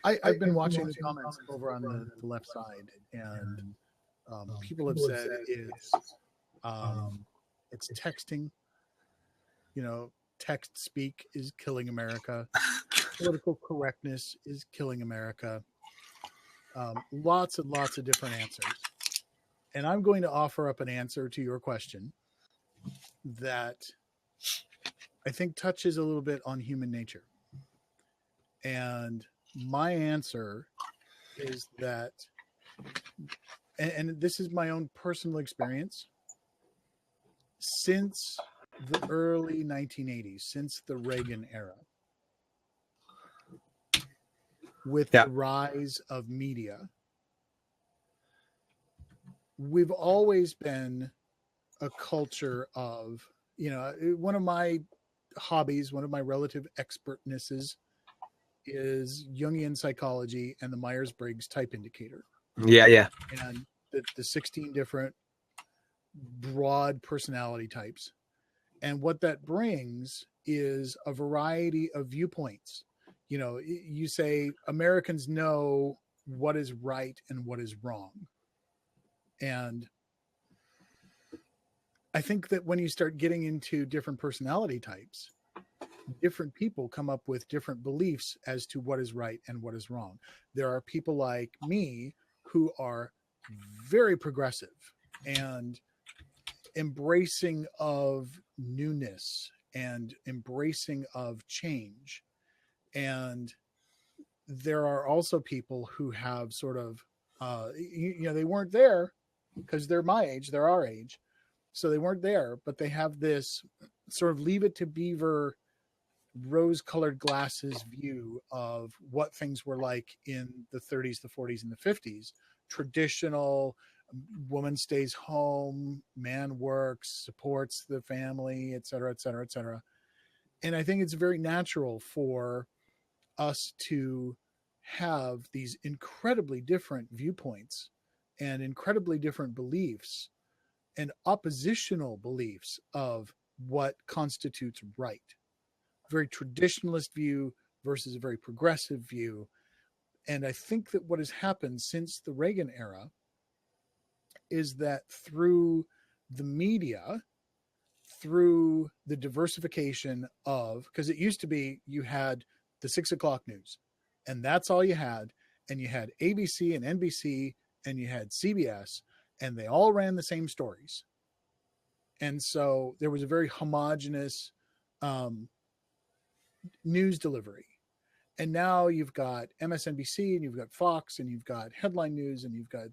I've been watching the comments over on the left side, and people have said it's texting. Text speak is killing America. Political correctness is killing America. Lots and lots of different answers. And I'm going to offer up an answer to your question that I think touches a little bit on human nature. And my answer is that, and this is my own personal experience, since the early 1980s, since the Reagan era, with the rise of media, we've always been a culture of, one of my hobbies, one of my relative expertnesses is Jungian psychology and the Myers-Briggs type indicator. Yeah. And the 16 different broad personality types. And what that brings is a variety of viewpoints. You say Americans know what is right and what is wrong. And I think that when you start getting into different personality types, different people come up with different beliefs as to what is right and what is wrong. There are people like me who are very progressive and embracing of newness and embracing of change. And there are also people who have sort of, they weren't there because they're my age, they're our age. So they weren't there, but they have this sort of Leave It to Beaver rose-colored glasses view of what things were like in the 30s, the 40s, and the 50s. Traditional, woman stays home, man works, supports the family, et cetera, et cetera, et cetera. And I think it's very natural for us to have these incredibly different viewpoints and incredibly different beliefs and oppositional beliefs of what constitutes right. Very traditionalist view versus a very progressive view. And I think that what has happened since the Reagan era is that through the media, through the diversification of, because it used to be you had the 6 o'clock news and that's all you had. And you had ABC and NBC and you had CBS and they all ran the same stories. And so there was a very homogenous news delivery. And now you've got MSNBC and you've got Fox and you've got headline news and you've got,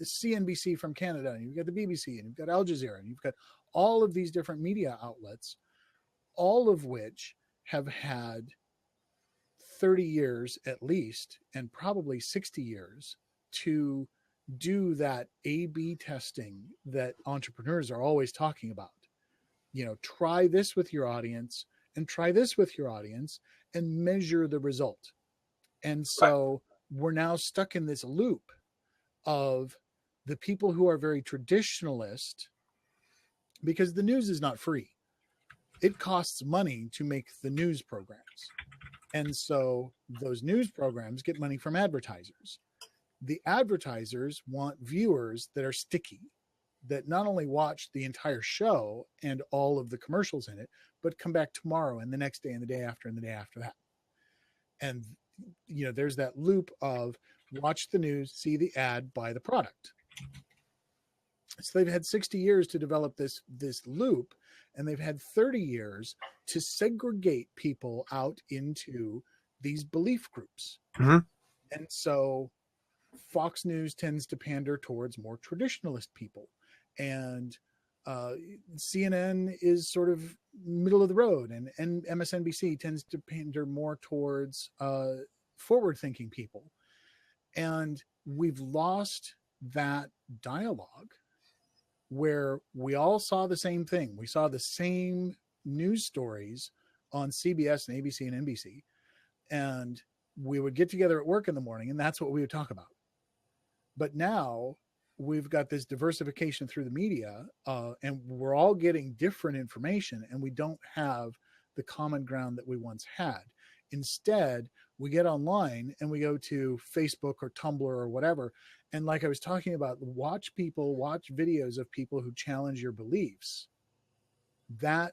CNBC from Canada and you've got the BBC and you've got Al Jazeera and you've got all of these different media outlets, all of which have had 30 years at least, and probably 60 years to do that A/B testing that entrepreneurs are always talking about. Try this with your audience and try this with your audience and measure the result. And so we're now stuck in this loop of the people who are very traditionalist, because the news is not free. It costs money to make the news programs. And so those news programs get money from advertisers. The advertisers want viewers that are sticky, that not only watch the entire show and all of the commercials in it, but come back tomorrow and the next day and the day after and the day after that. And, there's that loop of watch the news, see the ad, buy the product. So they've had 60 years to develop this loop, and they've had 30 years to segregate people out into these belief groups. Mm-hmm. And so Fox News tends to pander towards more traditionalist people, and CNN is sort of middle of the road, and MSNBC tends to pander more towards forward-thinking people. And we've lost that dialogue where we all saw the same thing. We saw the same news stories on CBS and ABC and NBC, and we would get together at work in the morning, and that's what we would talk about. But now we've got this diversification through the media, and we're all getting different information, and we don't have the common ground that we once had. Instead, we get online and we go to Facebook or Tumblr or whatever. And like I was talking about, watch videos of people who challenge your beliefs. That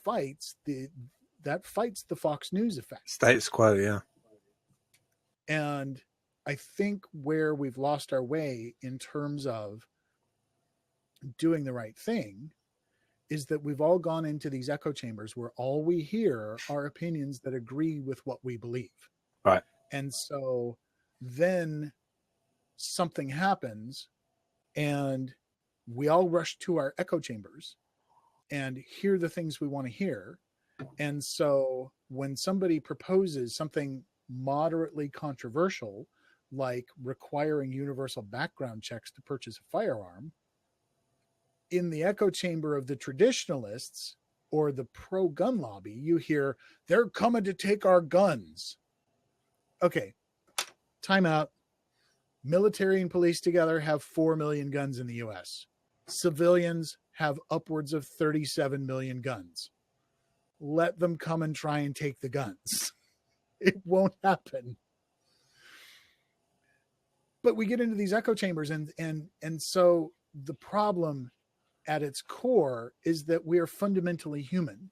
fights the Fox News effect. Status quo, yeah. And I think where we've lost our way in terms of doing the right thing is that we've all gone into these echo chambers where all we hear are opinions that agree with what we believe. Right. And so then something happens and we all rush to our echo chambers and hear the things we want to hear. And so when somebody proposes something moderately controversial, like requiring universal background checks to purchase a firearm, in the echo chamber of the traditionalists or the pro-gun lobby, you hear, they're coming to take our guns. Okay, time out. Military and police together have 4 million guns in the U.S. Civilians have upwards of 37 million guns. Let them come and try and take the guns. It won't happen. But we get into these echo chambers, and so the problem at its core is that we are fundamentally human,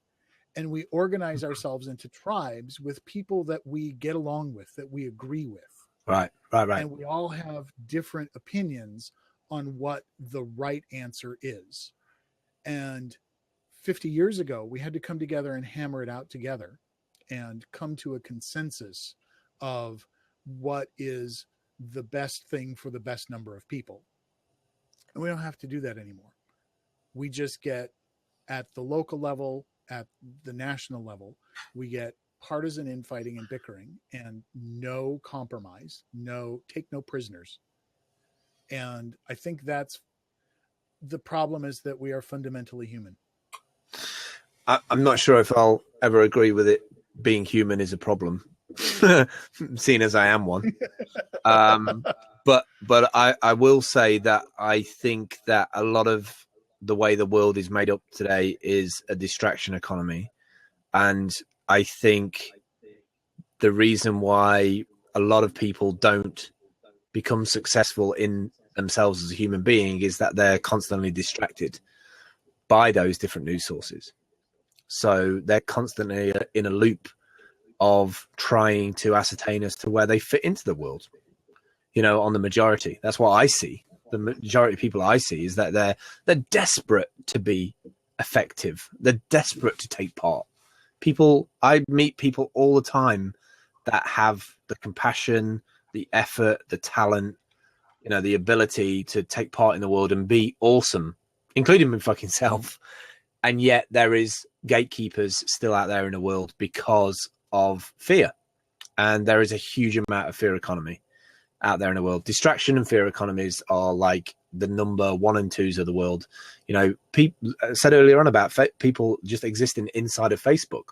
and we organize ourselves into tribes with people that we get along with, that we agree with. Right. And we all have different opinions on what the right answer is. And 50 years ago, we had to come together and hammer it out together and come to a consensus of what is the best thing for the best number of people. And we don't have to do that anymore. We just get at the local level, at the national level, we get partisan infighting and bickering and no compromise, take no prisoners. And I think that's the problem, is that we are fundamentally human. I'm not sure if I'll ever agree with it being human is a problem, seeing as I am one. But I will say that I think that a lot of the way the world is made up today is a distraction economy. And I think the reason why a lot of people don't become successful in themselves as a human being is that they're constantly distracted. by those different news sources. So they're constantly in a loop of trying to ascertain as to where they fit into the world, on the majority. That's what I see. The majority of people I see is that they're desperate to be effective. They're desperate to take part. I meet people all the time that have the compassion, the effort, the talent, the ability to take part in the world and be awesome, including my fucking self. And yet there is gatekeepers still out there in the world because of fear. And there is a huge amount of fear economy out there in the world. Distraction and fear economies are like the number 1 and 2s of the world. People said earlier on about people just existing inside of Facebook.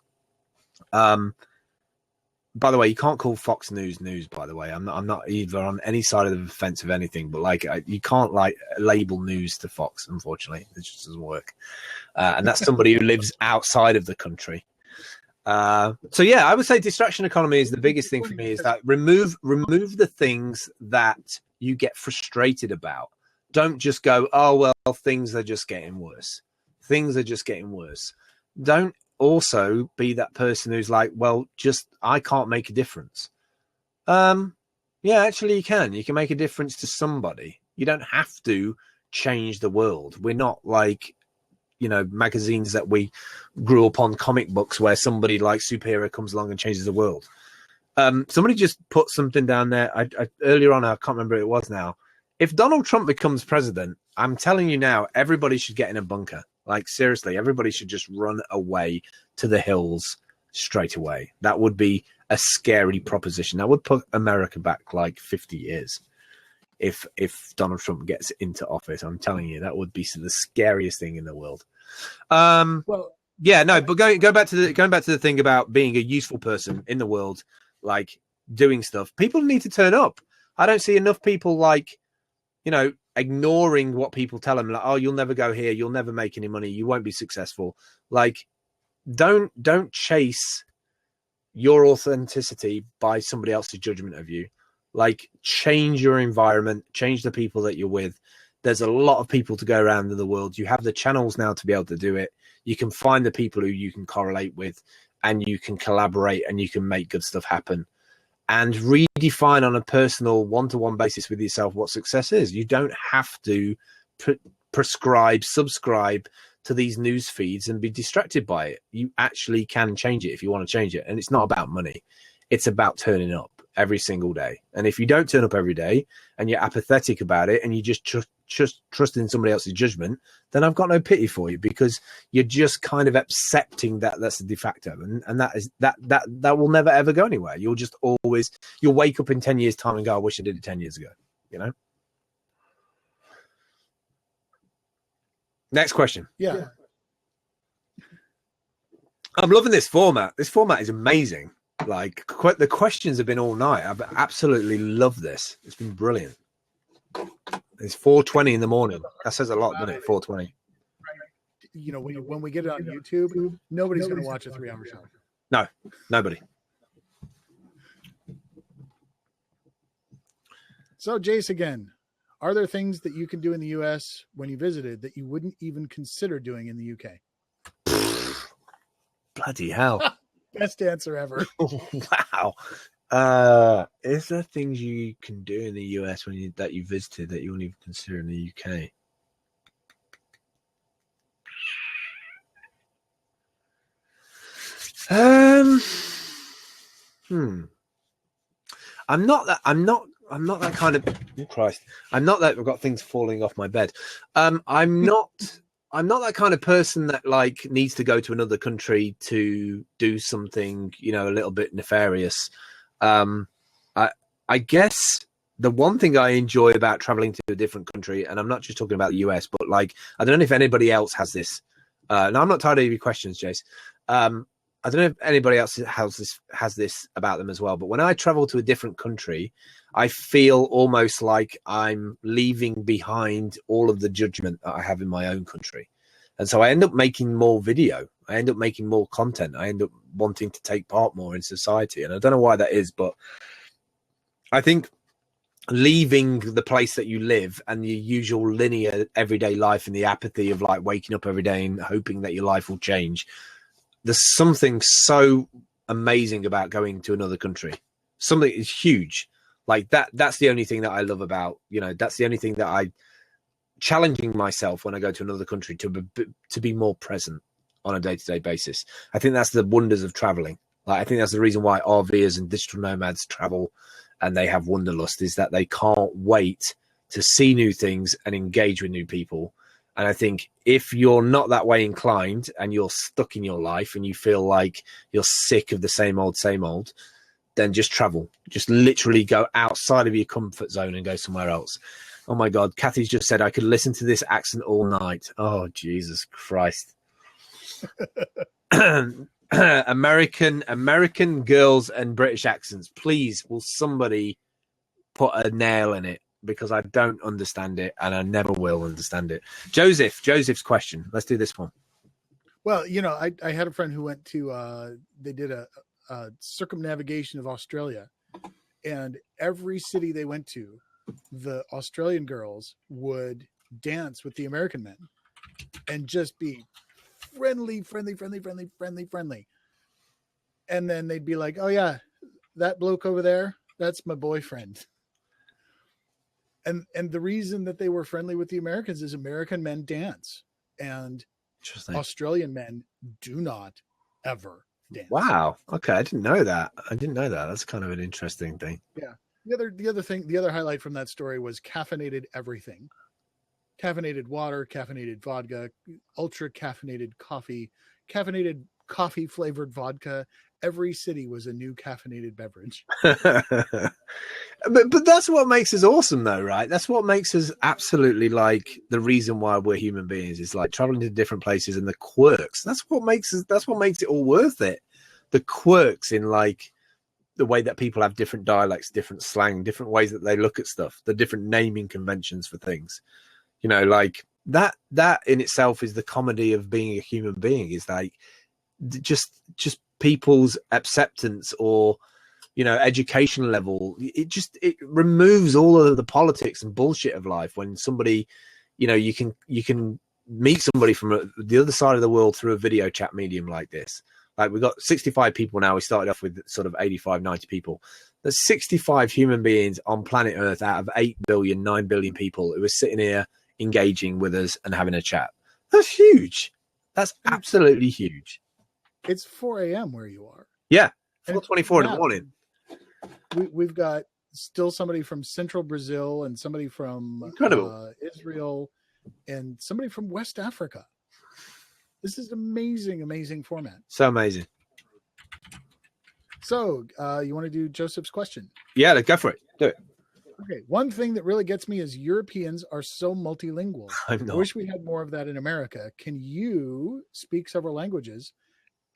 By the way, you can't call Fox News, by the way. I'm not either on any side of the fence of anything, but you can't label news to Fox, unfortunately. It just doesn't work. And that's somebody who lives outside of the country. So yeah, I would say distraction economy is the biggest thing for me, is that remove the things that you get frustrated about. Don't just go, oh, well, things are just getting worse. Things are just getting worse. Don't also be that person who's like, well, I can't make a difference. Yeah, actually you can make a difference to somebody. You don't have to change the world. We're not like, magazines that we grew up on, comic books where somebody like superhero comes along and changes the world. Somebody just put something down there. I earlier on, I can't remember who it was now. If Donald Trump becomes president, I'm telling you now, everybody should get in a bunker. Seriously, everybody should just run away to the hills straight away. That would be a scary proposition. That would put America back 50 years. If Donald Trump gets into office, I'm telling you, that would be the scariest thing in the world. But going back to the thing about being a useful person in the world, doing stuff, people need to turn up. I don't see enough people ignoring what people tell them, oh, you'll never go here, you'll never make any money, you won't be successful. Don't chase your authenticity by somebody else's judgment of you. Change your environment, change the people that you're with. There's a lot of people to go around in the world. You have the channels now to be able to do it. You can find the people who you can correlate with, and you can collaborate, and you can make good stuff happen. And redefine on a personal one-to-one basis with yourself what success is. You don't have to subscribe to these news feeds and be distracted by it. You actually can change it if you want to change it. And it's not about money. It's about turning up every single day. And if you don't turn up every day and you're apathetic about it and you just trust in somebody else's judgment, then I've got no pity for you, because you're just kind of accepting that that's a de facto, and that will never ever go anywhere. You'll wake up in 10 years time and go, I wish I did it 10 years ago. Next question. Yeah. I'm loving this format. This format is amazing. The questions have been all night. I've absolutely loved this. It's been brilliant. It's 4:20 in the morning. That says a lot, doesn't it? 4:20. When we get it on YouTube, nobody's going to watch a 3-hour show. No, nobody. So, Jace, again, are there things that you can do in the U.S. when you visited that you wouldn't even consider doing in the U.K.? Bloody hell. Best answer ever. Wow. Is there things you can do in the US that you visited that you wouldn't even consider in the UK? I'm not that kind of Christ. I'm not that I've got things falling off my bed. I'm not that kind of person that needs to go to another country to do something, a little bit nefarious. I guess the one thing I enjoy about traveling to a different country, and I'm not just talking about the US, but I don't know if anybody else has this. No, I'm not tired of your questions, Jace. I don't know if anybody else has this about them as well. But when I travel to a different country, I feel almost like I'm leaving behind all of the judgment that I have in my own country. And so I end up making more video. I end up making more content. I end up wanting to take part more in society. And I don't know why that is, but I think leaving the place that you live and your usual linear everyday life and the apathy of like waking up every day and hoping that your life will change. There's something so amazing about going to another country. Something is huge. Like that's the only thing that I love about, that's the only thing that I challenging myself when I go to another country to be more present on a day-to-day basis. I think that's the wonders of traveling. Like, I think that's the reason why RVers and digital nomads travel and they have wanderlust, is that they can't wait to see new things and engage with new people. And I think if you're not that way inclined and you're stuck in your life and you feel like you're sick of the same old, then just travel. Just literally go outside of your comfort zone and go somewhere else. Oh my God, Kathy's just said I could listen to this accent all night. Oh, Jesus Christ. American girls and British accents. Please, will somebody put a nail in it? Because I don't understand it and I never will understand it. Joseph's question. Let's do this one. Well, I had a friend who went to, they did a circumnavigation of Australia, and every city they went to, the Australian girls would dance with the American men and just be friendly. And then they'd be like, oh yeah, that bloke over there, that's my boyfriend. And the reason that they were friendly with the Americans is American men dance and Australian men do not ever dance. Wow. Okay. I didn't know that. That's kind of an interesting thing. Yeah. The other highlight from that story was caffeinated everything. Caffeinated water, caffeinated vodka, ultra caffeinated coffee, caffeinated coffee flavored vodka. Every city was a new caffeinated beverage. But that's what makes us awesome, though, right? That's what makes us absolutely like the reason why we're human beings is like traveling to different places and the quirks. That's what makes it all worth it. The quirks in like the way that people have different dialects, different slang, different ways that they look at stuff, the different naming conventions for things. Like that in itself is the comedy of being a human being, is like just people's acceptance or, education level. It removes all of the politics and bullshit of life when somebody, you can meet somebody from the other side of the world through a video chat medium like this. Like, we've got 65 people now. We started off with sort of 85, 90 people. There's 65 human beings on planet Earth out of 8 billion, 9 billion people who are sitting here engaging with us and having a chat. That's huge. That's absolutely huge. It's 4 a.m. where you are. Yeah, 4:24 in the morning. We've got still somebody from Central Brazil and somebody from Israel and somebody from West Africa. This is amazing format. So amazing. So you want to do Joseph's question? Yeah, let's go for it. Do it. Okay. One thing that really gets me is Europeans are so multilingual. I wish we had more of that in America. Can you speak several languages?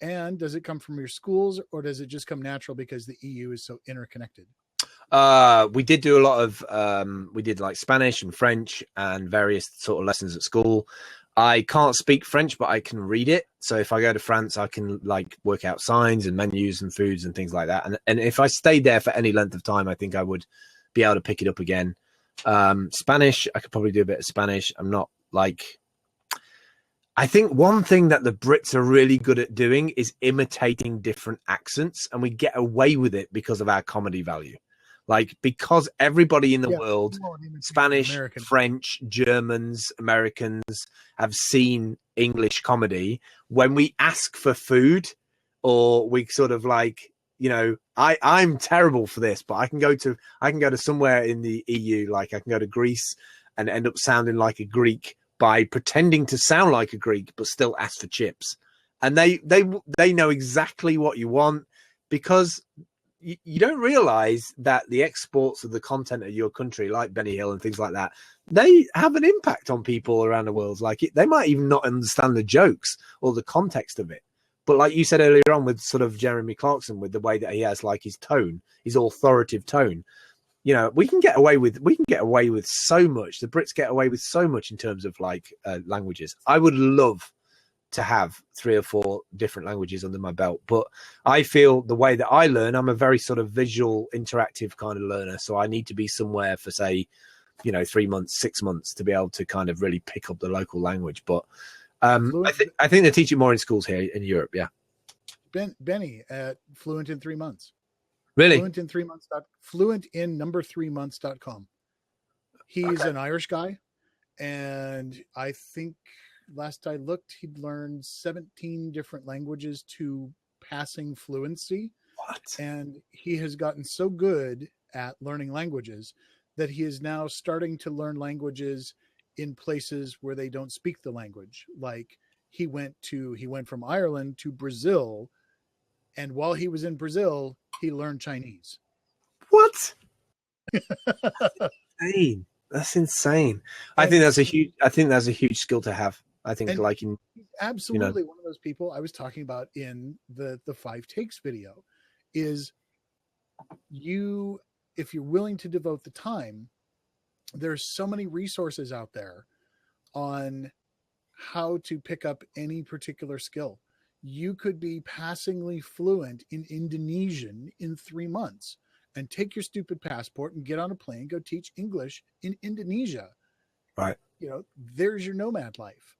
And does it come from your schools or does it just come natural because the EU is so interconnected? We did do a lot of, we did like Spanish and French and various sort of lessons at school. I can't speak French, but I can read it. So if I go to France, I can like work out signs and menus and foods and things like that. And if I stayed there for any length of time, I think I would be able to pick it up again. Spanish, I could probably do a bit of Spanish. I'm not like, I think one thing that the Brits are really good at doing is imitating different accents, and we get away with it because of our comedy value. Like, because everybody in the world, Spanish, American, French, Germans, Americans have seen English comedy. When we ask for food or we sort of like, I'm terrible for this, but I can go to somewhere in the EU, like I can go to Greece and end up sounding like a Greek by pretending to sound like a Greek, but still ask for chips. And they know exactly what you want, because you don't realize that the exports of the content of your country, like Benny Hill and things like that, they have an impact on people around the world. Like, they might even not understand the jokes or the context of it. But like you said earlier on with sort of Jeremy Clarkson, with the way that he has like his tone, his authoritative tone, we can get away with so much. The Brits get away with so much in terms of like languages. I would love to have 3 or 4 different languages under my belt. But I feel the way that I learn, I'm a very sort of visual, interactive kind of learner. So I need to be somewhere for, say, 3 months, 6 months to be able to kind of really pick up the local language. But I think they teach it more in schools here in Europe. Yeah. Benny at Fluent in 3 months. Really? Fluent in 3 months. Fluent in number 3 months.com. He's an Irish guy. And I think last I looked, he'd learned 17 different languages to passing fluency. What? And he has gotten so good at learning languages that he is now starting to learn languages in places where they don't speak the language. Like he went from Ireland to Brazil, and while he was in Brazil, he learned Chinese. What? Insane. That's insane. I think that's a huge skill to have. I think absolutely one of those people I was talking about in the 5 takes video is if you're willing to devote the time, there's so many resources out there on how to pick up any particular skill. You could be passingly fluent in Indonesian in 3 months and take your stupid passport and get on a plane, go teach English in Indonesia. Right. There's your nomad life.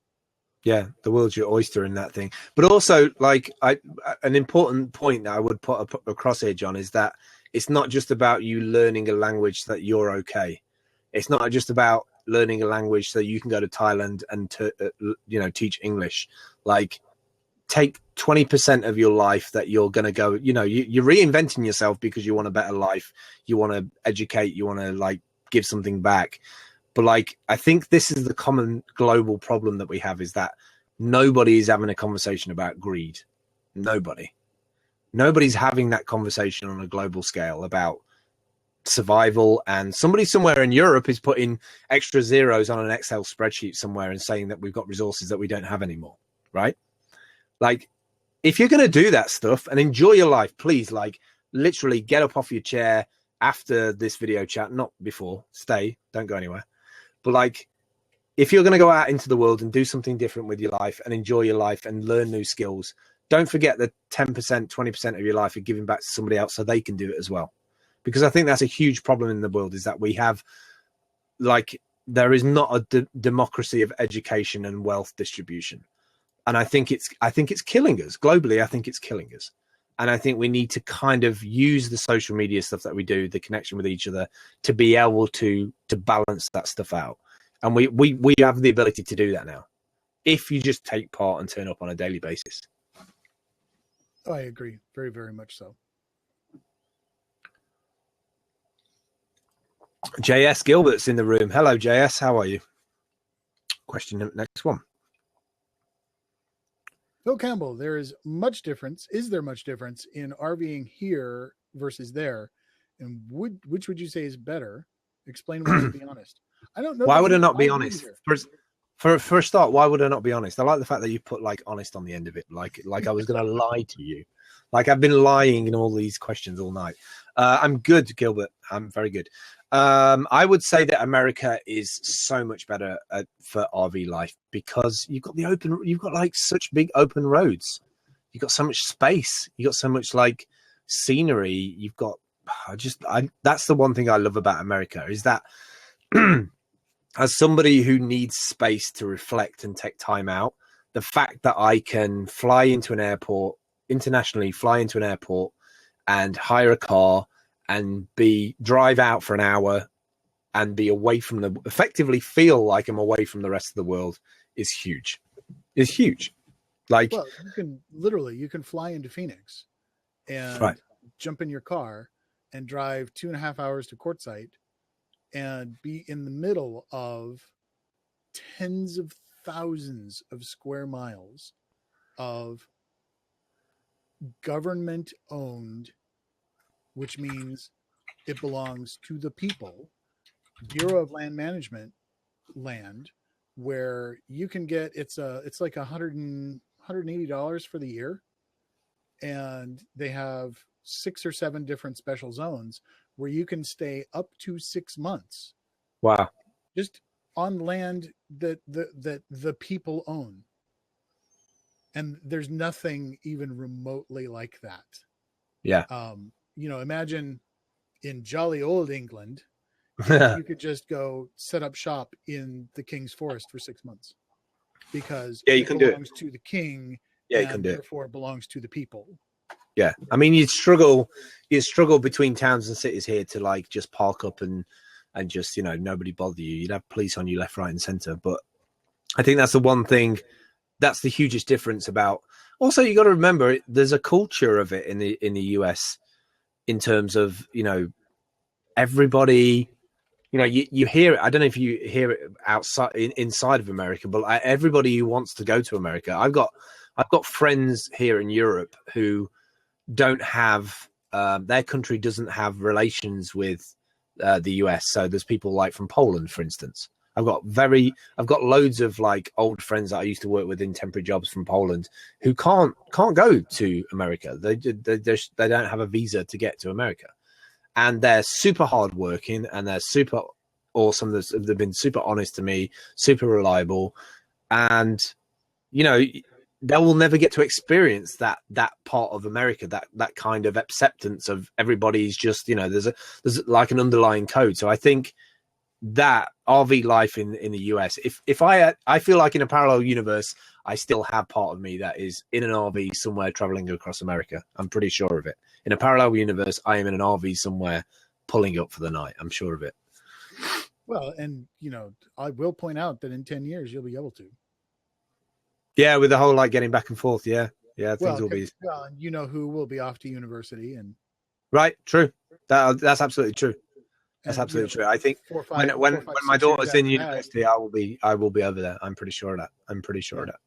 Yeah, the world's your oyster in that thing. But also, an important point that I would put across here, John, is that it's not just about you learning a language that you're okay. It's not just about learning a language so you can go to Thailand and teach English. Like, take 20% of your life that you're going to go. You're reinventing yourself because you want a better life. You want to educate. You want to give something back. But I think this is the common global problem that we have, is that nobody is having a conversation about greed. Nobody's having that conversation on a global scale about survival. And somebody somewhere in Europe is putting extra zeros on an Excel spreadsheet somewhere and saying that we've got resources that we don't have anymore. Right? If you're going to do that stuff and enjoy your life, please, literally get up off your chair after this video chat, not before. Stay, don't go anywhere. But if you're going to go out into the world and do something different with your life and enjoy your life and learn new skills, don't forget that 10%, 20% of your life are giving back to somebody else so they can do it as well. Because I think that's a huge problem in the world, is that we have, there is not a democracy of education and wealth distribution. And I think it's killing us globally. I think it's killing us. And I think we need to kind of use the social media stuff that we do, the connection with each other, to be able to balance that stuff out. And we have the ability to do that now, if you just take part and turn up on a daily basis. I agree. Very, very much so. JS Gilbert's in the room. Hello, JS. How are you? Next one. Phil Campbell, is there much difference in RVing here versus there? And which would you say is better? Explain why, to be honest. I don't know. Why would I not be honest? For a start, why would I not be honest? I like the fact that you put honest on the end of it. Like I was going to lie to you. I've been lying in all these questions all night. I'm good, Gilbert. I'm very good. I would say that America is so much better for RV life because you've got such big open roads. You've got so much space. You've got so much scenery. You've got, that's the one thing I love about America, is that as somebody who needs space to reflect and take time out, the fact that I can fly into an airport, internationally fly into an airport and hire a car and drive out for an hour and be away from effectively feel like I'm away from the rest of the world is huge. It's huge. Well, you can fly into Phoenix and jump in your car and drive 2.5 hours to Quartzsite and be in the middle of tens of thousands of square miles of government owned, which means it belongs to the people, Bureau of Land Management land, where you can get, it's like $180 for the year. And they have 6 or 7 different special zones where you can stay up to 6 months. Wow. Just on land that the people own. And there's nothing even remotely like that. Yeah. Imagine in jolly old England, if you could just go set up shop in the King's Forest for 6 months, because Yeah, you it can do it. belongs to the king, Yeah, you and can do it. therefore belongs to the people. Yeah, I mean, you'd struggle between towns and cities here to like just park up and just nobody bother you. You'd have police on you left, right, and center. But I think that's the one thing, that's the hugest difference about. Also, you got to remember, there's a culture of it in the US in terms of everybody. You hear it. I don't know if you hear it outside inside of America, but everybody who wants to go to America, I've got friends here in Europe who don't have their country doesn't have relations with the US. So there's people like from Poland, for instance. I've got loads of like old friends that I used to work with in temporary jobs from Poland who can't go to America. They don't have a visa to get to America, and they're super hardworking and they're super awesome. They've been super honest to me, super reliable, and they will never get to experience that part of America, that kind of acceptance of everybody's just, there's like an underlying code. So I think that RV life in the US, if I feel like in a parallel universe, I still have part of me that is in an RV somewhere traveling across America. I'm pretty sure of it. In a parallel universe, I am in an RV somewhere pulling up for the night. I'm sure of it. Well, and I will point out that in 10 years you'll be able to. Yeah, with the whole like getting back and forth. Yeah, things will be. Well, who will be off to university and. Right, true. That's absolutely true. That's absolutely true. I think when my daughter's in university, I will be over there. I'm pretty sure of that.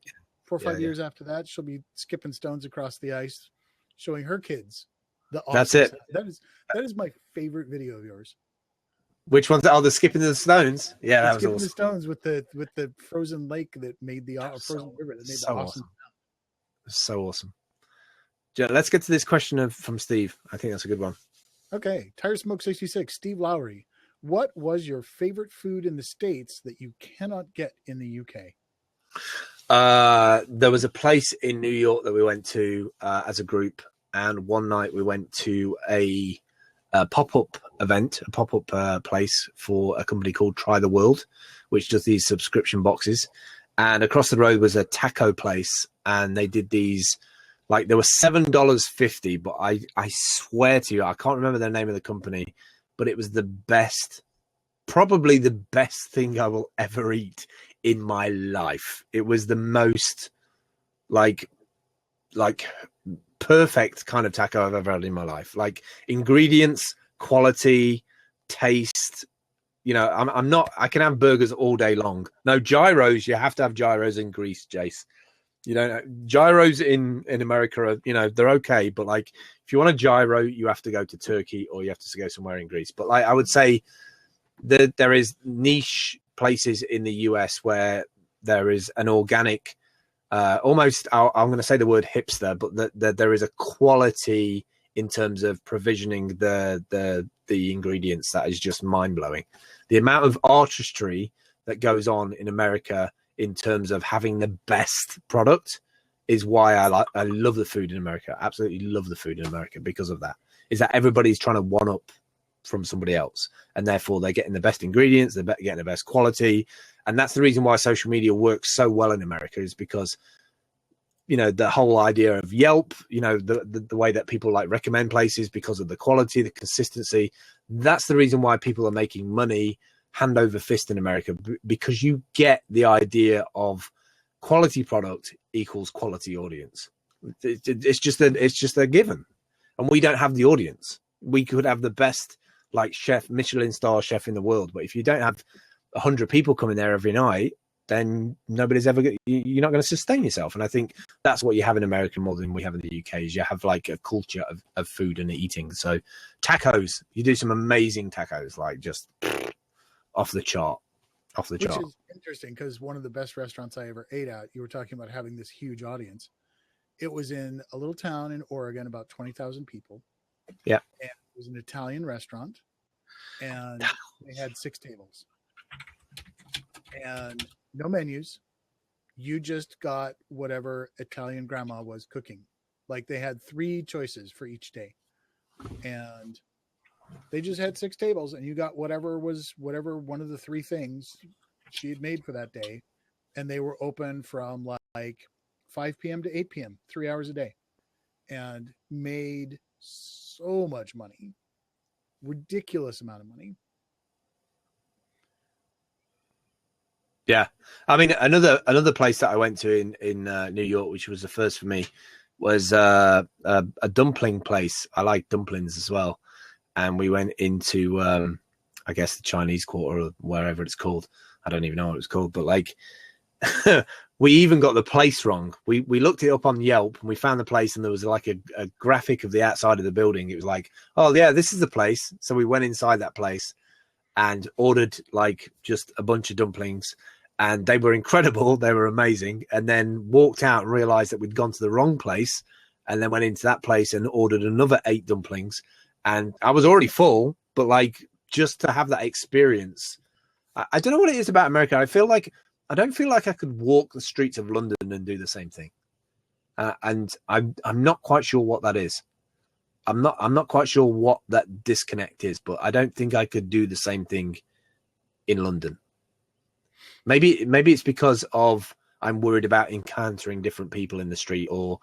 Yeah. 4 or 5 years after that, she'll be skipping stones across the ice, showing her kids the awesome. That's it. That is my favorite video of yours. Which ones are the skipping the stones? Yeah, that was skipping awesome. The stones with the frozen lake that made the frozen river that made the awesome. So awesome. Let's get to this question from Steve. I think that's a good one. Okay, Tire Smoke 66, Steve Lowry. What was your favorite food in the States that you cannot get in the UK? There was a place in New York that we went to as a group, and one night we went to a pop-up event, a pop-up place for a company called Try the World, which does these subscription boxes. And across the road was a taco place, and they did these, like, they were $7.50, but I swear to you, I can't remember the name of the company, but it was the best, probably the best thing I will ever eat in my life. It was the most like perfect kind of taco I've ever had in my life. Like ingredients, quality, taste. I'm not. I can have burgers all day long. No gyros. You have to have gyros in Greece, Jace. Gyros in America are, they're okay, but like if you want a gyro, you have to go to Turkey or you have to go somewhere in Greece. But like I would say that there is niche places in the US where there is an organic, almost, I'm going to say the word hipster, but there is a quality in terms of provisioning the ingredients that is just mind blowing. The amount of artistry that goes on in America in terms of having the best product is why I love the food in America. Absolutely love the food in America because of that. Is that everybody's trying to one up from somebody else, and therefore they're getting the best ingredients, they're getting the best quality, and that's the reason why social media works so well in America, is because the whole idea of Yelp, the way that people like recommend places because of the quality, the consistency. That's the reason why people are making money hand over fist in America, because you get the idea of quality product equals quality audience. It's just a given, and we don't have the audience. We could have the best like chef, Michelin star chef in the world, but if you don't have 100 people coming there every night, then nobody's ever you're not going to sustain yourself. And I think that's what you have in America more than we have in the UK, is you have like a culture of food and eating. So tacos, you do some amazing tacos, like just off the chart. Which is interesting, because one of the best restaurants I ever ate at, you were talking about having this huge audience. It was in a little town in Oregon, about 20,000 people. Yeah. And it was an Italian restaurant, and they had 6 tables and no menus, you just got whatever Italian grandma was cooking. Like they had 3 choices for each day. And they just had 6 tables, and you got whatever one of the 3 things she had made for that day. And they were open from like 5 p.m. to 8 p.m., 3 hours a day, and made so much money, ridiculous amount of money. Yeah, I mean, another place that I went to in New York, which was the first for me, was a dumpling place. I like dumplings as well, and we went into I guess the Chinese Quarter or wherever it's called. I don't even know what it's called, but like we even got the place wrong. We looked it up on Yelp and we found the place, and there was like a graphic of the outside of the building. It was like, oh yeah, this is the place. So we went inside that place and ordered like just a bunch of dumplings. And they were incredible. They were amazing. And then walked out and realized that we'd gone to the wrong place, and then went into that place and ordered another 8 dumplings. And I was already full, but like just to have that experience, I don't know what it is about America. I don't feel like I could walk the streets of London and do the same thing. And I'm not quite sure what that is. I'm not quite sure what that disconnect is, but I don't think I could do the same thing in London. Maybe it's because of I'm worried about encountering different people in the street, or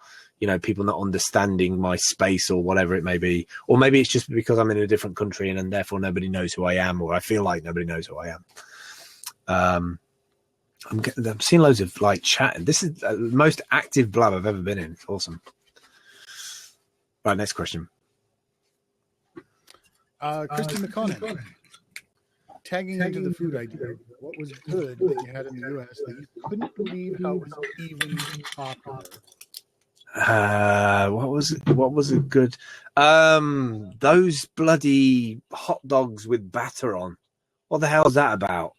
people not understanding my space, or whatever it may be, or maybe it's just because I'm in a different country and therefore nobody knows who I am, or I feel like nobody knows who I am. I'm seeing loads of like chat. This is the most active blab I've ever been in. It's awesome. Right, next question. Christy McConnell. Tagging into the food idea, what was good that you had in the U.S. that you couldn't believe how it was even popular? What was it good? Those bloody hot dogs with batter on. What the hell is that about?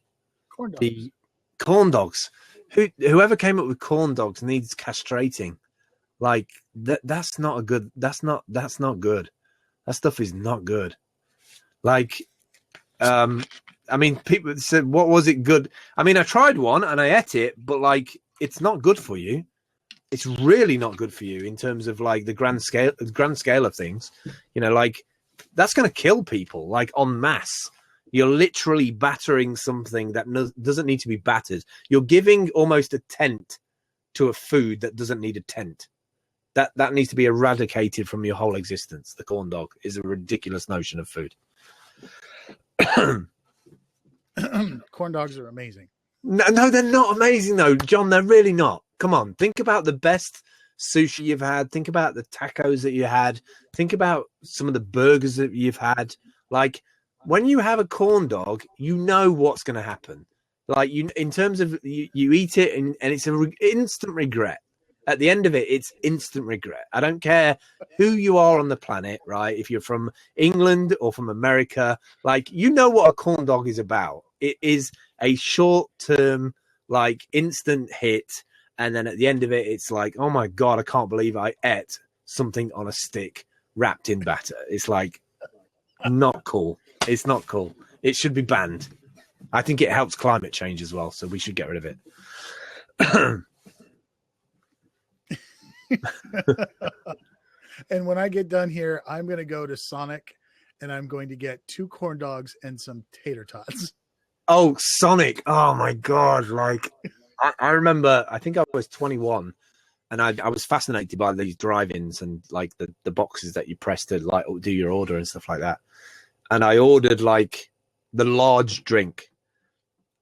Corn dogs. The corn dogs. Whoever came up with corn dogs needs castrating. Like that's not good. That's not good. That stuff is not good. Like, I mean, people said, what was it good? I mean, I tried one and I ate it, but like, it's not good for you. It's really not good for you in terms of like the grand scale of things. Like that's going to kill people like en masse. You're literally battering something that doesn't need to be battered. You're giving almost a tent to a food that doesn't need a tent. That needs to be eradicated from your whole existence. The corn dog is a ridiculous notion of food. Corn dogs are amazing. No, they're not amazing though, John. They're really not. Come on, think about the best sushi you've had. Think about the tacos that you had. Think about some of the burgers that you've had. Like when you have a corn dog, you know what's going to happen. Like in terms of you eat it and it's an instant regret. At the end of it, it's instant regret. I don't care who you are on the planet, right? If you're from England or from America, like, you know what a corn dog is about. It is a short-term, like, instant hit. And then at the end of it, it's like, oh, my God, I can't believe I ate something on a stick wrapped in batter. It's like, not cool. It's not cool. It should be banned. I think it helps climate change as well, so we should get rid of it. And when I get done here, I'm going to go to Sonic and I'm going to get 2 corn dogs and some tater tots. Oh, Sonic. Oh, my God. Like, I remember, I think I was 21 and I was fascinated by these drive-ins and like the boxes that you press to like do your order and stuff like that. And I ordered like the large drink.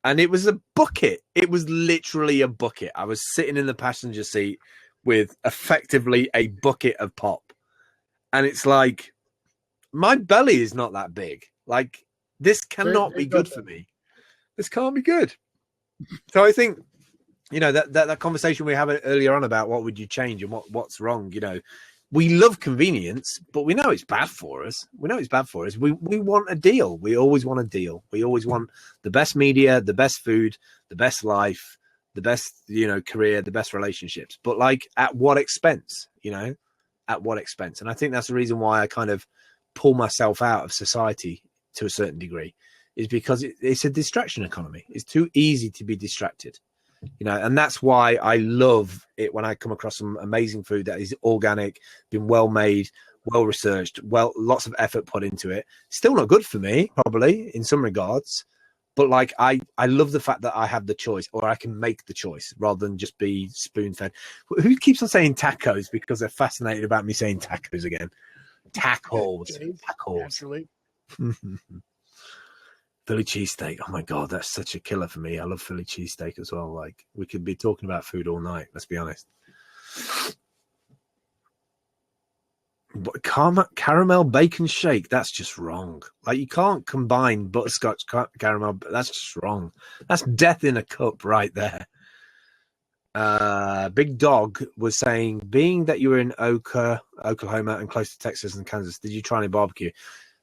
And it was a bucket. It was literally a bucket. I was sitting in the passenger seat with effectively a bucket of pop. And it's like, my belly is not that big. Like, this cannot be good for me. This can't be good. So I think, that conversation we had earlier on about what would you change and what's wrong, we love convenience, but we know it's bad for us. We want a deal. We always want a deal. We always want the best media, the best food, the best life, the best, career, the best relationships, but like at what expense, at what expense? And I think that's the reason why I kind of pull myself out of society to a certain degree, is because it's a distraction economy. It's too easy to be distracted. you know, and that's why I love it when I come across some amazing food that is organic, been well made, well researched, lots of effort put into it. Still not good for me, probably in some regards, but like I love the fact that I have the choice, or I can make the choice rather than just be spoon fed. Who keeps on saying tacos because they're fascinated about me saying tacos again? Tacos. Naturally. Philly cheesesteak. Oh my God, that's such a killer for me. I love Philly cheesesteak as well. Like, we could be talking about food all night, let's be honest. But caramel bacon shake, that's just wrong. Like, you can't combine butterscotch caramel. That's just wrong. That's death in a cup right there. Big Dog was saying, being that you were in Oklahoma and close to Texas and Kansas, did you try any barbecue?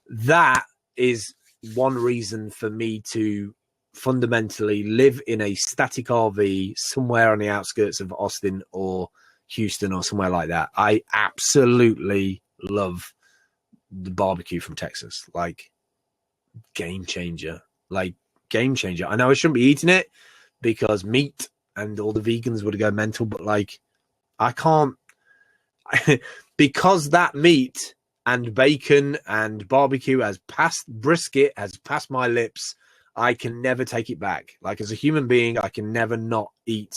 That is one reason for me to fundamentally live in a static RV somewhere on the outskirts of Austin or Houston or somewhere like that. I absolutely love the barbecue from Texas. Like, game changer. I know I shouldn't be eating it because meat and all the vegans would go mental, but like, I can't because that meat and bacon and barbecue brisket has passed my lips. I can never take it back. Like, as a human being, I can never not eat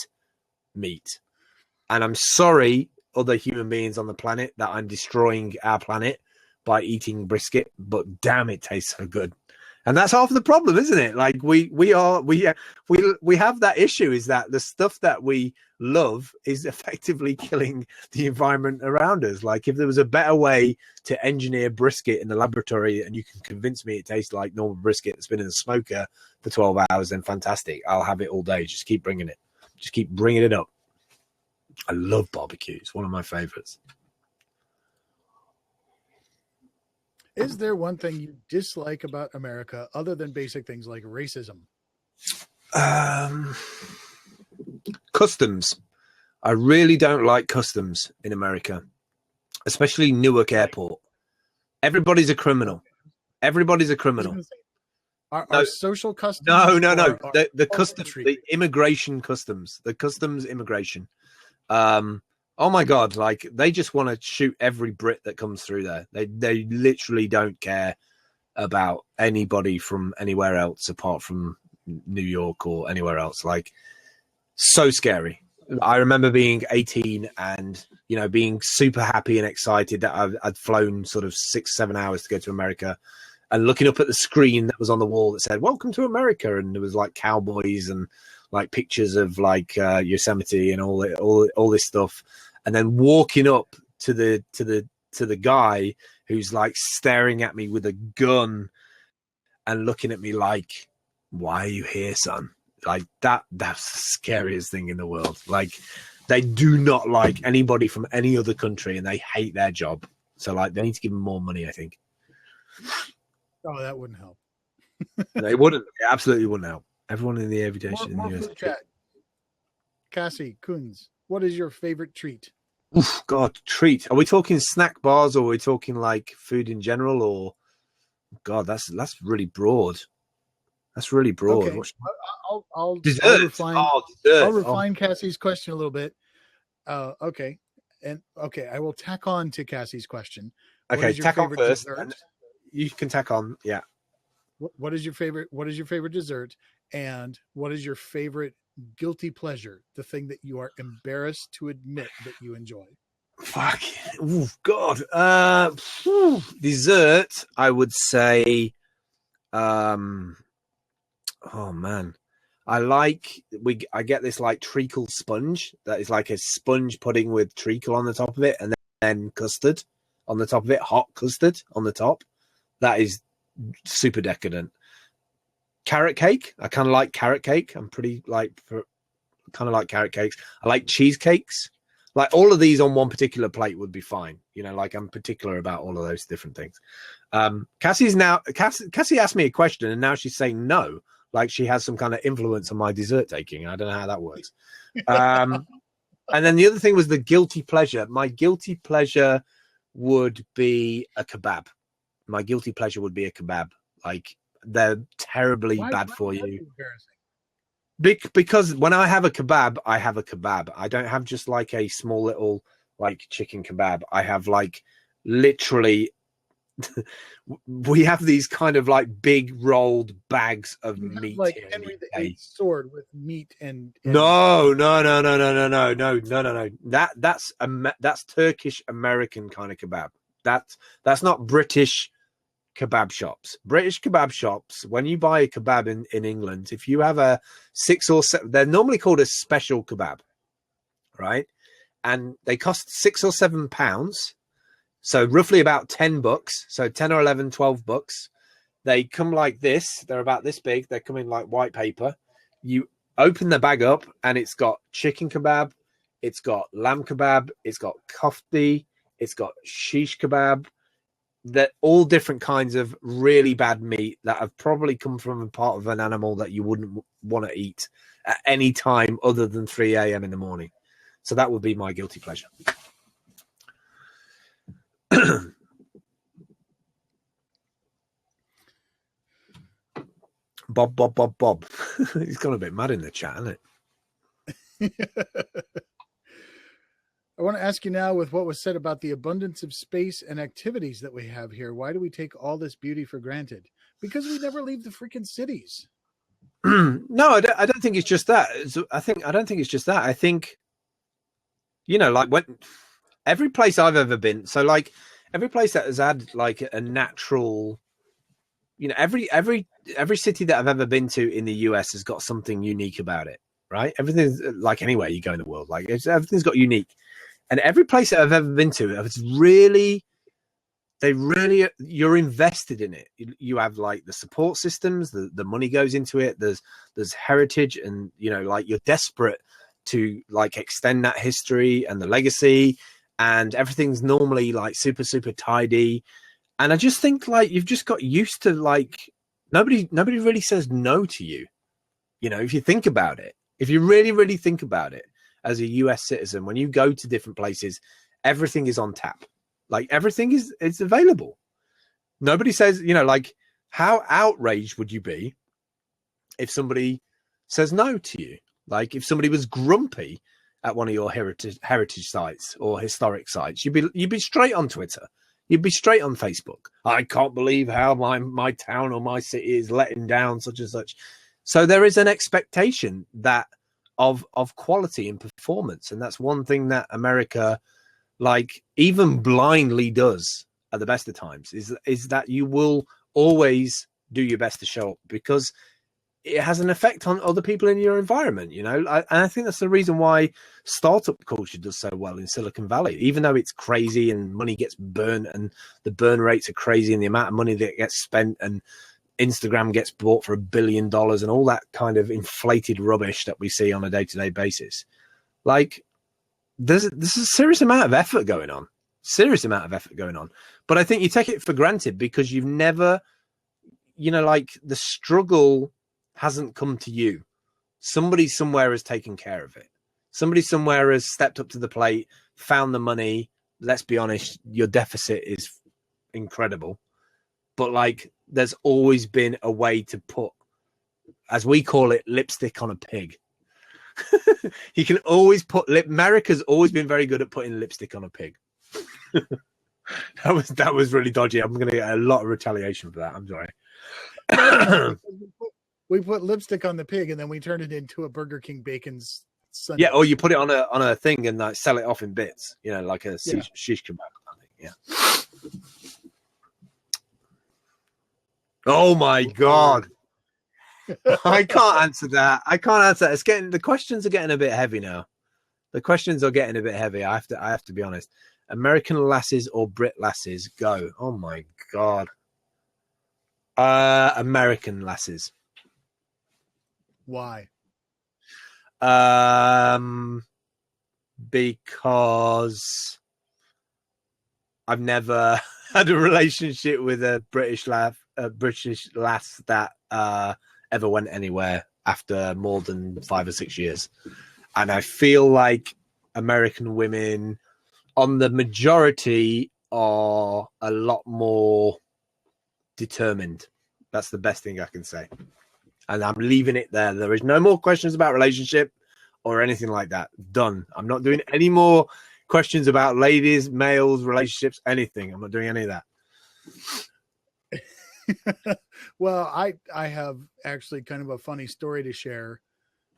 meat. And I'm sorry, other human beings on the planet, that I'm destroying our planet by eating brisket, but damn, it tastes so good. And that's half of the problem, isn't it? Like, we have that issue, is that the stuff that we love is effectively killing the environment around us. Like, if there was a better way to engineer brisket in the laboratory and you can convince me it tastes like normal brisket that's been in the smoker for 12 hours, then fantastic. I'll have it all day. Just keep bringing it. Just keep bringing it up. I love barbecue. It's one of my favorites. Is there one thing you dislike about America other than basic things like racism? Customs. I really don't like customs in America, especially Newark Airport. Everybody's a criminal. Everybody's a criminal. Our social customs? No. The customs, the immigration customs, the customs immigration. Oh my God, like, they just want to shoot every Brit that comes through there. They literally don't care about anybody from anywhere else apart from New York or anywhere else. Like, so scary. I remember being 18 and, you know, being super happy and excited that I'd flown sort of 6-7 hours to go to America, and looking up at the screen that was on the wall that said, "Welcome to America." And there was like cowboys and like pictures of like Yosemite and all this stuff. And then walking up to the guy who's like staring at me with a gun and looking at me like, "Why are you here, son?" Like, that's the scariest thing in the world. Like, they do not like anybody from any other country, and they hate their job. So like, they need to give them more money, I think. Oh, that wouldn't help. No, it wouldn't. It absolutely wouldn't help. Everyone in the aviation More in the US. food chat. Cassie Coons, what is your favorite treat? Oof, God, treat. Are we talking snack bars, or are we talking like food in general? Or, God, that's really broad. That's really broad. Okay. I'll dessert. I'll refine Cassie's question a little bit. Okay. I will tack on to Cassie's question. Okay, tack on first. You can tack on, yeah. What is your favorite dessert, and what is your favorite guilty pleasure? The thing that you are embarrassed to admit that you enjoy. Fuck. Oh God. Dessert, I would say. Oh man, I get this like treacle sponge that is like a sponge pudding with treacle on the top of it, and then custard on the top of it, hot custard on the top. That is super decadent. Carrot cake. I kind of like carrot cake. I'm pretty like kind of like carrot cakes. I like cheesecakes. Like, all of these on one particular plate would be fine. You know, like, I'm particular about all of those different things. Cassie asked me a question, and now she's saying no. Like, she has some kind of influence on my dessert taking. I don't know how that works. And then the other thing was the guilty pleasure. My guilty pleasure would be a kebab. My guilty pleasure would be a kebab. Like, they're terribly bad for you. because when I have a kebab, I have a kebab. I don't have just like a small little like chicken kebab. I have like literally we have these kind of like big rolled bags of You have meat like here in Henry the the UK. Eighth sword with meat and No. That's Turkish American kind of kebab. That's not British kebab shops. British kebab shops, when you buy a kebab in England, if you have a 6 or 7, they're normally called a special kebab, right? And they cost £6 or £7. So roughly about $10. So 10 or 11, $12. They come like this. They're about this big. They come in like white paper. You open the bag up and it's got chicken kebab. It's got lamb kebab. It's got kofti. It's got shish kebab. They're all different kinds of really bad meat that have probably come from a part of an animal that you wouldn't want to eat at any time other than 3 a.m. in the morning. So that would be my guilty pleasure. Bob. He's gone a bit mad in the chat, hasn't it? I want to ask you now, with what was said about the abundance of space and activities that we have here, why do we take all this beauty for granted? Because we never leave the freaking cities. No, I don't think it's just that. I don't think it's just that. I think, you know, like when every place I've ever been, so like every place that has had like a natural, you know, every city that I've ever been to in the US has got something unique about it, right? Everything's like anywhere you go in the world, like everything's got unique. And every place that I've ever been to, it's really, you're invested in it. You have like the support systems, the money goes into it. There's heritage, and you know, like you're desperate to like extend that history and the legacy, and everything's normally like super tidy. And I just think like you've just got used to like nobody really says no to you. You know, if you think about it, if you really think about it. As a US citizen, when you go to different places, everything is on tap. Like everything is available. Nobody says, you know, like how outraged would you be if somebody says no to you? Like if somebody was grumpy at one of your heritage sites or historic sites, you'd be straight on Twitter. You'd be straight on Facebook. I can't believe how my town or my city is letting down such and such. So there is an expectation that of quality and performance, and that's one thing that America like even blindly does at the best of times is that you will always do your best to show up because it has an effect on other people in your environment, you know. And I think that's the reason why startup culture does so well in Silicon Valley, even though it's crazy and money gets burnt and the burn rates are crazy and the amount of money that gets spent and Instagram gets bought for $1 billion and all that kind of inflated rubbish that we see on a day-to-day basis. Like there's a serious amount of effort going on. But I think you take it for granted because you've never, you know, like the struggle hasn't come to you. Somebody somewhere has taken care of it. Somebody somewhere has stepped up to the plate, found the money. Let's be honest, your deficit is incredible. But like there's always been a way to put, as we call it, lipstick on a pig. You can always put America's always been very good at putting lipstick on a pig. that was really dodgy. I'm going to get a lot of retaliation for that. I'm sorry. We put lipstick on the pig and then we turn it into a Burger King bacon's sundae. Yeah, or you put it on a thing and like sell it off in bits, you know, like a shish kebab. Yeah. Oh my God. I can't answer that. It's getting, the questions are getting a bit heavy now. I have to be honest. American lasses or Brit lasses? Go. Oh my God. American lasses. Why? Because I've never had a relationship with a British lass that ever went anywhere after more than 5 or 6 years. And I feel like American women on the majority are a lot more determined. That's the best thing I can say. And I'm leaving it there. There is no more questions about relationship or anything like that. Done. I'm not doing any more questions about ladies, males, relationships, anything. I'm not doing any of that. Well, I have actually kind of a funny story to share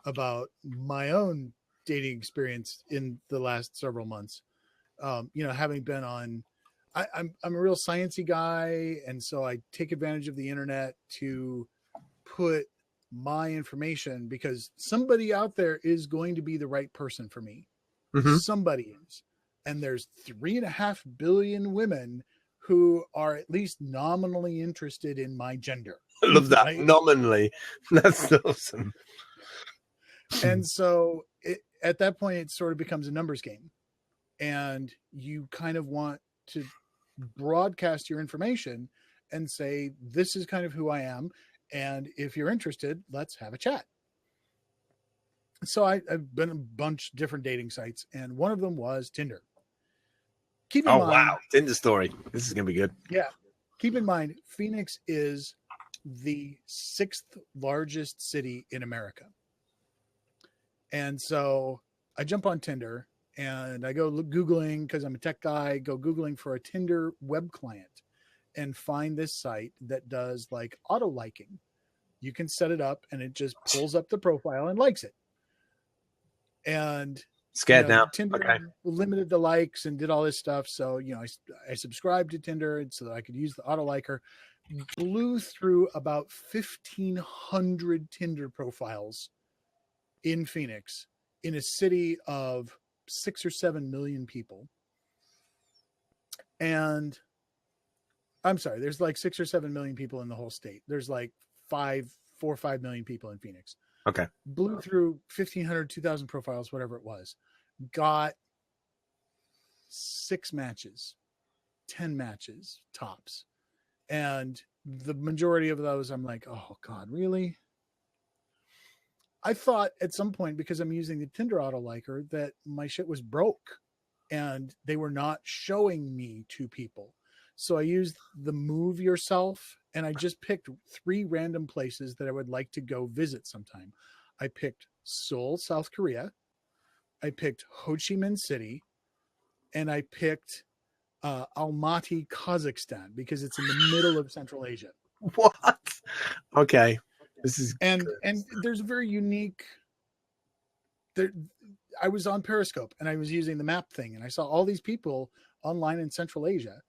about my own dating experience in the last several months. Having been on, I'm a real sciencey guy, and so I take advantage of the internet to put my information, because somebody out there is going to be the right person for me. Mm-hmm. Somebody is. And there's 3.5 billion women who are at least nominally interested in my gender. I love that. Right? Nominally. That's awesome. And so at that point, it sort of becomes a numbers game. And you kind of want to broadcast your information and say, this is kind of who I am. And if you're interested, let's have a chat. So I've been a bunch of different dating sites, and one of them was Tinder. Keep in mind, wow, Tinder story. This is going to be good. Yeah. Keep in mind, Phoenix is the 6th largest city in America. And so I jump on Tinder and I go Googling, because I'm a tech guy, go Googling for a Tinder web client and find this site that does like auto liking. You can set it up and it just pulls up the profile and likes it. And scared now. Tinder limited the likes and did all this stuff. So, I subscribed to Tinder so that I could use the auto liker. Blew through about 1,500 Tinder profiles in Phoenix, in a city of 6 or 7 million people. And I'm sorry, there's like 6 or 7 million people in the whole state. There's like 4 or 5 million people in Phoenix. Okay. Blew through 1,500, 2,000 profiles, whatever it was. Got 6 matches, 10 matches tops. And the majority of those, I'm like, oh God, really? I thought at some point, because I'm using the Tinder auto liker, that my shit was broke and they were not showing me to people. So I used the Move Yourself, and I just picked 3 random places that I would like to go visit sometime. I picked Seoul, South Korea. I picked Ho Chi Minh City, and I picked Almaty, Kazakhstan, because it's in the middle of Central Asia. What? Okay. This is and there's a very unique. I was on Periscope and I was using the map thing, and I saw all these people online in Central Asia,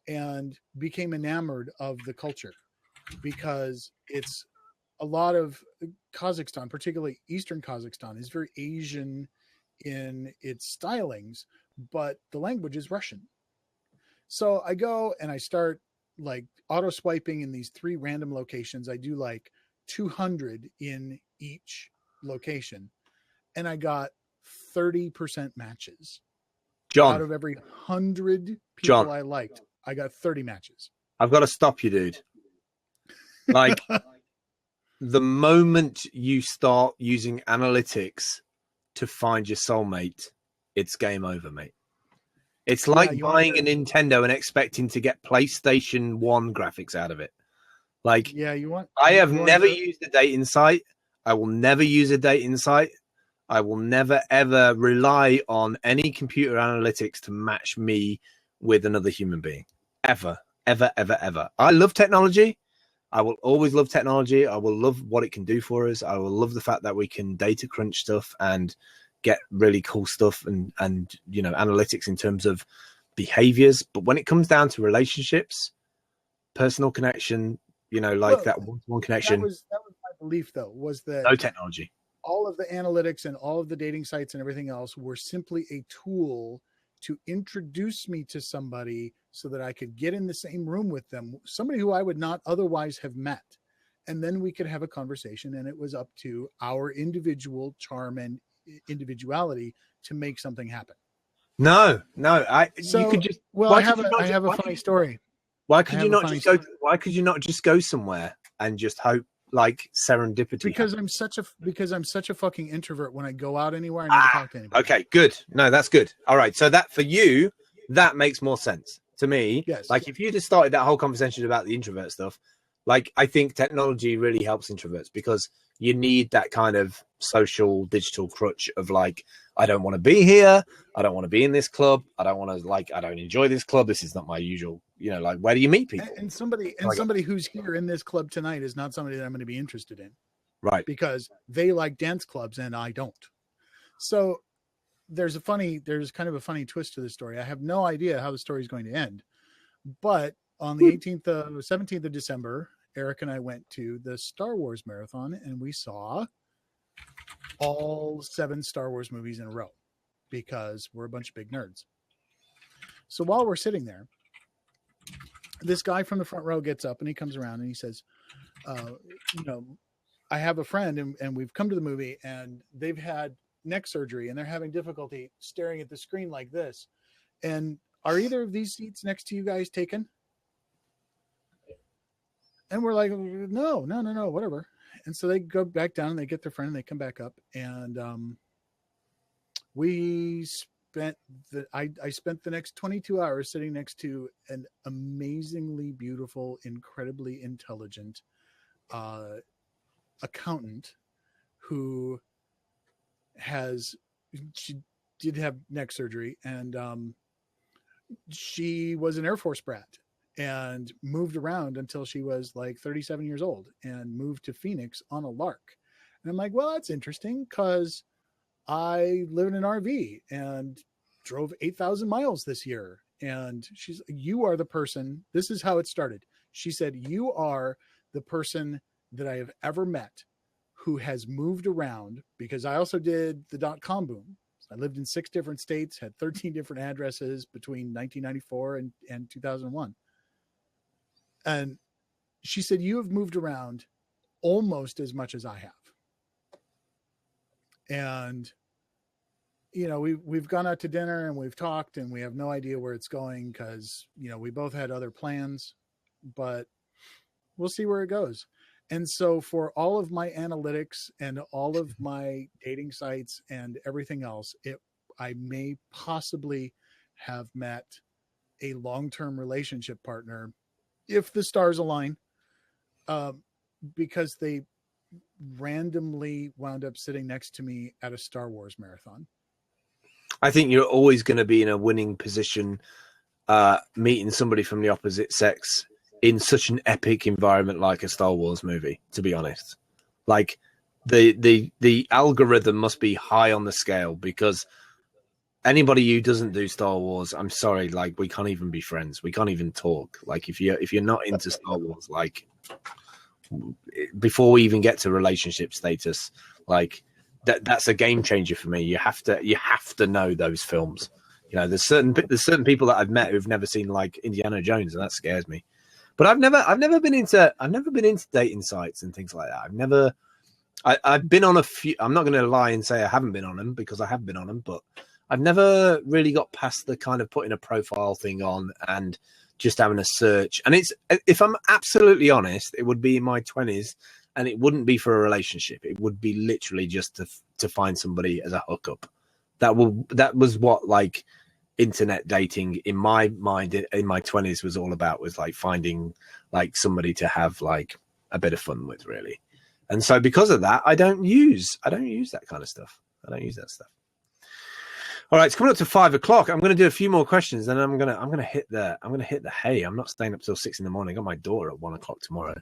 and became enamored of the culture, because it's a lot of Kazakhstan, particularly Eastern Kazakhstan, is very Asian in its stylings, but the language is Russian. So I go and I start like auto swiping in these 3 random locations. I do like 200 in each location, and I got 30% matches. John, out of every 100 people I liked, I got 30 matches. I've got to stop you, dude. Like, the moment you start using analytics to find your soulmate, it's game over, mate. It's like buying a Nintendo and expecting to get PlayStation 1 graphics out of it. Like, I have never used a dating site. I will never use a dating site. I will never, ever rely on any computer analytics to match me with another human being. Ever, ever, ever, ever. I love technology. I will always love technology. I will love what it can do for us. I will love the fact that we can data crunch stuff and get really cool stuff and analytics in terms of behaviors. But when it comes down to relationships, personal connection, that one-to-one connection. That was my belief, though, was that no technology. All of the analytics and all of the dating sites and everything else were simply a tool to introduce me to somebody so that I could get in the same room with them, somebody who I would not otherwise have met. And then we could have a conversation, and it was up to our individual charm and individuality to make something happen. No. I have a funny story. Why could you not just go somewhere and just hope like serendipity? Because I'm such a fucking introvert. When I go out anywhere, I never talk to anybody. Okay, good. No, that's good. All right. So that for you, that makes more sense to me. Yes. Like if you just started that whole conversation about the introvert stuff, Like, I think technology really helps introverts because you need that kind of social digital crutch of like, I don't want to be here. I don't want to be in this club. I don't want to I don't enjoy this club. This is not my usual, like, where do you meet people? And somebody who's here in this club tonight is not somebody that I'm going to be interested in. Right. Because they like dance clubs and I don't. So there's kind of a funny twist to this story. I have no idea how the story is going to end, but on the 17th of December, Eric and I went to the Star Wars marathon and we saw all 7 Star Wars movies in a row because we're a bunch of big nerds. So while we're sitting there, this guy from the front row gets up and he comes around and he says, I have a friend and we've come to the movie and they've had neck surgery and they're having difficulty staring at the screen like this. And are either of these seats next to you guys taken? And we're like, no, whatever. And so they go back down and they get their friend and they come back up. And I spent the next 22 hours sitting next to an amazingly beautiful, incredibly intelligent accountant who she did have neck surgery and she was an Air Force brat and moved around until she was like 37 years old and moved to Phoenix on a lark. And I'm like, well, that's interesting because I live in an RV and drove 8,000 miles this year. And you are the person, this is how it started. She said, you are the person that I have ever met who has moved around, because I also did the .com boom. I lived in 6 different states, had 13 different addresses between 1994 and 2001. And she said, you have moved around almost as much as I have. And, we've gone out to dinner and we've talked and we have no idea where it's going because, we both had other plans, but we'll see where it goes. And so for all of my analytics and all of my dating sites and everything else, I may possibly have met a long-term relationship partner if the stars align, because they randomly wound up sitting next to me at a Star Wars marathon. I think you're always going to be in a winning position, meeting somebody from the opposite sex in such an epic environment like a Star Wars movie, to be honest. Like the algorithm must be high on the scale because anybody who doesn't do Star Wars, I'm sorry, like we can't even be friends. We can't even talk. Like if you're not into Star Wars, like before we even get to relationship status, like that's a game changer for me. You have to know those films. There's certain people that I've met who've never seen like Indiana Jones, and that scares me. But I've never been into dating sites and things like that. I've been on a few. I'm not going to lie and say I haven't been on them because I have been on them, but I've never really got past the kind of putting a profile thing on and just having a search. And if I'm absolutely honest, it would be in my 20s and it wouldn't be for a relationship. It would be literally just to find somebody as a hookup. That was what like internet dating in my mind in my 20s was all about, was like finding like somebody to have like a bit of fun with, really. And so because of that, I don't use that kind of stuff. I don't use that stuff. All right, it's coming up to 5 o'clock. I'm going to do a few more questions, and I'm going to hit the hay. I'm not staying up till 6 in the morning. I got my daughter at 1 o'clock tomorrow.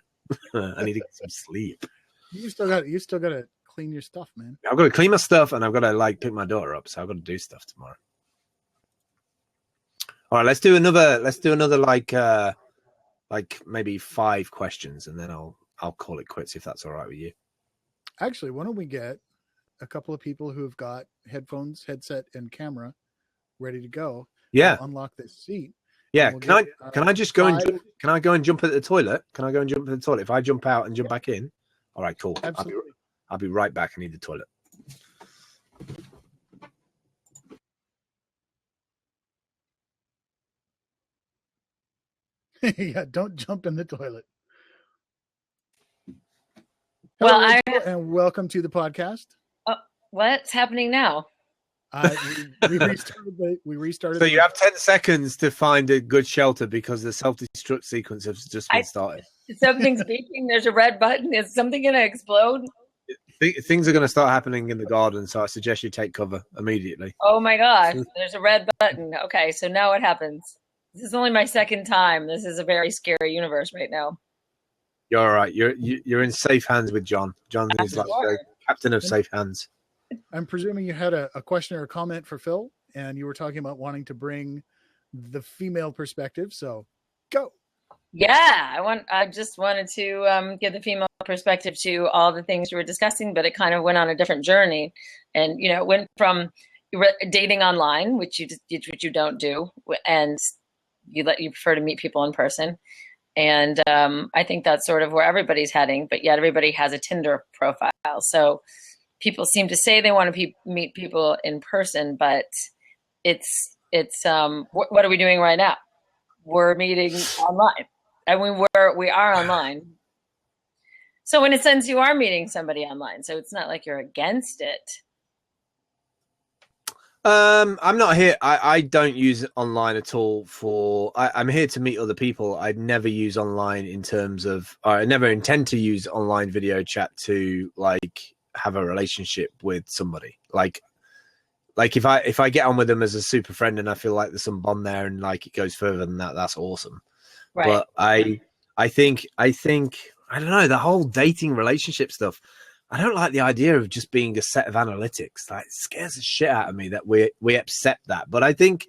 I need to get some sleep. You still got to clean your stuff, man. I've got to clean my stuff, and I've got to like pick my daughter up. So I've got to do stuff tomorrow. All right, let's do another like maybe 5 questions, and then I'll call it quits if that's all right with you. Actually, why don't we get a couple of people who've got headphones, headset, and camera ready to go? Yeah. Unlock this seat. Yeah. Can I just go and jump at the toilet? Can I go and jump at the toilet? If I jump out and jump back in? All right, cool. Absolutely. I'll be right back. I need the toilet. Yeah, don't jump in the toilet. Well, Hello, and welcome to the podcast. What's happening now? We restarted. We restarted. So you have 10 seconds to find a good shelter because the self-destruct sequence has just been started. Something's beeping. There's a red button. Is something going to explode? Things are going to start happening in the garden, so I suggest you take cover immediately. Oh my gosh, there's a red button. Okay, so now what happens? This is only my second time. This is a very scary universe right now. You're all right. You're in safe hands with John. John is like the captain of safe hands. I'm presuming you had a question or a comment for Phil, and you were talking about wanting to bring the female perspective. So go. Yeah, I just wanted to give the female perspective to all the things you were discussing, but it kind of went on a different journey, and it went from dating online, which you don't do, and you prefer to meet people in person, and I think that's sort of where everybody's heading, but yet everybody has a Tinder profile, so people seem to say they want to meet people in person, but it's what are we doing right now? We're meeting online. And we are online. So in a sense, you are meeting somebody online. So it's not like you're against it. I'm not here. I don't use online at all I'm here to meet other people. I'd never use online in terms of, or I never intend to use online video chat to like have a relationship with somebody. Like if I get on with them as a super friend and I feel like there's some bond there and like it goes further than that, that's awesome. Right. But I think I don't know, the whole dating relationship stuff. I don't like the idea of just being a set of analytics. Like, it scares the shit out of me that we accept that. But I think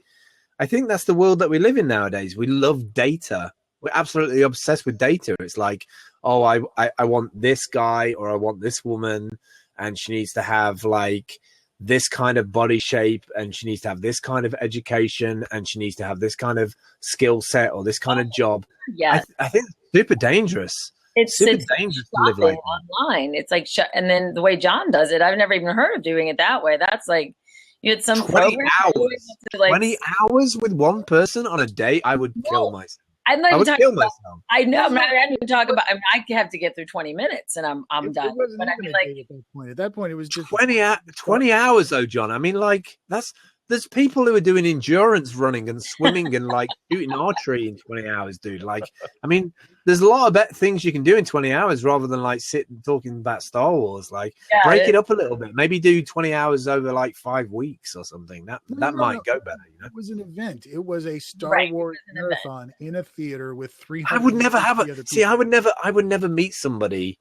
that's the world that we live in nowadays. We love data. We're absolutely obsessed with data. It's like, oh, I want this guy or I want this woman, and she needs to have like this kind of body shape, and she needs to have this kind of education, and she needs to have this kind of skill set or this kind of job. Yeah, I think it's super dangerous. It's super dangerous to live like online. It's like, and then the way John does it, I've never even heard of doing it that way. That's like, you had some 20 hours. To like 20 hours with one person on a date. I would kill myself. I'm not even talking about, I know. I'm not even talking about. I mean, I have to get through 20 minutes, and I'm done. It wasn't even like at that point, it was just 20 hours, though, John. I mean, like there's people who are doing endurance running and swimming and like shooting archery in 20 hours, dude. Like, I mean, there's a lot of things you can do in 20 hours rather than like sitting talking about Star Wars. Like, break it up a little bit. Maybe do 20 hours over like 5 weeks or something. That might go better. It was an event. It was a Star Wars marathon in a theater with 300. I would never have I would never meet somebody.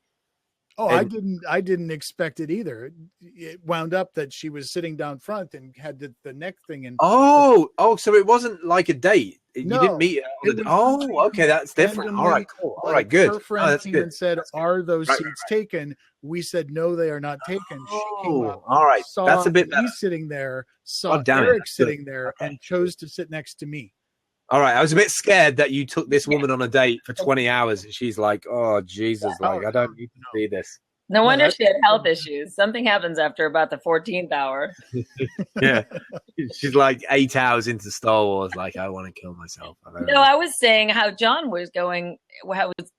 Oh, I didn't expect it either. It wound up that she was sitting down front and had the neck thing. And so it wasn't like a date. You didn't meet her. Okay, that's different. All right, cool. All right, good. Her friend came and said, "Are those seats taken?" We said, "No, they are not taken." She came up. All right, that's a bit better. He's sitting there, saw Eric sitting there, and chose to sit next to me. All right, I was a bit scared that you took this woman on a date for 20 hours and she's like, oh, Jesus, like, I don't need to see this. No wonder she had health issues. Something happens after about the 14th hour. Yeah. She's like 8 hours into Star Wars, like, I want to kill myself. I was saying how John was going,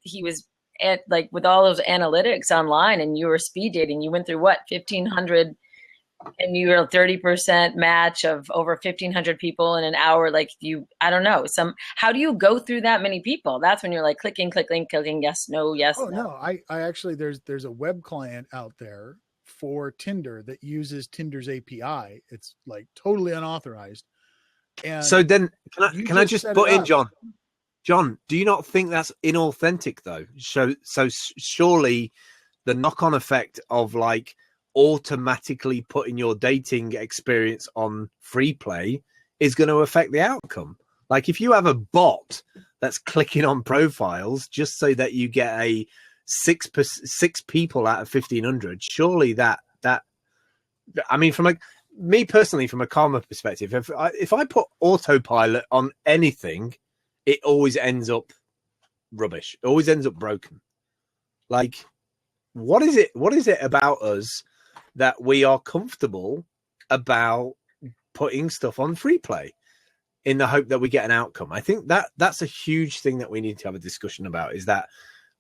he was at, like, with all those analytics online, and you were speed dating. You went through, 1,500 and you were 30% match of over 1,500 people in an hour. Like, I don't know. How do you go through that many people? That's when you're like clicking, yes, no, yes. Oh, no. I actually, there's a web client out there for Tinder that uses Tinder's API. It's like totally unauthorized. And so then can I just put in, John, do you not think that's inauthentic though? So surely the knock-on effect of like automatically putting your dating experience on free play is going to affect the outcome. Like, if you have a bot that's clicking on profiles just so that you get a six people out of 1,500, surely that I mean, from me personally, from a karma perspective, if I put autopilot on anything, it always ends up rubbish. It always ends up broken. Like, what is it about us that we are comfortable about putting stuff on free play in the hope that we get an outcome? I think that's a huge thing that we need to have a discussion about, is that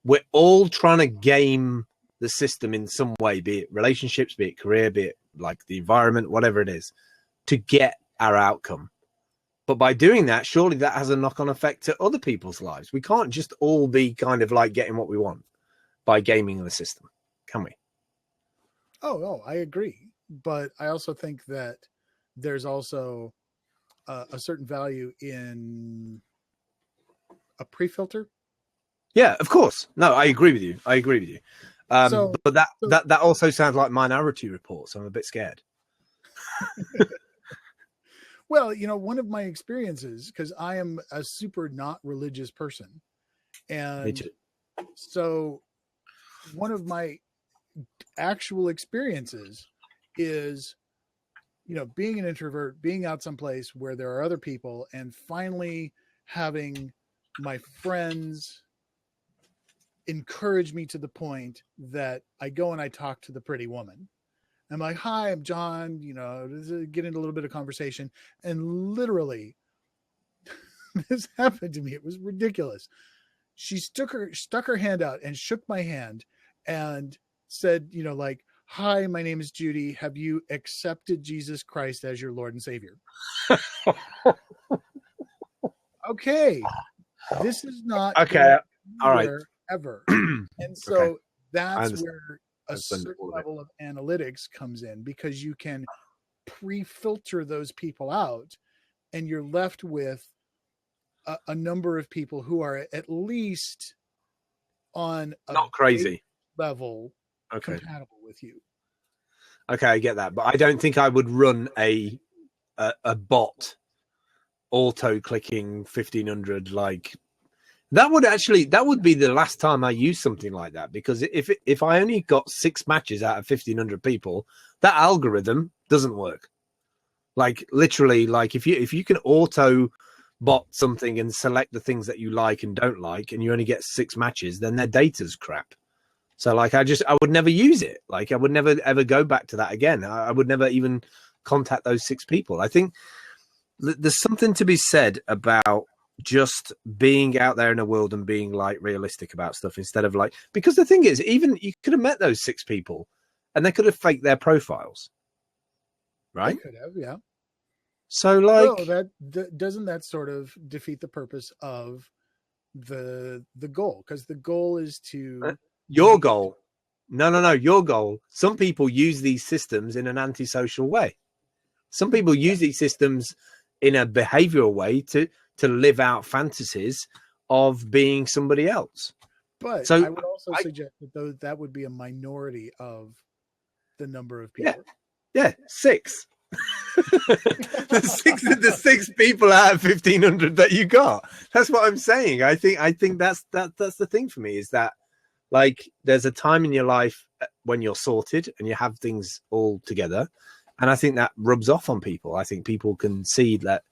we're all trying to game the system in some way, be it relationships, be it career, be it like the environment, whatever it is. to get our outcome. But by doing that, surely that has a knock-on effect to other people's lives. We can't just all be kind of like getting what we want by gaming the system, can we? Oh, I agree. But I also think that there's also a certain value in a pre-filter. Yeah, of course. No, I agree with you. But that also sounds like Minority Report, so I'm a bit scared. Well, one of my experiences, because I am a super not religious person, and so one of my actual experiences is, being an introvert, being out someplace where there are other people, and finally having my friends encourage me to the point that I go and I talk to the pretty woman. I'm like, "Hi, I'm John," get into a little bit of conversation. And literally, this happened to me. It was ridiculous. She stuck her hand out and shook my hand and said, like, "Hi, my name is Judy. Have you accepted Jesus Christ as your Lord and Savior?" Okay. This is not okay. All right. Ever. And so okay. that's where a certain level of analytics comes in, because you can pre-filter those people out, and you're left with a number of people who are at least on a not crazy level compatible with you. Okay, I get that, but I don't think I would run a bot auto clicking 1500 like that would be the last time I use something like that, because if I only got 6 matches out of 1500 people, that algorithm doesn't work. Like literally, like if you can auto bot something and select the things that you like and don't like, and you only get 6 matches, then their data's crap. So like I would never use it. Like I would never ever go back to that again. I would never even contact those 6 people. I think there's something to be said about just being out there in the world and being like realistic about stuff, instead of like, because the thing is, even you could have met those 6 people and they could have faked their profiles, right? They could have, yeah. So like, well, that doesn't that sort of defeat the purpose of the goal? Because the goal is to your goal. No, your goal. Some people use these systems in an antisocial way. Some people use these systems in a behavioral way to live out fantasies of being somebody else. But so I would also suggest that that would be a minority of the number of people. Yeah, 6. the 6 people out of 1500 that you got. That's what I'm saying. I think that's the thing for me, is that like there's a time in your life when you're sorted and you have things all together, and I think that rubs off on people. I think people can see that,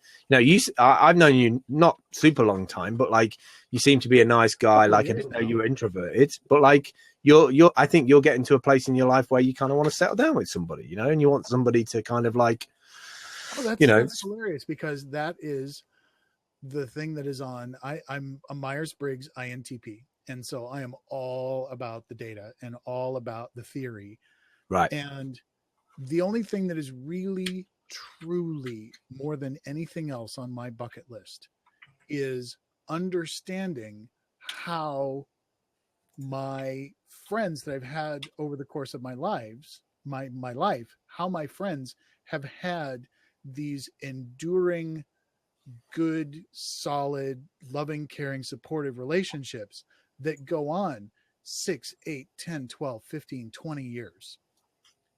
I've known you not super long time, but like you seem to be a nice guy. Like I didn't know you were introverted, but like I think you're getting to a place in your life where you kind of want to settle down with somebody, and you want somebody to kind of like, that's hilarious, because that is the thing that is on. I'm a Myers-Briggs INTP. And so I am all about the data and all about the theory. Right. And the only thing that is really, truly more than anything else on my bucket list is understanding how my friends that I've had over the course of my life, how my friends have had these enduring, good, solid, loving, caring, supportive relationships that go on 6, 8, 10, 12, 15, 20 years.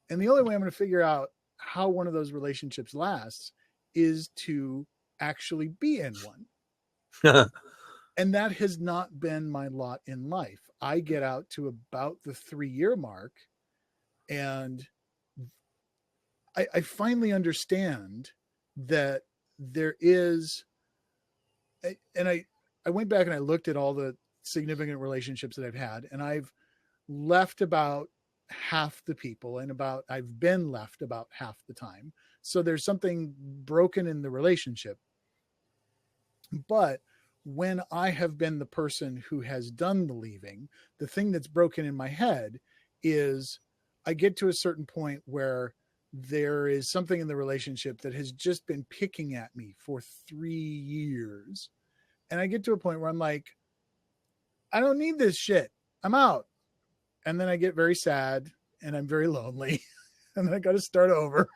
And the only way I'm going to figure out how one of those relationships lasts is to actually be in one. And that has not been my lot in life. I get out to about the 3-year mark, and I finally understand that there is, and I went back and I looked at all the significant relationships that I've had, and I've left about half the people, and I've been left about half the time. So there's something broken in the relationship. But when I have been the person who has done the leaving, the thing that's broken in my head is I get to a certain point where there is something in the relationship that has just been picking at me for 3 years. And I get to a point where I'm like, I don't need this shit. I'm out. And then I get very sad and I'm very lonely. And then I got to start over.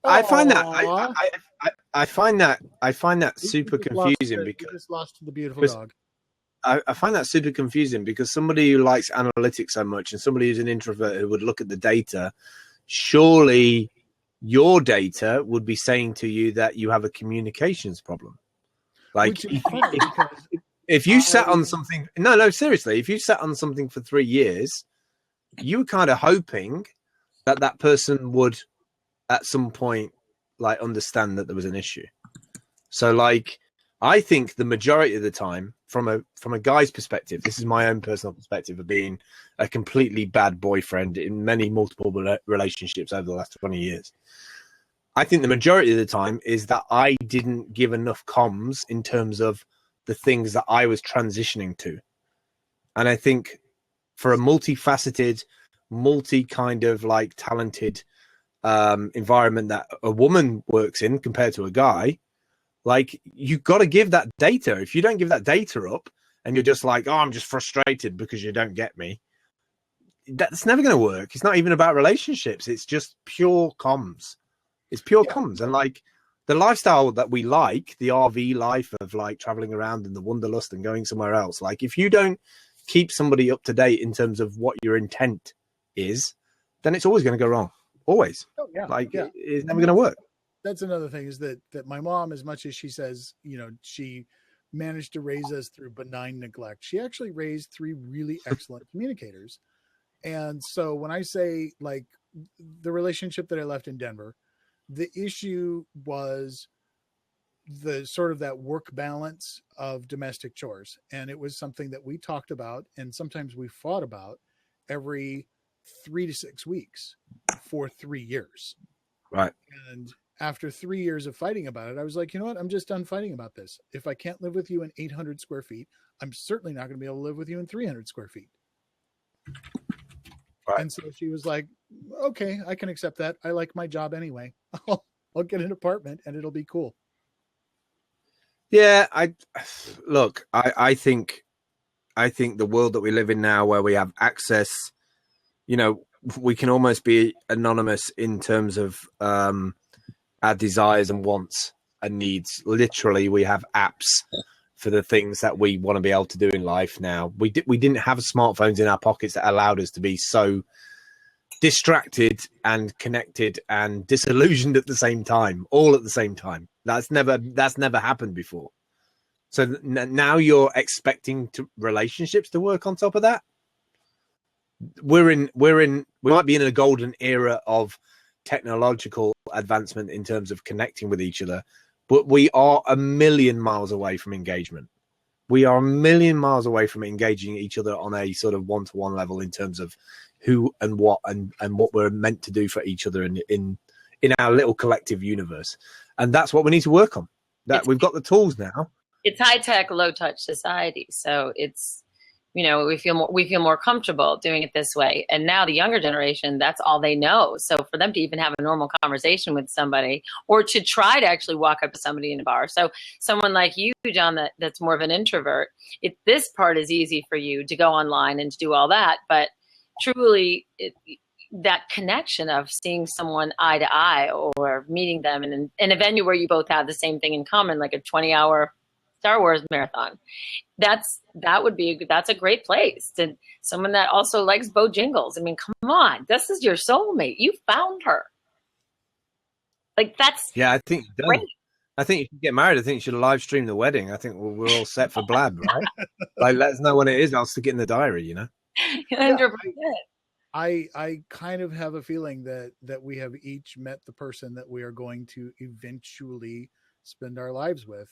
I find Aw. that I find that super confusing We because just lost the beautiful dog. I find that super confusing because somebody who likes analytics so much and somebody who's an introvert who would look at the data, surely your data would be saying to you that you have a communications problem. Like Which is funny because if you sat on something, no, seriously, if you sat on something for 3 years, you were kind of hoping that that person would at some point like understand that there was an issue. So like, I think the majority of the time from a guy's perspective, this is my own personal perspective of being a completely bad boyfriend in many multiple relationships over the last 20 years. I think the majority of the time is that I didn't give enough comms in terms of the things that I was transitioning to. And I think for a multifaceted, kind of like talented environment that a woman works in compared to a guy, like you've got to give that data. If you don't give that data up and you're just like, oh, I'm just frustrated because you don't get me, that's never going to work. It's not even about relationships. It's just pure comms. It's pure comms. And like the lifestyle that we like, the RV life of like traveling around in the wanderlust and going somewhere else. Like if you don't keep somebody up to date in terms of what your intent is, then it's always going to go wrong. Always. It's never going to work. That's another thing is that my mom, as much as she says, she managed to raise us through benign neglect, she actually raised 3 really excellent communicators. And so when I say like the relationship that I left in Denver, the issue was the sort of that work balance of domestic chores. And it was something that we talked about and sometimes we fought about every 3 to 6 weeks for 3 years. Right. And after 3 years of fighting about it, I was like, you know what? I'm just done fighting about this. If I can't live with you in 800 square feet, I'm certainly not going to be able to live with you in 300 square feet. Right. And so she was like, okay, I can accept that. I like my job anyway. I'll get an apartment and it'll be cool. Yeah. I think the world that we live in now where we have access, we can almost be anonymous in terms of, our desires and wants and needs. Literally, we have apps for the things that we want to be able to do in life now. We didn't have smartphones in our pockets that allowed us to be so distracted and connected and disillusioned at the same time, all at the same time. That's never happened before. So now you're expecting relationships to work on top of that. We might be in a golden era of technological advancement in terms of connecting with each other, but we are a million miles away from engagement. We are a million miles away from engaging each other on a sort of one-to-one level in terms of who and what and what we're meant to do for each other in our little collective universe. And that's what we need to work on. We've got the tools now. It's high-tech, low-touch society. So it's, we feel more comfortable doing it this way. And now the younger generation, that's all they know. So for them to even have a normal conversation with somebody or to try to actually walk up to somebody in a bar. So someone like you, John, that's more of an introvert, this part is easy for you to go online and to do all that. But truly, that connection of seeing someone eye to eye or meeting them in a venue where you both have the same thing in common, like a 20-hour Star Wars marathon. That's a great place. To someone that also likes Bojangles. I mean, come on, this is your soulmate. You found her. Like that's I think great. I think you should get married. I think you should live stream the wedding. I think we're all set for Blab, right? Like, let us know when it is. I'll stick it in the diary. 100%. I kind of have a feeling that we have each met the person that we are going to eventually spend our lives with.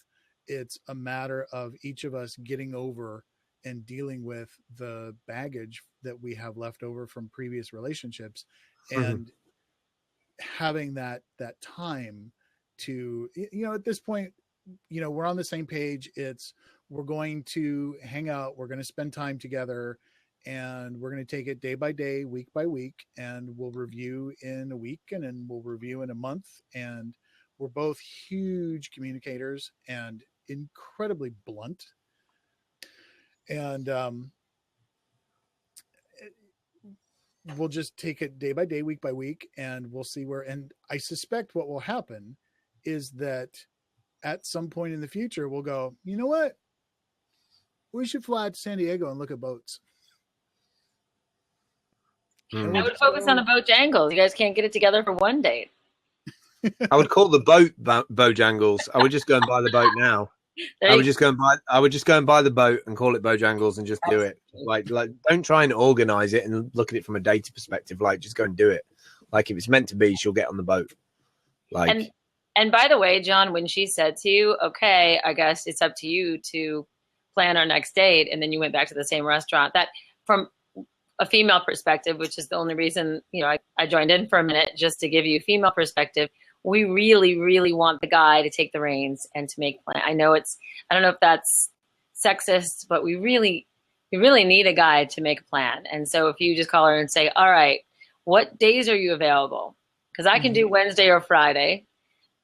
It's a matter of each of us getting over and dealing with the baggage that we have left over from previous relationships and having that time to, at this point, we're on the same page. We're going to hang out. We're going to spend time together. and we're going to take it day by day, week by week, and we'll review in a week, and then we'll review in a month. And we're both huge communicators and incredibly blunt. And we'll just take it day by day, week by week, and we'll see where. And I suspect what will happen is that at some point in the future, we'll go, you know what? We should fly out to San Diego and look at boats. I would focus on the Bojangles. You guys can't get it together for one date. I would call the boat Bojangles. I would just go and buy the boat now. I would just go and buy the boat and call it Bojangles and just do it. Like don't try and organize it and look at it from a data perspective. Like, just go and do it. Like, if it's meant to be, she'll get on the boat. Like, and by the way, John, when she said to you, okay, I guess it's up to you to plan our next date, and then you went back to the same restaurant, that from a female perspective, which is the only reason, I joined in for a minute just to give you a female perspective. We really, really want the guy to take the reins and to make plan. I don't know if that's sexist, but we really need a guy to make a plan. And so if you just call her and say, all right, what days are you available? Because I can do Wednesday or Friday.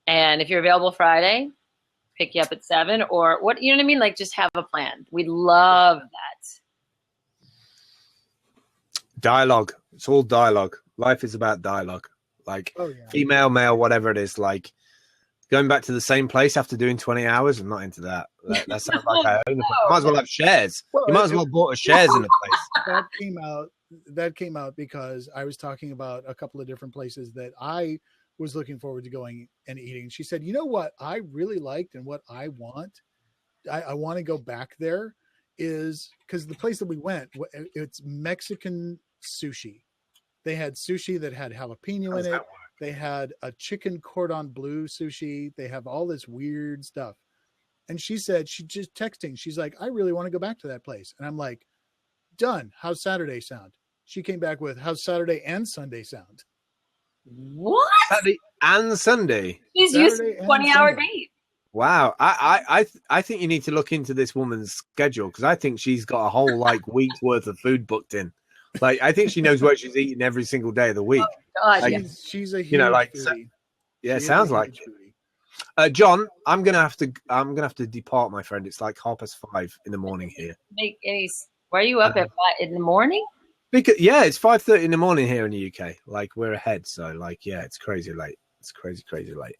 And if you're available Friday, pick you up at 7 or what, you know what I mean? Like, just have a plan. We love that. dialogue. It's all dialogue. Life is about dialogue. Like, female, male, whatever it is. Like, going back to the same place after doing 20 hours, I'm not into that. That sounds like I own the place. Might as well have shares. You might as well bought a shares in the place. That came out because I was talking about a couple of different places that I was looking forward to going and eating. She said, you know what I really liked and what I want to go back there is because the place that we went, it's Mexican sushi. They had sushi that had jalapeno in it. They had a chicken cordon bleu sushi. They have all this weird stuff. And she said, she just texting. She's like, I really want to go back to that place. And I'm like, done. How's Saturday sound? She came back with, how's Saturday and Sunday sound? What? Saturday and Sunday? She's used to 20-hour date. Wow. I think you need to look into this woman's schedule, because I think she's got a whole week's worth of food booked in. Like, I think she knows what she's eating every single day of the week. Oh, God, like, she's a huge foodie. Yeah, sounds like it. John, I'm gonna have to depart, my friend. It's like 5:30 in the morning here. Why are you up at 5 in the morning? Because it's 5:30 in the morning here in the UK. Like, we're ahead, so it's crazy late. It's crazy late.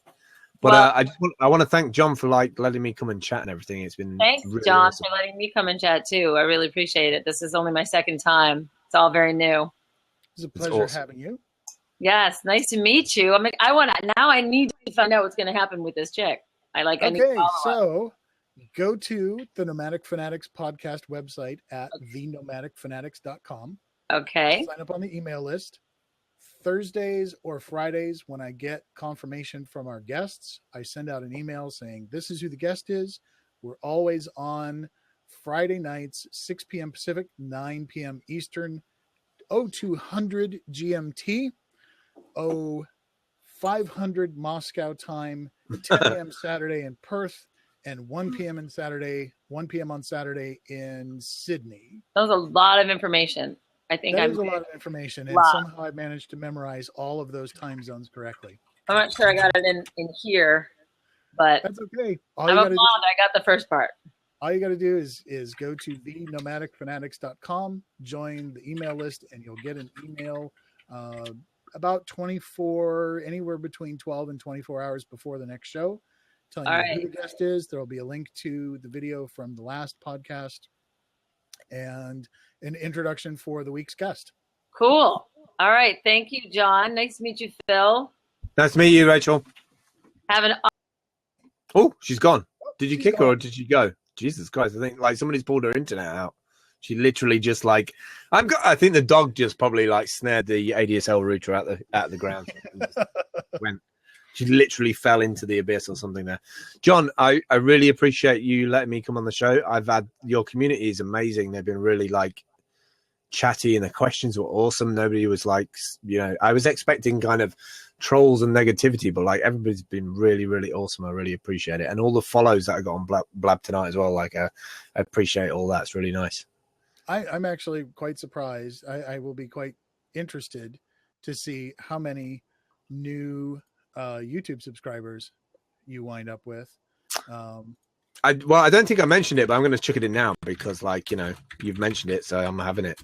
But I want to thank John for letting me come and chat and everything. It's been thanks, really John, awesome. for letting me come and chat too. I really appreciate it. This is only my second time. It's all very new. It's a pleasure having you. Yes, nice to meet you. I need to find out what's going to happen with this chick. So go to the Nomadic Fanatics podcast website at thenomadicfanatics.com. Okay. Sign up on the email list. Thursdays or Fridays, when I get confirmation from our guests, I send out an email saying, this is who the guest is. We're always on Friday nights, 6 p.m. Pacific, 9 p.m. Eastern, 0200 GMT, 0500 Moscow time, 10 a.m. Saturday in Perth, and 1 p.m. on Saturday in Sydney. That was a lot of information. I think that is a lot of information, and somehow I managed to memorize all of those time zones correctly. I'm not sure I got it in here, but that's okay. I'm a blonde. I got the first part. All you got to do is go to thenomadicfanatics.com, join the email list, and you'll get an email about anywhere between 12 and 24 hours before the next show, telling you who the guest is. There will be a link to the video from the last podcast and an introduction for the week's guest. Cool. All right. Thank you, John. Nice to meet you, Phil. Nice to meet you, Rachel. Oh, she's gone. Did you kick her or did she go? Jesus Christ. I think somebody's pulled her internet out. She literally just I think the dog just probably snared the ADSL router out the ground. Went. She literally fell into the abyss or something there. John, I really appreciate you letting me come on the show. Your community is amazing. They've been really chatty, and the questions were awesome. Nobody was I was expecting kind of trolls and negativity, but everybody's been really, really awesome. I really appreciate it. And all the follows that I got on Blab tonight as well. I appreciate all that. It's really nice. I'm actually quite surprised. I will be quite interested to see how many new YouTube subscribers you wind up with. I don't think I mentioned it, but I'm going to chuck it in now because, like, you know, you've mentioned it, so I'm having it.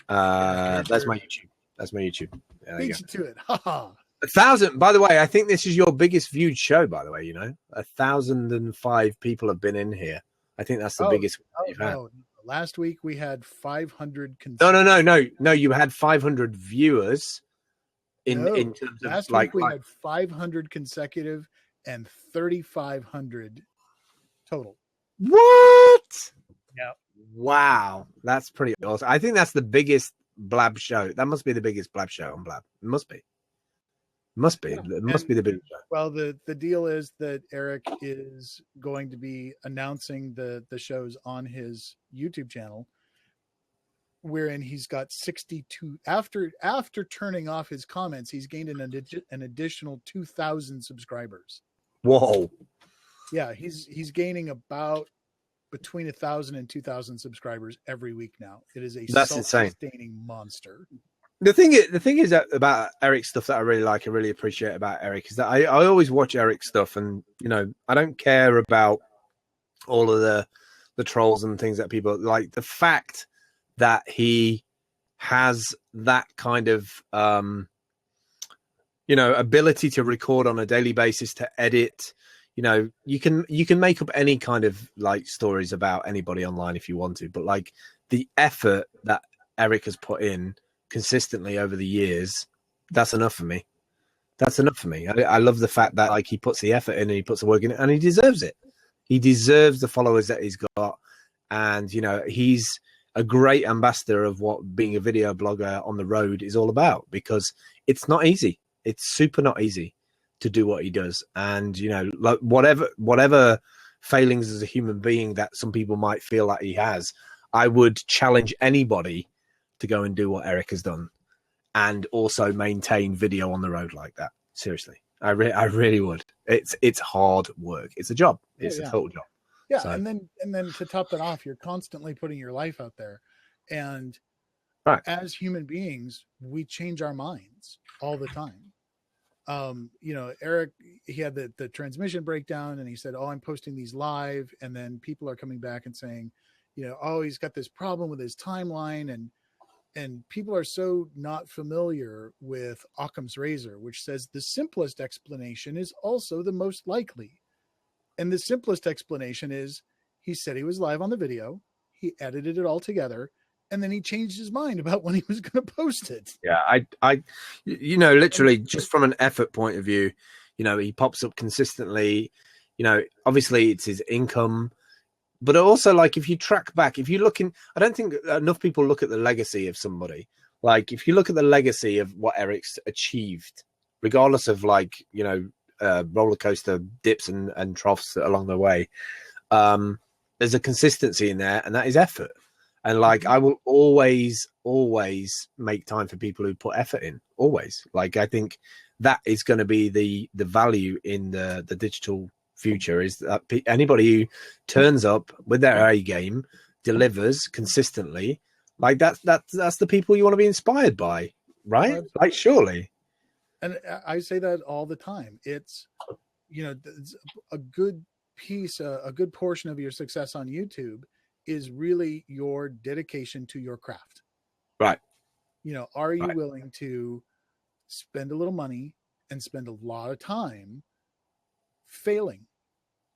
That's my YouTube. That's my YouTube. Yeah, Beat you to it. Ha ha. 1,000. By the way, I think this is your biggest viewed show. By the way, you know, 1,005 people have been in here. I think that's the biggest you've had. No. Last week we had 500. No. You had 500 viewers. In terms of last week we had 500 consecutive and 3,500 total. What? Yeah. Wow, that's pretty awesome. I think that's the biggest Blab show. That must be the biggest Blab show on Blab. It must be. Yeah. It must be the biggest show. Well, the deal is that Eric is going to be announcing the shows on his YouTube channel, wherein he's got 62 after turning off his comments, he's gained an additional 2,000 subscribers. Whoa. Yeah, he's gaining about between 1,000 and 2,000 subscribers every week now. It is a self-sustaining monster. The thing is that about Eric's stuff that I really like, I really appreciate about Eric is that I always watch Eric's stuff, and you know, I don't care about all of the trolls and things that people like. The fact that he has that kind of ability to record on a daily basis, to edit. You know, you can make up any kind of like stories about anybody online if you want to, but like the effort that Eric has put in consistently over the years, that's enough for me. I love the fact that like he puts the effort in and he puts the work in, and he deserves it. He deserves the followers that he's got, and you know, he's a great ambassador of what being a video blogger on the road is all about, because it's not easy. It's super not easy to do what he does. And you know, like whatever failings as a human being that some people might feel like he has, I would challenge anybody to go and do what Eric has done, and also maintain video on the road like that. Seriously, I really would. It's hard work. It's a job. It's a total job. Yeah, so. and then to top that off, you're constantly putting your life out there, and as human beings, we change our minds all the time. You know, Eric, he had the transmission breakdown, and he said, "Oh, I'm posting these live," and then people are coming back and saying, you know, "Oh, he's got this problem with his timeline," and people are so not familiar with Occam's razor, which says the simplest explanation is also the most likely. And the simplest explanation is he said he was live on the video, he edited it all together, and then he changed his mind about when he was going to post it. Yeah, I you know, literally just from an effort point of view, you know, he pops up consistently. You know, obviously it's his income, but also like if you track back, if you look in, I don't think enough people look at the legacy of somebody. Like if you look at the legacy of what Eric's achieved, regardless of like, you know, roller coaster dips and troughs along the way, there's a consistency in there, and that is effort. And like I will always make time for people who put effort in, always. Like I think that is going to be the value in the digital future, is that anybody who turns up with their A game, delivers consistently, like that's the people you want to be inspired by, right? Like surely. And I say that all the time. It's, you know, a good piece, a good portion of your success on YouTube is really your dedication to your craft. Right. You know, are you willing to spend a little money and spend a lot of time failing,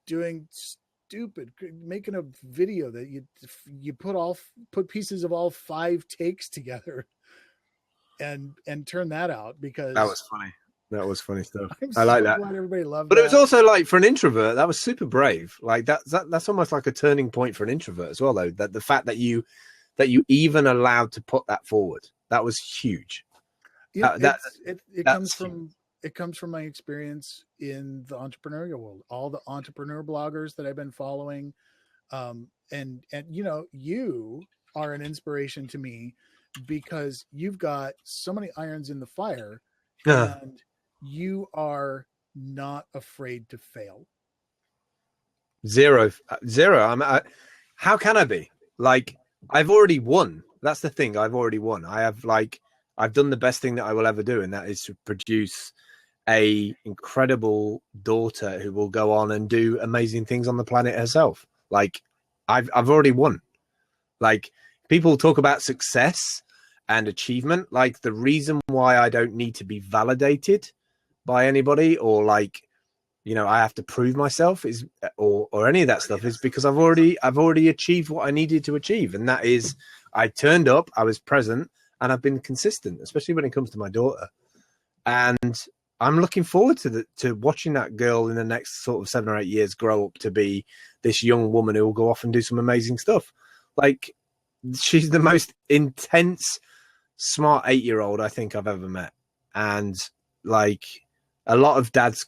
doing stupid, making a video that you put pieces of all 5 takes together and turn that out? Because that was funny. That was funny stuff. I like that. Everybody loved but that. It was also like, for an introvert, that was super brave. Like that's almost like a turning point for an introvert as well, though. That the fact that you even allowed to put that forward, that was huge. It comes from my experience in the entrepreneurial world. All the entrepreneur bloggers that I've been following, and you know, you are an inspiration to me because you've got so many irons in the fire, and you are not afraid to fail. Zero. How can I be? Like, I've already won. That's the thing. I've already won. I've done the best thing that I will ever do, and that is to produce a incredible daughter who will go on and do amazing things on the planet herself. Like I've already won. Like people talk about success and achievement. Like the reason why I don't need to be validated by anybody or like, you know, I have to prove myself is or any of that stuff is because I've already achieved what I needed to achieve. And that is I turned up, I was present, and I've been consistent, especially when it comes to my daughter. And I'm looking forward to watching that girl in the next sort of 7 or 8 years grow up to be this young woman who will go off and do some amazing stuff. Like she's the most intense, smart 8-year-old I think I've ever met. And like a lot of dads,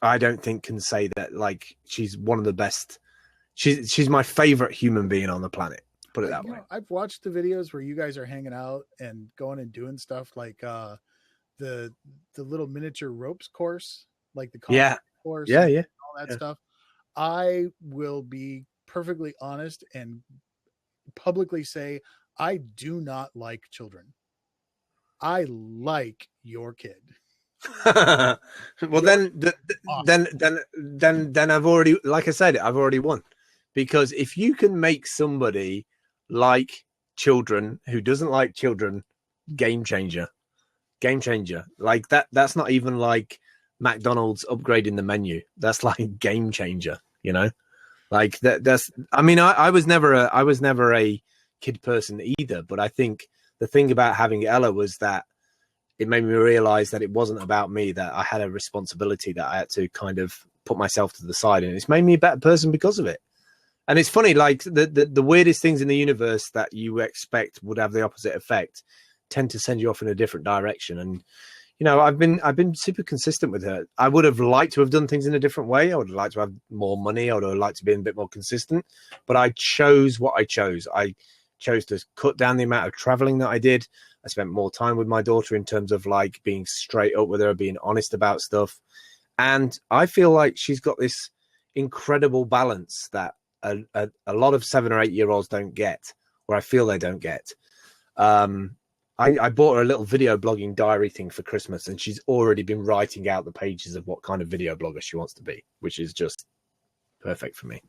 I don't think can say that. Like she's one of the best. She's my favorite human being on the planet. Put it that way. I've watched the videos where you guys are hanging out and going and doing stuff like the little miniature ropes course, like the course, yeah, all that stuff. I will be perfectly honest and publicly say I do not like children. I like your kid. Well, then I've already, like I said, I've already won. Because if you can make somebody like children who doesn't like children, game changer. Like that's not even like McDonald's upgrading the menu. That's like game changer, you know? Like that's I mean, I was never a kid person either, but I think the thing about having Ella was that it made me realize that it wasn't about me, that I had a responsibility that I had to kind of put myself to the side, and it's made me a better person because of it. And it's funny, like the weirdest things in the universe that you expect would have the opposite effect tend to send you off in a different direction. And you know, I've been super consistent with her. I would have liked to have done things in a different way. I would have liked to have more money. I would have liked to be a bit more consistent. But I chose what I chose. I chose to cut down the amount of traveling that I did. I spent more time with my daughter in terms of like being straight up with her, being honest about stuff. And I feel like she's got this incredible balance that a lot of 7 or 8 year olds don't get, or I feel they don't get. I bought her a little video blogging diary thing for Christmas, and she's already been writing out the pages of what kind of video blogger she wants to be, which is just perfect for me.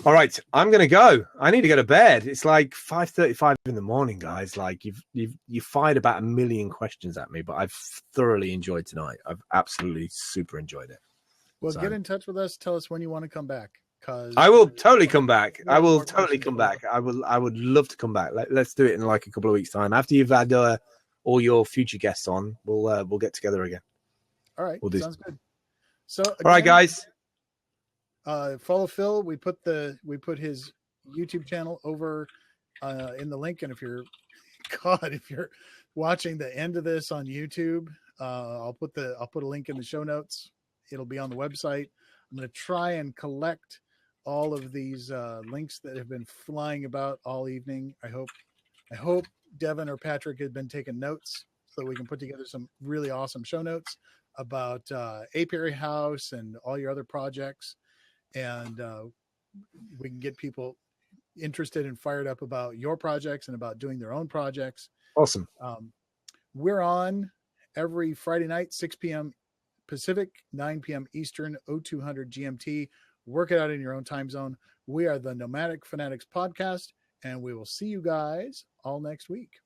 All right, I'm going to go. I need to go to bed. It's like 5:35 in the morning, guys. Like you've fired about 1 million questions at me, but I've thoroughly enjoyed tonight. I've absolutely super enjoyed it. Well, get in touch with us. Tell us when you want to come back. I will totally come back. I will totally come back. I would love to come back. Let's do it in like a couple of weeks' time. After you've had all your future guests on, we'll get together again. All right, we'll do sounds good. So again, all right, guys. Follow Phil. We put his YouTube channel over in the link, and if you're watching the end of this on YouTube, I'll put a link in the show notes. It'll be on the website. I'm going to try and collect all of these links that have been flying about all evening. I hope Devin or Patrick had been taking notes so that we can put together some really awesome show notes about apiary.haus and all your other projects. And we can get people interested and fired up about your projects and about doing their own projects. Awesome. We're on every Friday night, 6 p.m. Pacific, 9 p.m. Eastern, 0200 GMT. Work it out in your own time zone. We are the Nomadic Fanatics podcast, and we will see you guys all next week.